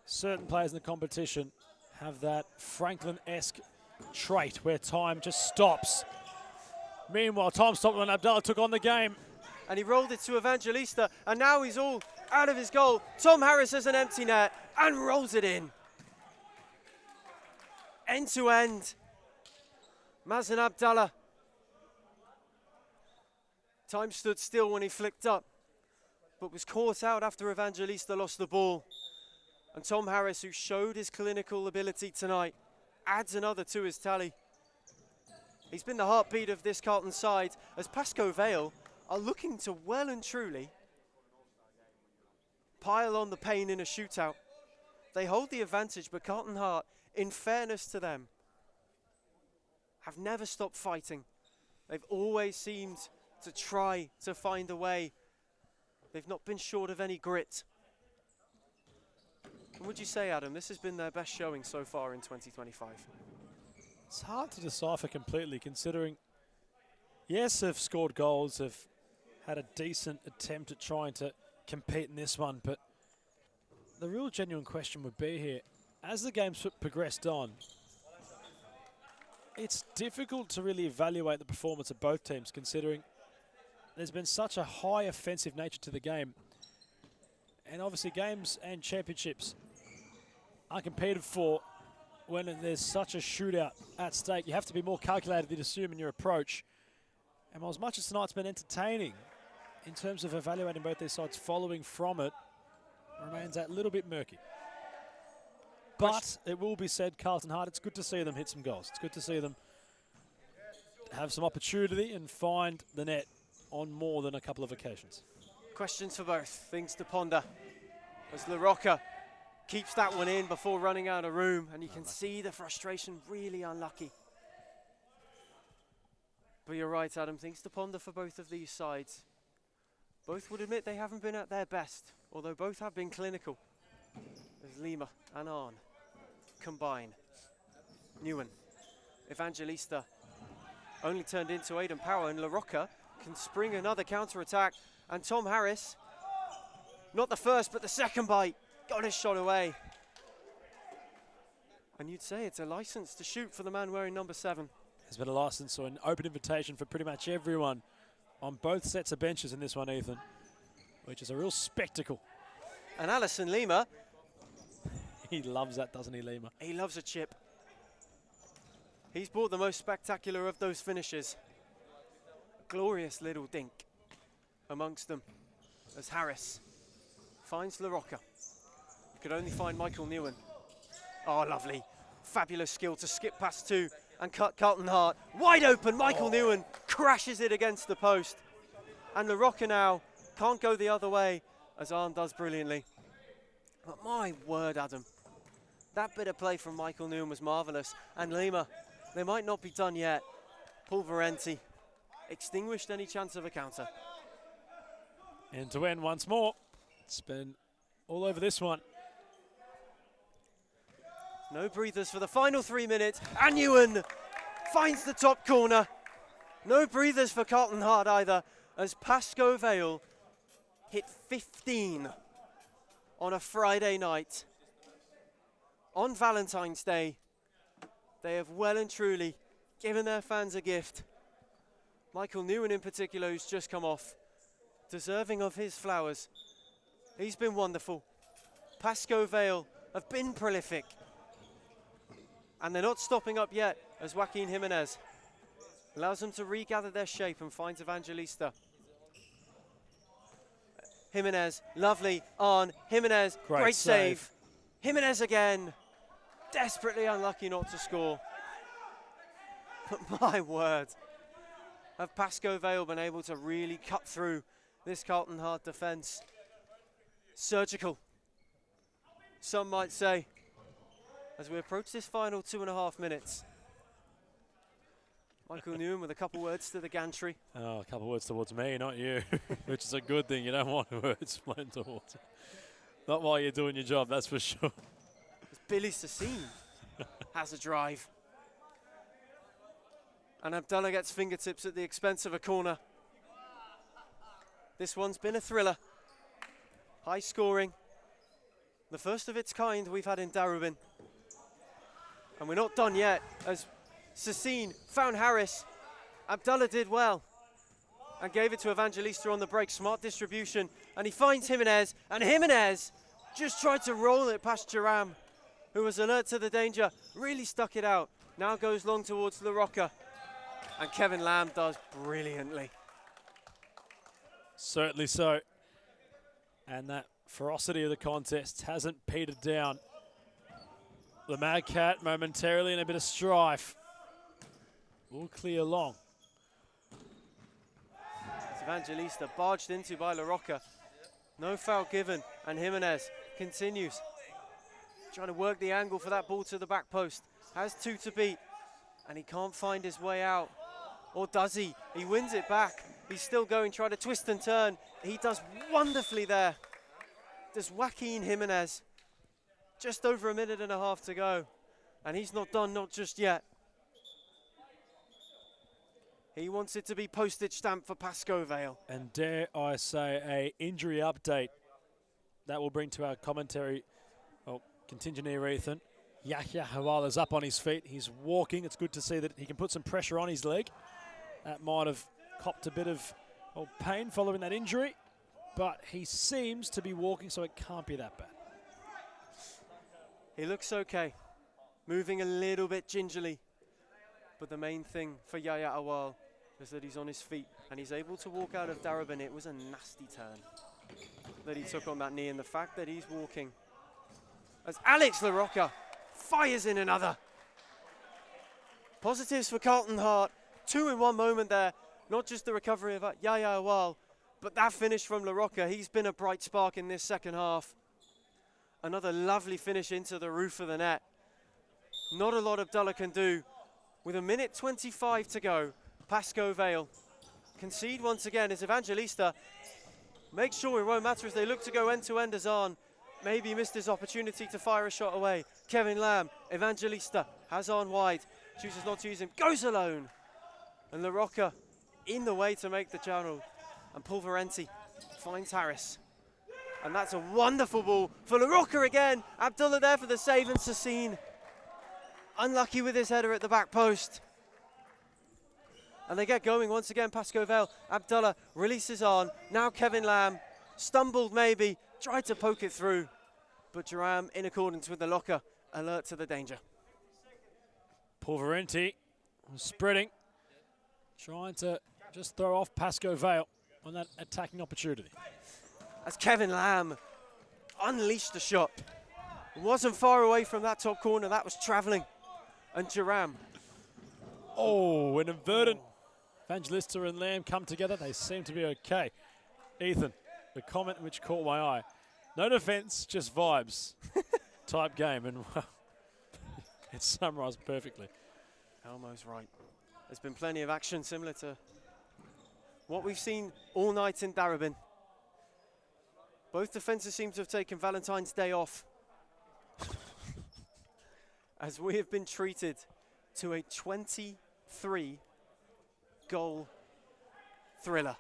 certain players in the competition have that Franklin-esque trait where time just stops. Meanwhile, time stopped when Abdullah took on the game. And he rolled it to Evangelista, and now he's all out of his goal. Tom Harris has an empty net and rolls it in. End to end. Mazen Abdullah. Time stood still when he flicked up, but was caught out after Evangelista lost the ball. And Tom Harris, who showed his clinical ability tonight, adds another to his tally. He's been the heartbeat of this Carlton side, as Pasco Vale are looking to well and truly pile on the pain in a shootout. They hold the advantage, but Carlton Hart, in fairness to them, have never stopped fighting. They've always seemed to try to find a way. They've not been short of any grit. And would you say, Adam, this has been their best showing so far in 2025? It's hard to decipher completely, considering, yes, they've scored goals, have had a decent attempt at trying to compete in this one, but the real genuine question would be here, as the game's progressed on, it's difficult to really evaluate the performance of both teams, considering there's been such a high offensive nature to the game. And obviously games and championships are competed for when there's such a shootout at stake. You have to be more calculated, you'd assume, in your approach. And as much as tonight's been entertaining in terms of evaluating both their sides, following from it remains that little bit murky. But it will be said, Carlton Hart, it's good to see them hit some goals. It's good to see them have some opportunity and find the net on more than a couple of occasions. Questions for both, things to ponder. As LaRocca keeps that one in before running out of room, and you can see the frustration, really unlucky. But you're right, Adam, things to ponder for both of these sides. Both would admit they haven't been at their best, although both have been clinical. As Lima and Arn combine. Nguyen, Evangelista only turned into Aiden Power, and LaRocca can spring another counter-attack. And Tom Harris, not the first, but the second bite, got his shot away. And you'd say it's a license to shoot for the man wearing number 7. There's been a license or an open invitation for pretty much everyone on both sets of benches in this one, Ethan, which is a real spectacle. And Alison Lima. He loves that, doesn't he, Lima? He loves a chip. He's brought the most spectacular of those finishes. A glorious little dink amongst them as Harris finds LaRocca. He could only find Michael Nguyen. Oh, lovely. Fabulous skill to skip past 2 and cut Carlton Hart. Wide open, Michael Nguyen crashes it against the post. And LaRocca now can't go the other way, as Arn does brilliantly. But my word, Adam, that bit of play from Michael Nguyen was marvellous. And Lima, they might not be done yet. Pulverenti extinguished any chance of a counter. End to end once more. It's been all over this one. No breathers for the final 3 minutes. And Ewan finds the top corner. No breathers for Carlton Hart either, as Pasco Vale hit 15 on a Friday night. On Valentine's Day, they have well and truly given their fans a gift. Michael Newen in particular, who's just come off, deserving of his flowers. He's been wonderful. Pasco Vale have been prolific. And they're not stopping up yet, as Joaquin Jimenez allows them to regather their shape and finds Evangelista. Jimenez, lovely on Jimenez, great save. Jimenez again, desperately unlucky not to score. But my word, have Pasco Vale been able to really cut through this Carlton Hart defence? Surgical, some might say, as we approach this final 2.5 minutes. Michael Newen with a couple words to the gantry. Oh, a couple words towards me, not you, which is a good thing. You don't want words flown towards you. Not while you're doing your job, that's for sure. Billy Sassine has a drive. And Abdullah gets fingertips at the expense of a corner. This one's been a thriller. High scoring. The first of its kind we've had in Darubin. And we're not done yet, as Sassine found Harris. Abdullah did well and gave it to Evangelista on the break. Smart distribution, and he finds Jimenez, and Jimenez just tried to roll it past Jerram, who was alert to the danger, really stuck it out. Now goes long towards La Rocca, and Kevin Lamb does brilliantly. Certainly so. And that ferocity of the contest hasn't petered down. The Mad Cat momentarily in a bit of strife. All clear long. It's Evangelista barged into by La Rocca. No foul given, and Jimenez continues. Trying to work the angle for that ball to the back post. Has two to beat, and he can't find his way out. Or does he? He wins it back. He's still going, trying to twist and turn. He does wonderfully there. Does Joaquin Jimenez. Just over 1.5 minutes to go. And he's not done, not just yet. He wants it to be postage stamp for Pasco Vale. And dare I say, a injury update that will bring to our commentary, contingent here, Ethan. Yahya Hawala's up on his feet. He's walking. It's good to see that he can put some pressure on his leg. That might have copped a bit of pain following that injury, but he seems to be walking, so it can't be that bad. He looks okay, moving a little bit gingerly. But the main thing for Yahya Awal is that he's on his feet and he's able to walk out of Darabin. It was a nasty turn that he took on that knee, and the fact that he's walking. As Alex La Rocca fires in another. Positives for Carlton Hart. 2 in 1 moment there. Not just the recovery of Yahya Awal, but that finish from La Rocca. He's been a bright spark in this second half. Another lovely finish into the roof of the net. Not a lot Abdullah can do. With 1:25 to go, Pasco Vale concede once again as Evangelista makes sure it won't matter as they look to go end-to-end. Azan maybe missed his opportunity to fire a shot away. Kevin Lamb, Evangelista, has on wide, chooses not to use him, goes alone. And La Rocca in the way to make the channel. And Pulverenti finds Harris. And that's a wonderful ball for La Rocca again. Abdullah there for the save, and Sassine unlucky with his header at the back post. And they get going once again, Pasco Vale. Abdullah releases on. Now Kevin Lamb, stumbled maybe, tried to poke it through. But Jerram, in accordance with the locker, alert to the danger. Pulverenti spreading, trying to just throw off Pasco Vale on that attacking opportunity. As Kevin Lamb unleashed the shot. Wasn't far away from that top corner, that was travelling. And Jerram. Oh, an inverted. Evangelista and Lamb come together. They seem to be okay. Ethan, the comment which caught my eye. No defence, just vibes type game. And well, it's summarised perfectly. Elmo's right. There's been plenty of action similar to what we've seen all night in Darabin. Both defences seem to have taken Valentine's Day off as we have been treated to a 23-goal thriller.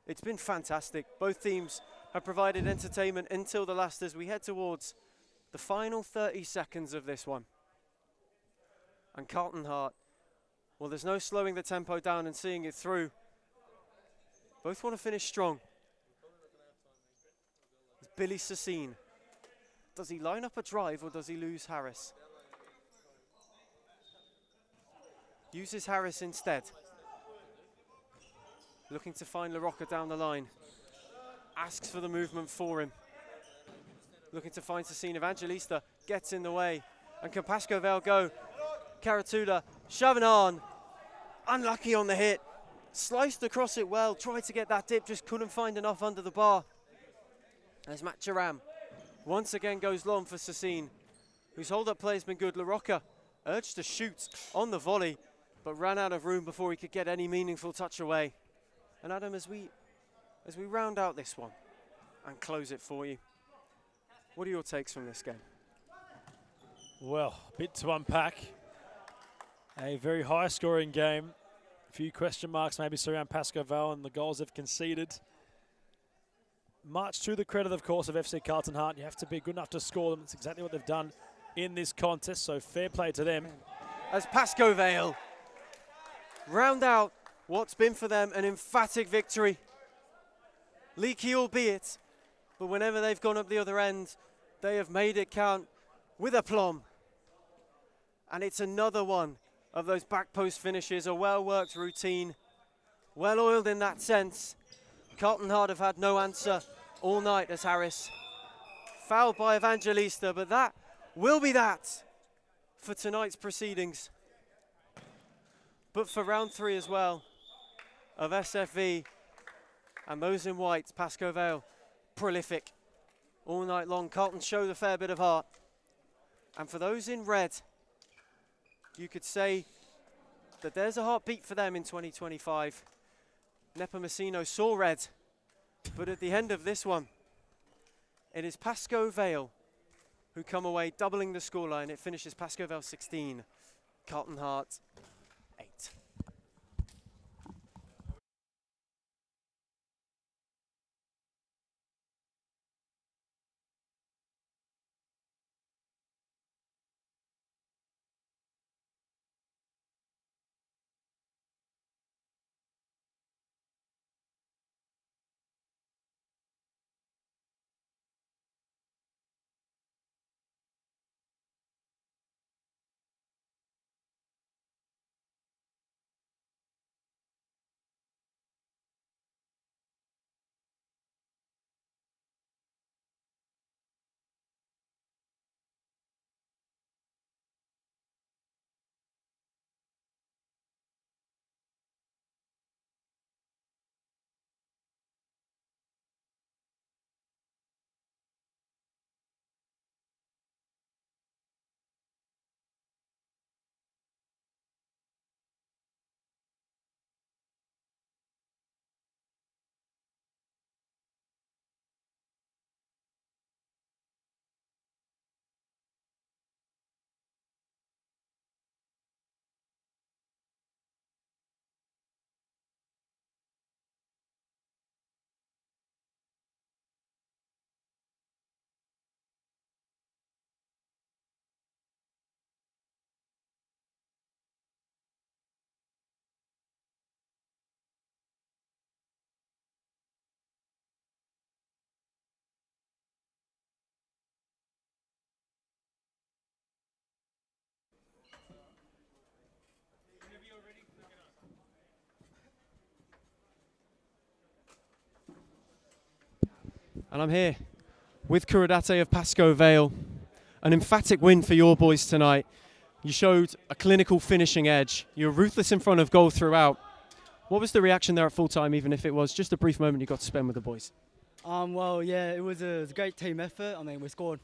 It's been fantastic. Both teams have provided entertainment until the last as we head towards the final 30 seconds of this one. And Carlton Hart, well, there's no slowing the tempo down and seeing it through. Both want to finish strong. It's Billy Sassine. Does he line up a drive or does he lose Harris? Uses Harris instead. Looking to find LaRocca down the line. Asks for the movement for him. Looking to find Sassine. Evangelista gets in the way. And can Pasco Vale go? Karatula, Chavanard, unlucky on the hit. Sliced across it well, tried to get that dip, just couldn't find enough under the bar. As Matt Charam once again goes long for Sassine, whose hold-up play has been good. LaRocca urged to shoot on the volley, but ran out of room before he could get any meaningful touch away. And Adam, as we round out this one and close it for you, what are your takes from this game? Well, a bit to unpack. A very high-scoring game. A few question marks maybe surround Pasco Vale and the goals they've conceded. Much to the credit, of course, of FC Carlton Hart. You have to be good enough to score them. It's exactly what they've done in this contest, so fair play to them. As Pasco Vale round out what's been for them an emphatic victory. Leaky albeit, but whenever they've gone up the other end, they have made it count with aplomb. And it's another one of those back post finishes, a well-worked routine, well-oiled in that sense. Carlton Hart have had no answer all night as Harris fouled by Evangelista, but that will be that for tonight's proceedings. But for round 3 as well of SFV, and those in white, Pasco Vale, prolific all night long. Carlton showed a fair bit of heart. And for those in red, you could say that there's a heartbeat for them in 2025. Nepomuceno saw red, but at the end of this one, it is Pasco Vale who come away doubling the scoreline. It finishes Pasco Vale 16, Carlton Hart 8. And I'm here with Kurodate of Pasco Vale. An emphatic win for your boys tonight. You showed a clinical finishing edge. You were ruthless in front of goal throughout. What was the reaction there at full time, even if it was just a brief moment you got to spend with the boys? Well, yeah, it was a great team effort. I mean, we scored,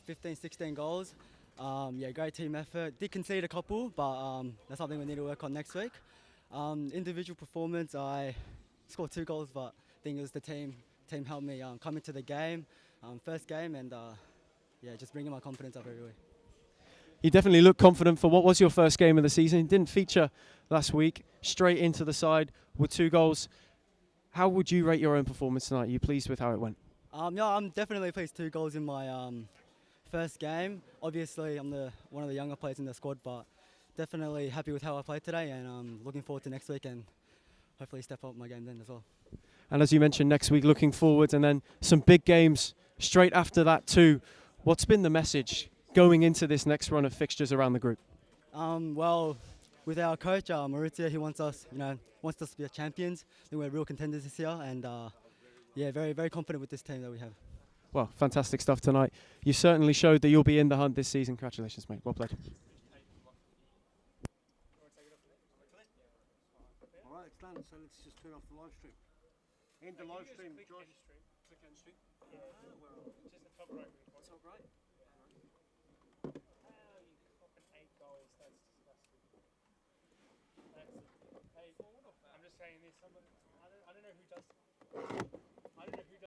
15, 16 goals. Yeah, great team effort. Did concede a couple, but that's something we need to work on next week. Individual performance, I scored 2 goals, but I think it was the team helped me come into the game, first game, and yeah, just bringing my confidence up every week. You definitely look confident for what was your first game of the season. Didn't feature last week. Straight into the side with 2 goals. How would you rate your own performance tonight? Are you pleased with how it went? Yeah, I'm definitely pleased. 2 goals in my first game. Obviously, I'm one of the younger players in the squad, but definitely happy with how I played today, and looking forward to next week and hopefully step up my game then as well. And as you mentioned, next week looking forward, and then some big games straight after that too. What's been the message going into this next run of fixtures around the group? Well, with our coach Maurizio, he wants us to be champions. I think we're real contenders this year, and yeah, very very confident with this team that we have. Well, fantastic stuff tonight. You certainly showed that you'll be in the hunt this season. Congratulations, mate. Well played. All right, it's done. So let's just turn off the live stream. End the live stream, Josh. Click end stream. Yeah, well, just the top right. Top right? You 8 goals, that's disgusting. I'm just saying this, I don't know who does